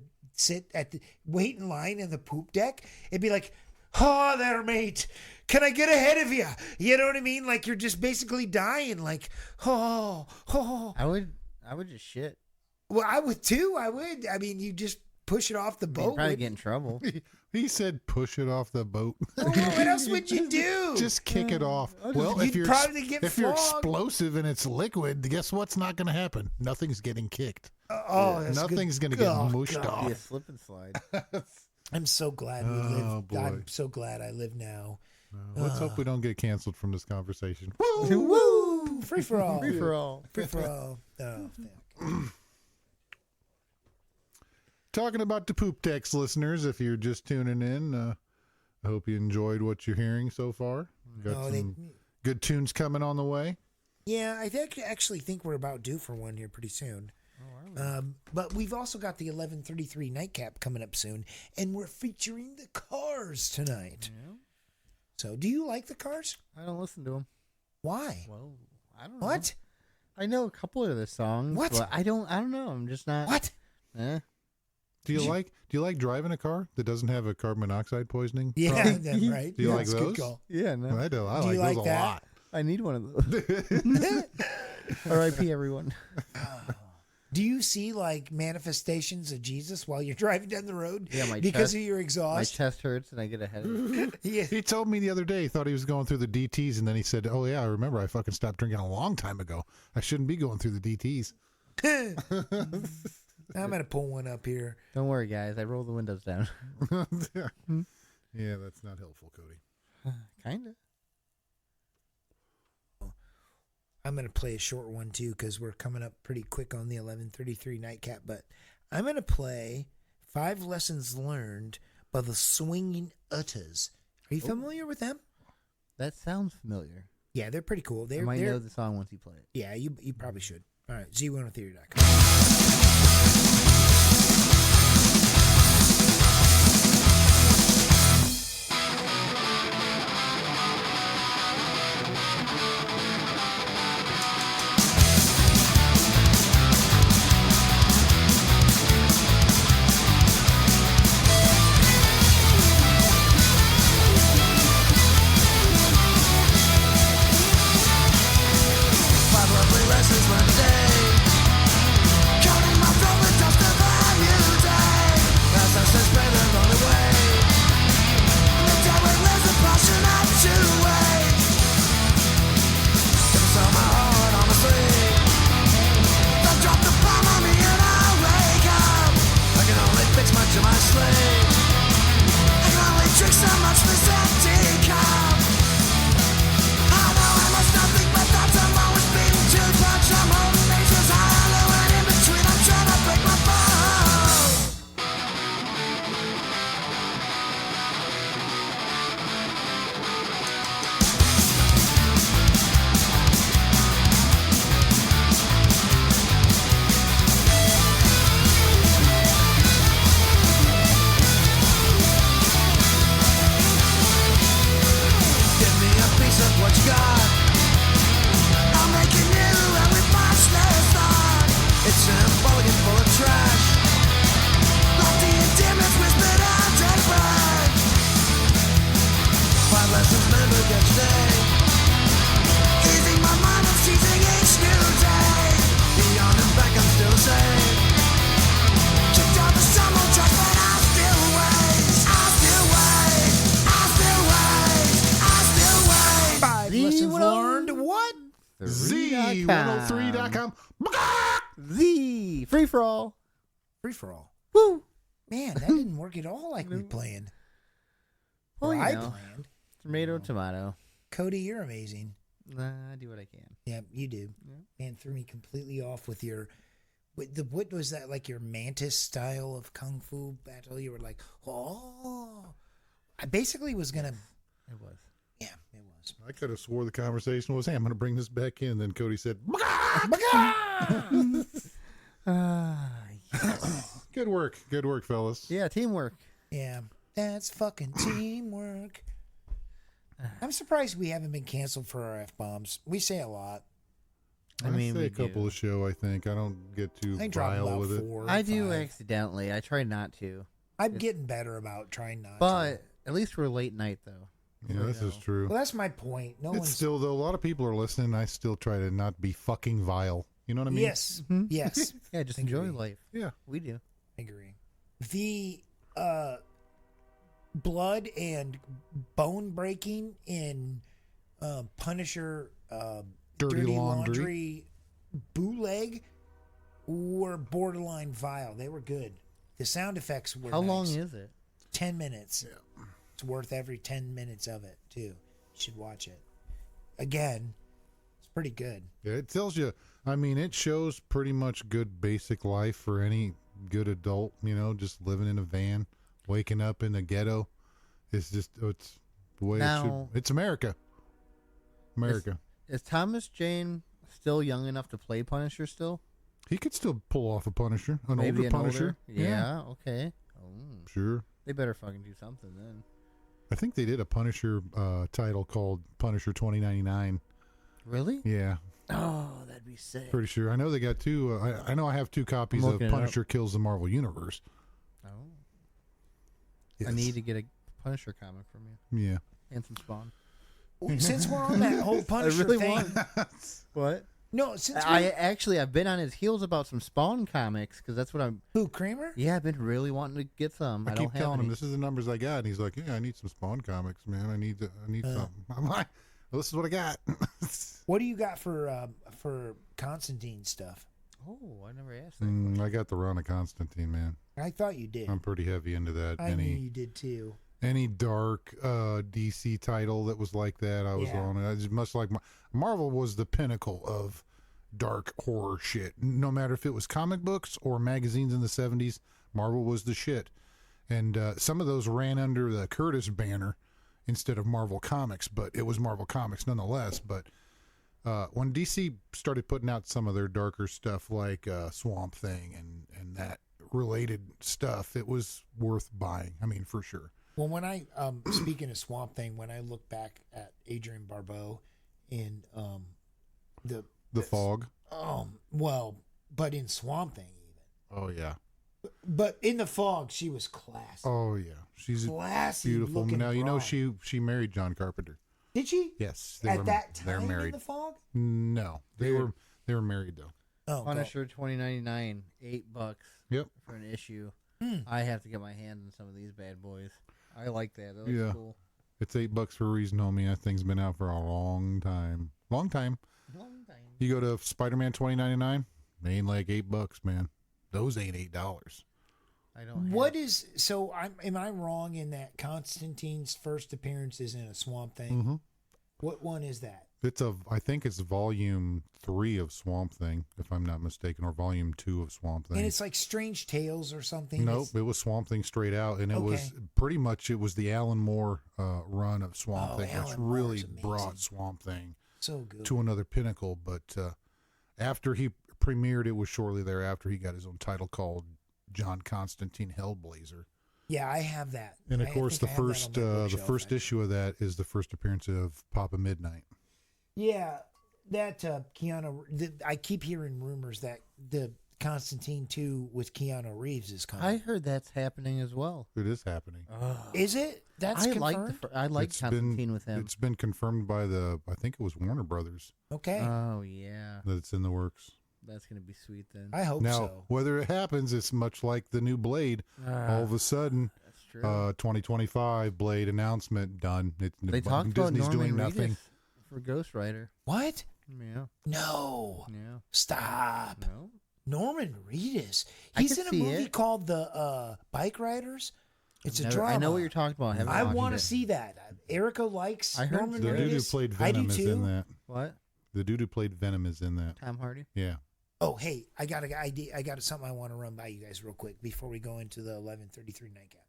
wait in line in the poop deck? It'd be like, oh, there, mate. Can I get ahead of you? You know what I mean? Like you're just basically dying. Like, oh. I would just shit. Well, I would too. I would. I mean, you just push it off the You'd boat. probably get in trouble. He said push it off the boat. Well, what else would you do? Just kick it off. Well, if You'd you're probably get if you're flogged. explosive and it's liquid, guess what's not going to happen? Nothing's getting kicked. That's Nothing's good. going to get Oh, mushed God. off. Be a slip and slide. I'm so glad we live. Oh, boy. I'm so glad I live now. Let's hope we don't get canceled from this conversation. Woo! Free for all. Free for all. Free for all. Oh, fuck. Talking about the poop text, listeners, if you're just tuning in, I hope you enjoyed what you're hearing so far. Got No, some good tunes coming on the way. Yeah, I actually think we're about due for one here pretty soon. But we've also got the 11:33 nightcap coming up soon, and we're featuring the Cars tonight. Yeah. So, do you like the Cars? I don't listen to them. Why? Well, I don't know. What? I know a couple of the songs. What? But I don't know. I'm just not. What? Do you like driving a car that doesn't have a carbon monoxide poisoning? Yeah, problem? that's right. Do you like That's a good those? call. Yeah, no. I do. I Do like you those like a that? lot. I need one of those. R.I.P. everyone. Do you see like manifestations of Jesus while you're driving down the road? Yeah, my because chest- of your My exhaust. chest hurts and I get a headache. Yeah. He told me the other day he thought he was going through the DTs, and then he said, "Oh yeah, I remember. I fucking stopped drinking a long time ago. I shouldn't be going through the DTs." I'm gonna pull one up here. Don't worry, guys. I roll the windows down. Yeah, that's not helpful, Cody. Kinda. I'm gonna play a short one too because we're coming up pretty quick on the 11:33 nightcap. But I'm gonna play 5 Lessons Learned by the Swinging Utters. Are you familiar with them? That sounds familiar. Yeah, they're pretty cool. I might know the song once you play it. Yeah, you probably should. All right, Z1Theory.com. Z103.com. Z free for all. Free for all. Woo. Man, that didn't work at all like we planned. Well, Or you I know. planned. Tomato, tomato. Cody, you're amazing. I do what I can. Yeah, you do. Yeah. Man, threw me completely off with your. What was that, like your mantis style of kung fu battle? You were like, oh, I basically was gonna. It was. Yeah, it was. I could have swore the conversation was, hey, I'm going to bring this back in. Then Cody said, good work, fellas. Yeah, teamwork. Yeah, that's fucking teamwork. I'm surprised we haven't been canceled for our F-bombs. We say a lot. I mean, say we a couple do. of show. I think I don't get too I drop vile about with it. 4. I do 5. accidentally. I try not to. I'm getting better about trying not to. But at least we're late night, though. Yeah, this is true. Well, that's my point. No It's one's. still though. A lot of people are listening. I still try to not be fucking vile. You know what I mean? Yes. Yes. Yeah, just Agree. enjoy life. Yeah. We do. I agree. The blood and bone breaking in Punisher Dirty Laundry. bootleg were borderline vile. They were good. The sound effects were How nice. long is it? 10 minutes. Yeah. It's worth every 10 minutes of it, too. You should watch it. Again, it's pretty good. Yeah, it tells you. I mean, it shows pretty much good basic life for any good adult. You know, just living in a van, waking up in the ghetto. It's just it's the way Now- it should. It's America. America. Is Thomas Jane still young enough to play Punisher still? He could still pull off a Punisher, an Maybe older an Punisher. older? Yeah, okay. Oh, Sure. they better fucking do something then. I think they did a Punisher title called Punisher 2099. Really? Yeah, Oh, that'd be sick. pretty sure. I know they got two. I know I have 2 copies I'm of looking it up. Punisher Kills the Marvel Universe. Oh. Yes. I need to get a Punisher comic from you. Yeah. And some Spawn. Since we're on that whole Punisher really thing. want- What? No, since I've been on his heels about some Spawn comics because that's what I'm. who, Kramer? Yeah, I've been really wanting to get some. I don't keep have telling him any. this is the numbers I got, and he's like, "Yeah, I need some Spawn comics, man. I need something." I'm like, "Well, this is what I got." What do you got for Constantine stuff? Oh, I never asked that. I got the run of Constantine, man. I thought you did. I'm pretty heavy into that. I knew you did too. Any dark DC title that was like that, I was Yeah. on it. I just much like Marvel was the pinnacle of dark horror shit. No matter if it was comic books or magazines in the 70s, Marvel was the shit. And some of those ran under the Curtis banner instead of Marvel Comics, but it was Marvel Comics nonetheless. But when DC started putting out some of their darker stuff like Swamp Thing and that related stuff, it was worth buying. I mean, for sure. Well, when I speaking of Swamp Thing, when I look back at Adrienne Barbeau in The Fog. well, but in Swamp Thing even. Oh, yeah. But in the Fog, she was classy. Oh, yeah. She's Classy beautiful. looking Now, you know, bride. she married John Carpenter. Did she? Yes. At that they're time in married. the Fog? No. They were married, though. Oh, Punisher 2099, $8 Yep. for an issue. Hmm. I have to get my hands on some of these bad boys. I like that. That looks Yeah. cool. It's $8 for a reason, homie. That thing's been out for a long time. Long time. Long time. You go to Spider-Man 2099, they ain't like $8, man. Those ain't $8. I don't. What is so? Am I wrong in that Constantine's first appearance is in a Swamp Thing? Mm-hmm. What one is that? I think it's volume 3 of Swamp Thing, if I'm not mistaken, or volume 2 of Swamp Thing. And it's like Strange Tales or something. Nope, It's- it was Swamp Thing straight out, and it Okay. was pretty much it was the Alan Moore run of Swamp Oh, Thing, which Alan Moore really is amazing. brought Swamp Thing so good. to another pinnacle. But after he premiered, it was shortly thereafter he got his own title called John Constantine Hellblazer. Yeah, I have that. And of I course, think I have that on my the bookshelf, first actually. issue of that is the first appearance of Papa Midnight. Yeah, that Keanu. I keep hearing rumors that the Constantine 2 with Keanu Reeves is coming. I heard that's happening as well. It is happening. Is it? That's I confirmed. like It's Constantine with him. It's been confirmed by I think it was Warner Brothers Okay, Oh yeah, that it's in the works. that's gonna be sweet then. I hope Now, so. whether it happens, it's much like the new Blade. All of a sudden, That's true. 2025 Blade announcement done. they talked about Disney's Norman doing nothing. Reedus for Ghost Rider. What? Yeah, No. yeah. Stop. No, Norman Reedus. I He's could in a see movie it. called The Bike Riders. It's a drama. I know what you're talking about. Haven't I watched want to it. see that. Erica likes I heard Norman The Reedus. dude who played I do Venom is too. in that. What? The dude who played Venom is in that. Tom Hardy. Yeah. Oh, hey, I got a idea. I got something I want to run by you guys real quick before we go into the 11:33 nightcap.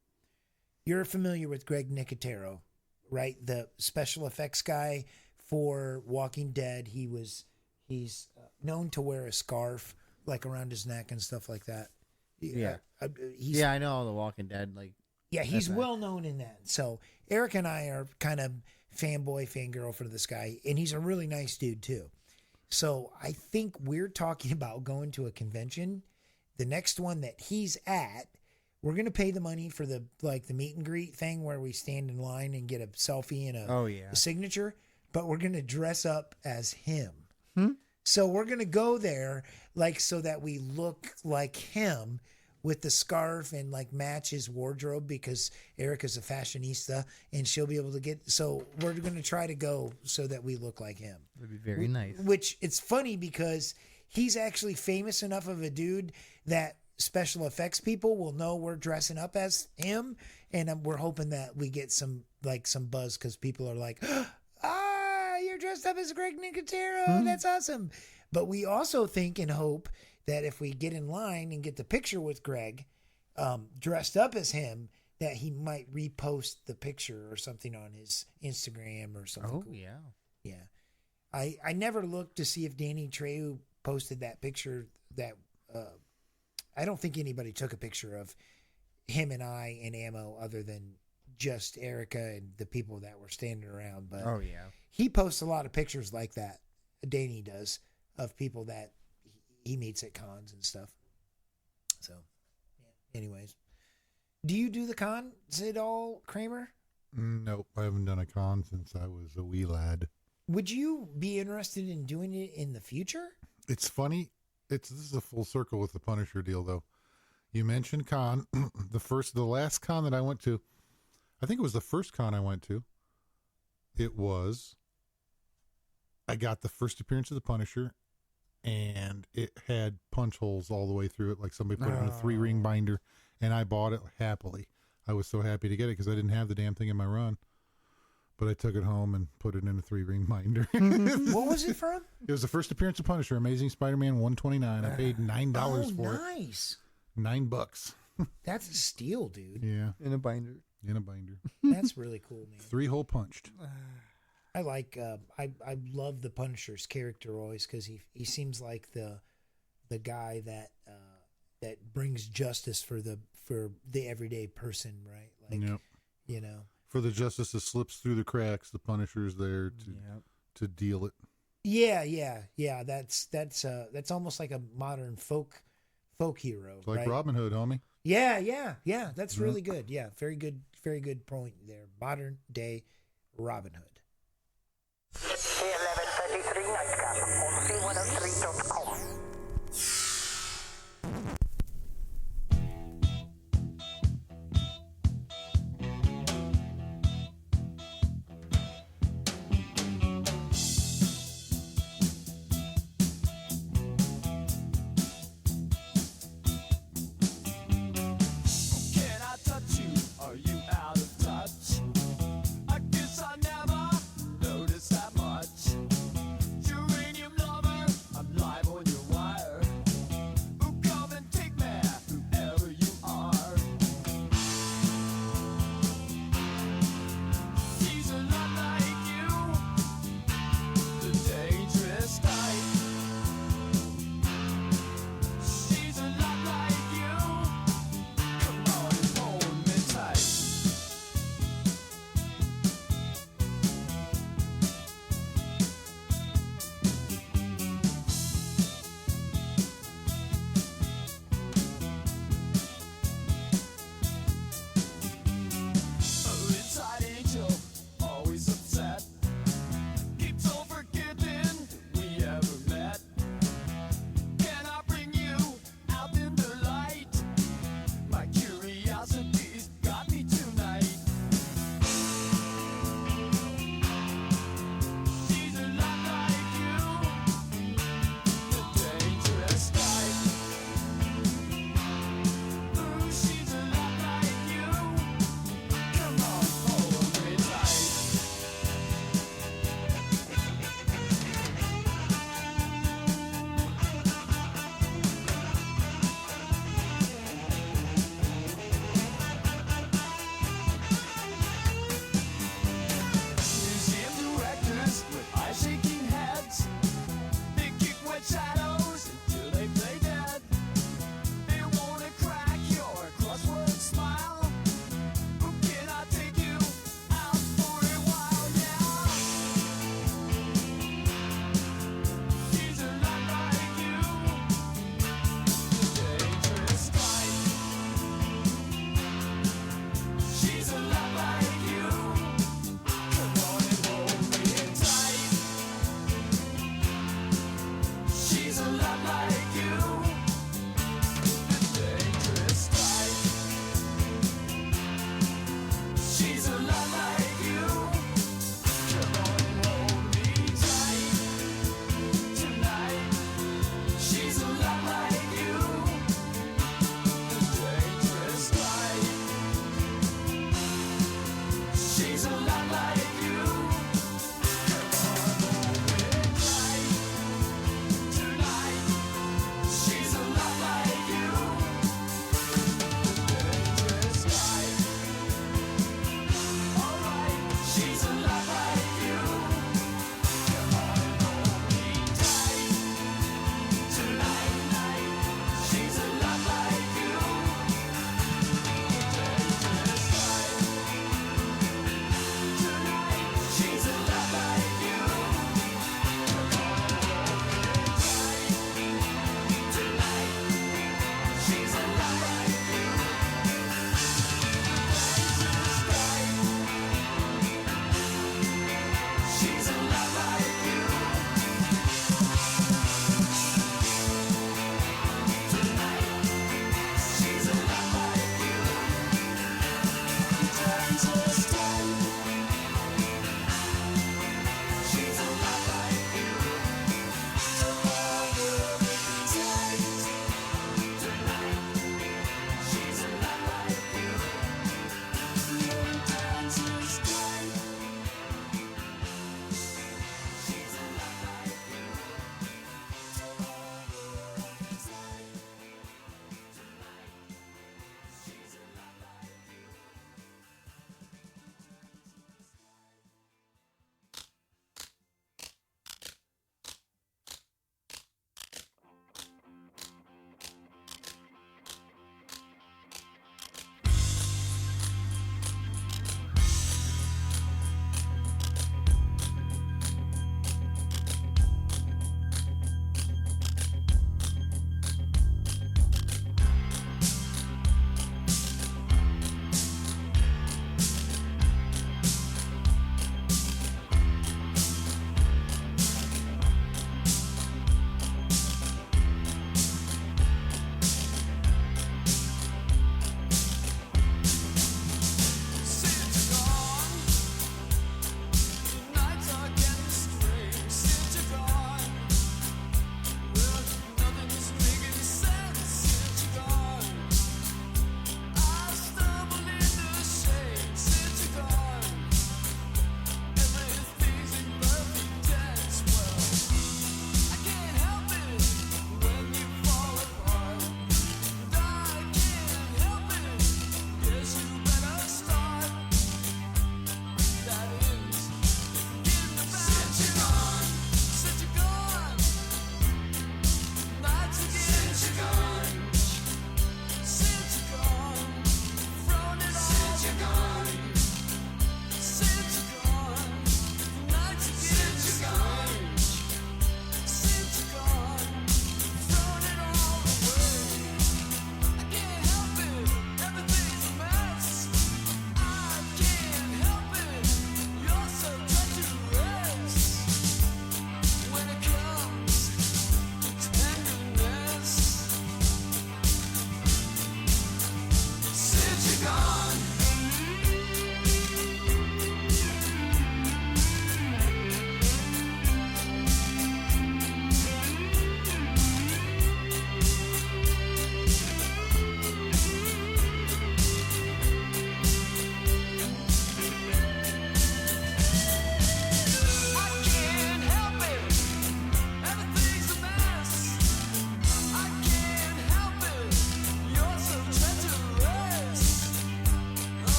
You're familiar with Greg Nicotero, right? The special effects guy for Walking Dead. He's known to wear a scarf like around his neck and stuff like that. Yeah. He's, Yeah, I know all the Walking Dead. Like, yeah, he's that's well known in that. So Eric and I are kind of fanboy, fangirl for this guy, and he's a really nice dude too. So I think we're talking about going to a convention. The next one that he's at, we're gonna pay the money for the meet and greet thing where we stand in line and get a selfie and a signature, but we're gonna dress up as him. So we're gonna go there so that we look like him with the scarf and match his wardrobe, because Erica's a fashionista and she'll be able to get. So we're gonna try to go so that we look like him. that'd be very nice. Which it's funny because he's actually famous enough of a dude that special effects people will know we're dressing up as him, and we're hoping that we get some buzz because people are like, you're dressed up as Greg Nicotero. That's awesome. But we also think and hope that if we get in line and get the picture with Greg dressed up as him, that he might repost the picture or something on his Instagram or something. Oh, cool. yeah. Yeah. I never looked to see if Danny Trejo posted that picture. That I don't think anybody took a picture of him and I and Ammo other than just Erica and the people that were standing around. But Oh, yeah. he posts a lot of pictures like that. Danny does, of people that he meets at cons and stuff. So, yeah. Anyways, do you do the cons at all, Kramer? Nope, I haven't done a con since I was a wee lad. Would you be interested in doing it in the future? It's funny. This is a full circle with the Punisher deal, though. You mentioned con. The last con that I went to, I think it was the first con I went to. I got the first appearance of the Punisher, and it had punch holes all the way through it, like somebody put it in a 3-ring binder, and I bought it happily. I was so happy to get it because I didn't have the damn thing in my run. But I took it home and put it in a 3-ring binder. What was it from? It was the first appearance of Punisher, Amazing Spider-Man 129. I paid $9 for it. Nice. $9. That's a steal, dude. Yeah, In a binder. in a binder. That's really cool, man. 3-hole punched. I like. I love the Punisher's character always because he seems like the guy that brings justice for the everyday person, right? Like, Yep. you know. For the justice that slips through the cracks, the Punisher's there to deal it. Yeah. That's almost like a modern folk hero, It's like right? Robin Hood, homie. Yeah. That's really good. Yeah, very good point there. Modern day Robin Hood. 1133 Nightcap on C103.com. Can I touch you? Are you out of touch? I guess I never noticed that much. Uranium lover, I'm live on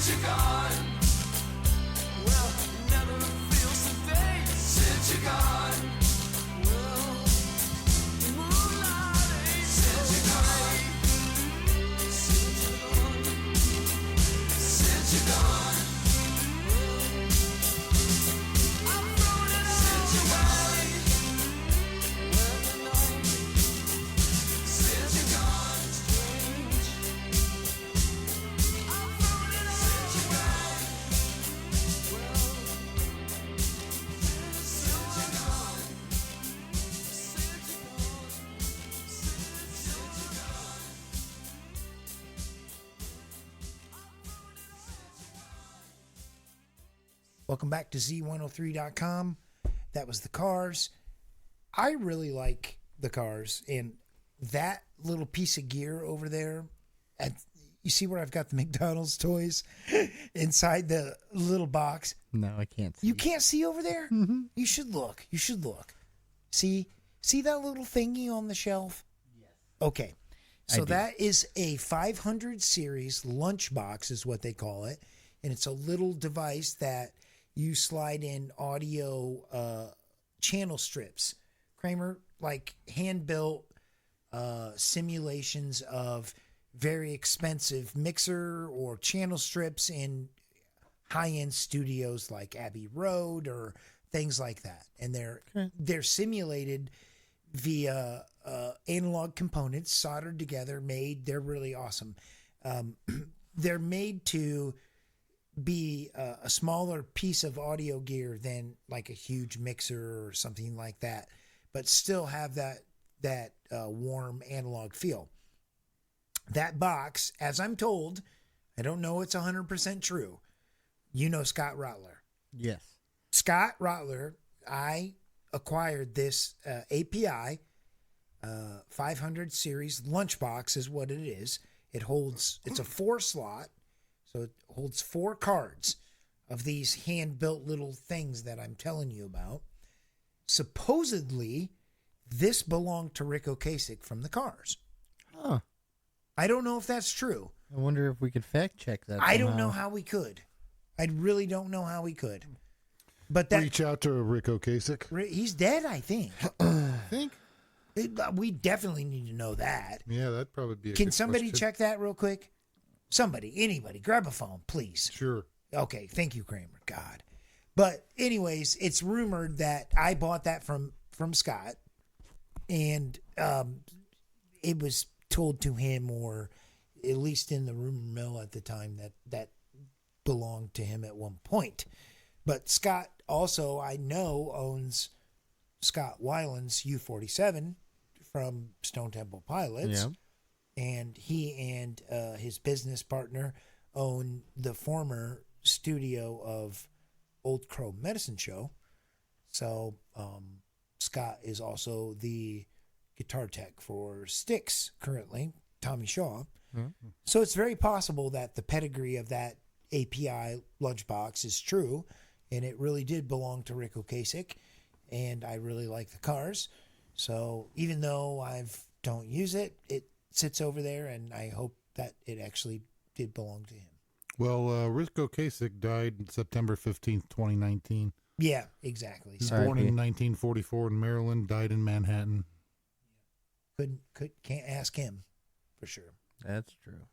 since you're gone. Well, never feel sedate since you're gone. Well, moonlight ain't since you're gone. Since you're gone. Since you're gone. I've thrown it all away. Well, you know, since you're gone, strange. I've thrown it all away. Well, since you're gone. Since you're gone. Since you're gone. Welcome back to Z103.com. That was the Cars. I really like the Cars, and that little piece of gear over there. You see where I've got the McDonald's toys inside the little box? No, I can't see. You can't see over there? Mm-hmm. You should look. You should look. See that little thingy on the shelf? Yes. Okay. So that is a 500 series lunchbox is what they call it. And it's a little device that you slide in audio channel strips. Kramer, like hand-built simulations of very expensive mixer or channel strips in high-end studios like Abbey Road or things like that. And they're simulated via analog components soldered together, made. They're really awesome. They're made to be a smaller piece of audio gear than like a huge mixer or something like that, but still have that warm analog feel. That box, as I'm told, I don't know it's 100% true. You know Scott Rotler. Yes. Scott Rotler, I acquired this API 500 series lunchbox is what it is. It's a 4-slot, so it holds 4 cards of these hand-built little things that I'm telling you about. Supposedly, this belonged to Rick Ocasek from the Cars. Huh. I don't know if that's true. I wonder if we could fact check that. I don't somehow. know how we could. I really don't know how we could. But that Reach out to Rick Ocasek. he's dead, I think. I think. We definitely need to know that. Yeah, that'd probably be. Can somebody check that real quick? Somebody, anybody, grab a phone, please. Sure. Okay, thank you, Kramer. God. But anyways, it's rumored that I bought that from Scott, and it was told to him, or at least in the rumor mill at the time, that belonged to him at one point. But Scott also, I know, owns Scott Weiland's U-47 from Stone Temple Pilots. Yeah. And he and his business partner own the former studio of Old Crow Medicine Show. So Scott is also the guitar tech for Styx currently, Tommy Shaw. Mm-hmm. So it's very possible that the pedigree of that API lunchbox is true, and it really did belong to Rick Ocasek, and I really like the Cars. So even though I don't use it, it sits over there, and I hope that it actually did belong to him. Well, Rick Ocasek died September 15th, 2019. Yeah, exactly. So Born in 1944 in Maryland, died in Manhattan. can't ask him for sure. That's true.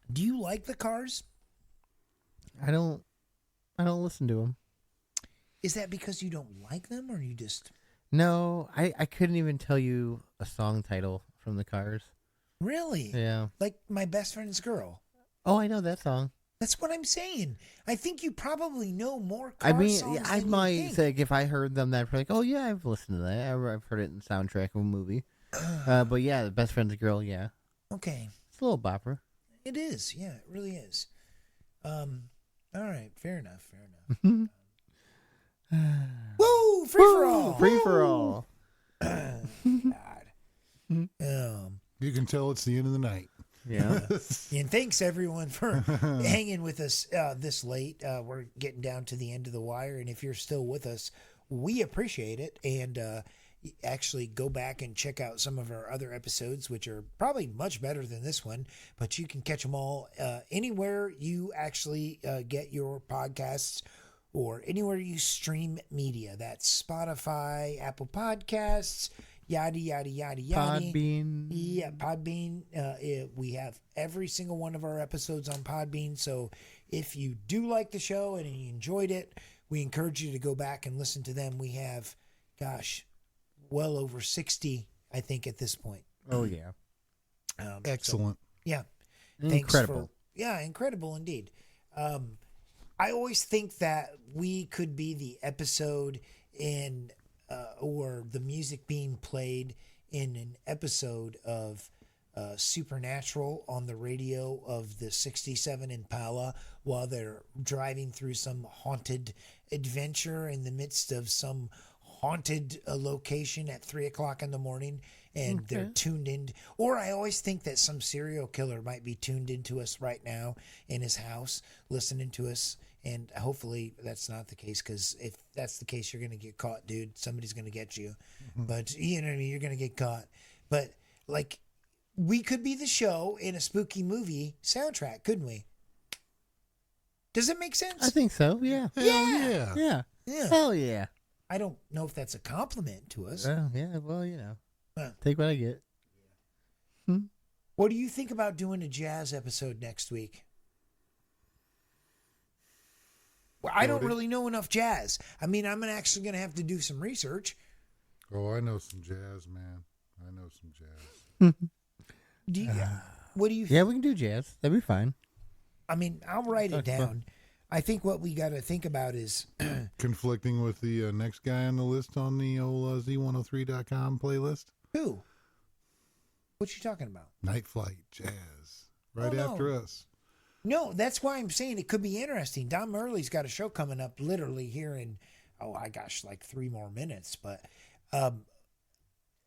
Do you like the Cars? I don't listen to them. Is that because you don't like them, or you just... No, I couldn't even tell you a song title from the Cars. Really? Yeah. Like My Best Friend's Girl. Oh, I know that song. That's what I'm saying. I think you probably know more Cars I mean, songs I than might you think. say if I heard them, that like, oh yeah, I've listened to that. I've heard it in the soundtrack of a movie. But yeah, the Best Friend's Girl, yeah. Okay. It's a little bopper. It is. Yeah, it really is. All right. Fair enough. Woo! Free for all. Free for all. God. You can tell it's the end of the night. Yeah. And thanks everyone for hanging with us this late. We're getting down to the end of the wire, and if you're still with us, we appreciate it. And actually go back and check out some of our other episodes, which are probably much better than this one, but you can catch them all anywhere you actually get your podcasts or anywhere you stream media. That's Spotify, Apple Podcasts, yada, yada, yada, yada. Podbean. Yeah, Podbean. We have every single one of our episodes on Podbean. So if you do like the show and you enjoyed it, we encourage you to go back and listen to them. We have, gosh, well over 60, I think, at this point. Oh, yeah. Excellent. Yeah. Incredible. Incredible indeed. I always think that we could be the episode in, or the music being played in an episode of Supernatural on the radio of the 67 Impala while they're driving through some haunted adventure in the midst of some haunted location at 3:00 in the morning, and they're tuned in. Or I always think that some serial killer might be tuned into us right now in his house, listening to us. And hopefully that's not the case, because if that's the case, you're going to get caught, dude. Somebody's going to get you. But you know what I mean? You're going to get caught. But like, we could be the show in a spooky movie soundtrack, couldn't we? Does it make sense? I think so, yeah. Hell yeah. Yeah. Yeah. Hell yeah. I don't know if that's a compliment to us. Yeah, well, you know. Huh. Take what I get. What do you think about doing a jazz episode next week? Well, I don't really know enough jazz. I mean, I'm actually going to have to do some research. Oh, I know some jazz, man. I know some jazz. Do you, what do you Yeah, we can do jazz. That'd be fine. I mean, I'll write it Talk about- down. I think what we got to think about is Conflicting with the next guy on the list on the old Z103.com playlist. who? What you talking about? Night Flight Jazz. Right Oh, no. after us. No, that's why I'm saying it could be interesting. Don Murley's got a show coming up literally here in, like 3 more minutes. But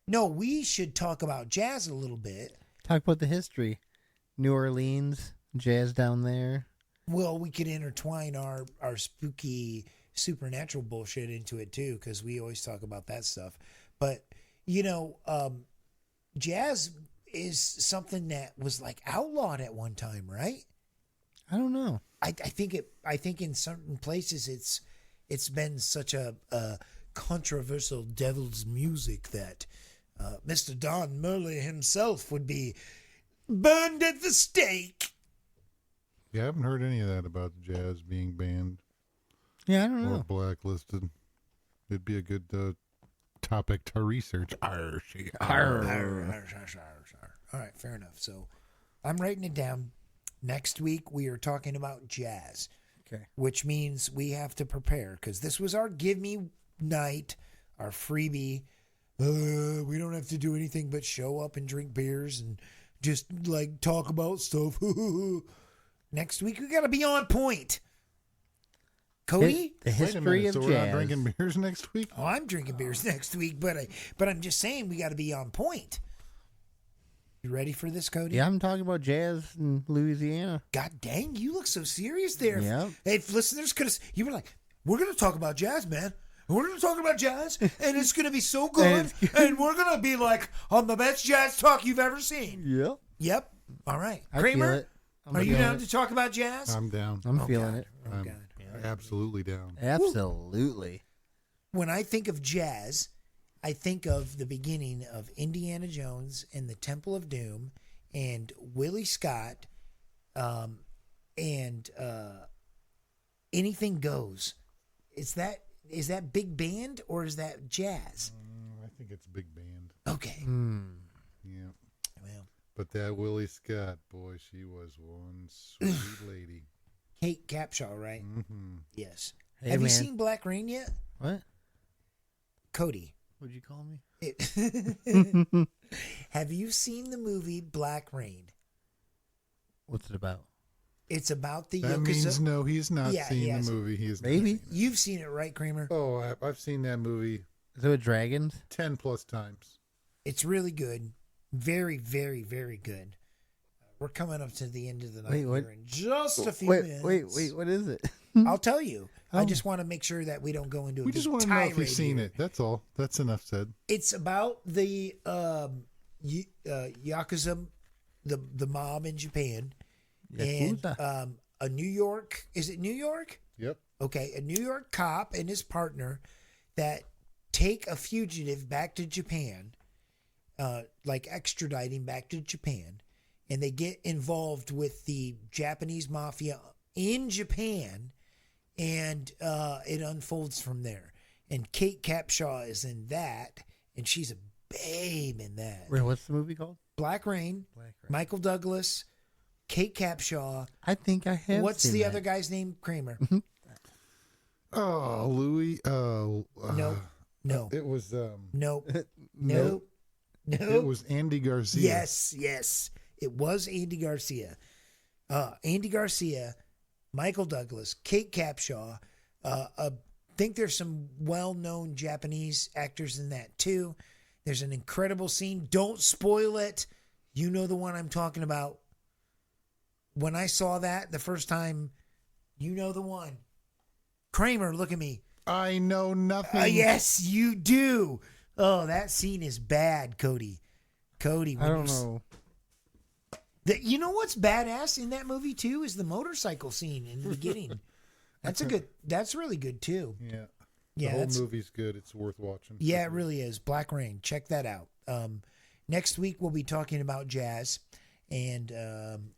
no, we should talk about jazz a little bit. Talk about the history. New Orleans, jazz down there. Well, we could intertwine our spooky supernatural bullshit into it too, because we always talk about that stuff. But, you know, jazz is something that was like outlawed at one time, right? I don't know. I think in certain places it's been such a controversial devil's music that Mr. Don Murley himself would be burned at the stake. Yeah, I haven't heard any of that about the jazz being banned Yeah, I don't or know. blacklisted. It'd be a good topic to research. All right, fair enough. So I'm writing it down. Next week we are talking about jazz. Okay. Which means we have to prepare, because this was our give me night, our freebie. We don't have to do anything but show up and drink beers and just like talk about stuff. Next week we got to be on point. Cody? The Wait a history minute, of so we're not jazz. drinking beers next week? Oh, I'm drinking beers next week, but I'm just saying we got to be on point. You ready for this, Cody? Yeah, I'm talking about jazz in Louisiana. God dang, you look so serious there. Yep. Hey, if listeners could have, you were like, we're going to talk about jazz, man. We're going to talk about jazz, and it's going to be so good, and we're going to be like on the best jazz talk you've ever seen. Yep. Yep. All right. I Kramer, feel it. are you feeling down it. to talk about jazz? I'm down. I'm Oh, feeling God. it. Oh, I'm God. absolutely down. Absolutely. When I think of jazz, I think of the beginning of Indiana Jones and the Temple of Doom and Willie Scott and Anything Goes. Is that big band or is that jazz? I think it's big band. Okay. Yeah. Well, But that Willie Scott, boy, she was one sweet lady. Kate Capshaw, right? Mm-hmm. Yes. Hey, Have you man. seen Black Rain yet? What? Cody. What'd you call me? Have you seen the movie Black Rain? What's it about? It's about the That means no, he's not Yeah, seen yes. the movie. He's not Maybe. seen it. You've seen it, right, Kramer? Oh, I've seen that movie Is it with dragons? 10 plus times. It's really good. Very, very, very good. We're coming up to the end of the night Wait, what? here in just a few Wait, minutes. wait, what is it? I'll tell you. I just want to make sure that we don't go into a We big just want to know if tirade you've seen here. it. That's all. That's enough said. It's about the Yakuza, the mob in Japan, and Yakuza. a New York. Is it New York? Yep. Okay, a New York cop and his partner that take a fugitive back to Japan, like extraditing back to Japan, and they get involved with the Japanese mafia in Japan, and it unfolds from there. And Kate Capshaw is in that, and she's a babe in that. Wait, what's the movie called? Black Rain, Black Rain. Michael Douglas, Kate Capshaw. I think I have. What's seen the that. other guy's name? Kramer. Oh, Louis. No. It was. Nope. Nope. Nope. It was Andy Garcia. Yes. It was Andy Garcia. Andy Garcia, Michael Douglas, Kate Capshaw. I think there's some well-known Japanese actors in that too. There's an incredible scene. Don't spoil it. You know the one I'm talking about. When I saw that the first time, you know the one. Kramer, look at me. I know nothing. Yes, you do. Oh, that scene is bad, Cody. Cody, I don't know. You know what's badass in that movie too is the motorcycle scene in the beginning. That's really good too. Yeah. Yeah, The whole movie's good. It's worth watching. yeah, it really is. Black Rain. Check that out. Next week we'll be talking about jazz. And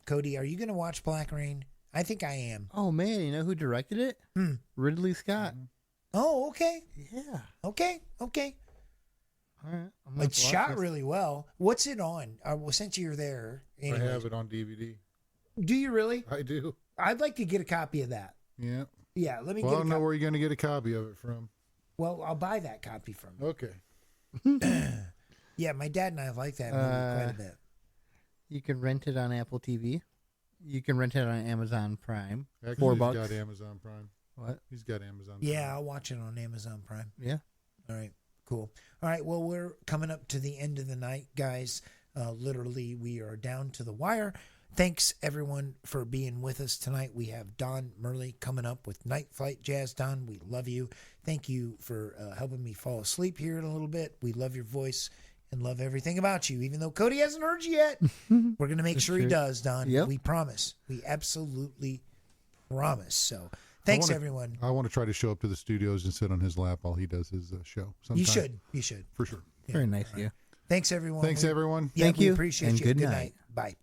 Cody, are you going to watch Black Rain? I think I am. Oh man, you know who directed it? Ridley Scott. Oh, okay. Yeah. Okay. All right. I'm gonna have It's to watch shot this. really well. What's it on? Well, since you're there, I anyways. have it on DVD. Do you really? I do. I'd like to get a copy of that. Yeah. Yeah, let me Well, I get a don't know copy. where you're going to get a copy of it from. Well, I'll buy that copy from you. Okay. Yeah, my dad and I like that movie quite a bit. You can rent it on Apple TV. You can rent it on Amazon Prime. Actually, $4. he's got Amazon Prime. What? He's got Amazon Prime. Yeah, I'll watch it on Amazon Prime. Yeah. All right, cool. All right, well, we're coming up to the end of the night, guys. Literally, we are down to the wire. Thanks, everyone, for being with us tonight. We have Don Murley coming up with Night Flight Jazz. Don, we love you. Thank you for helping me fall asleep here in a little bit. We love your voice and love everything about you, even though Cody hasn't heard you yet. We're going to make sure he does, Don. Yep. We promise. We absolutely promise. So thanks, I wanna- everyone. I want to try to show up to the studios and sit on his lap while he does his show. You sometime. should. For sure. Yeah. Very nice of you. Thanks, everyone. Thanks, everyone. Yeah, Thank we you, appreciate and you. good Good night. night. Bye.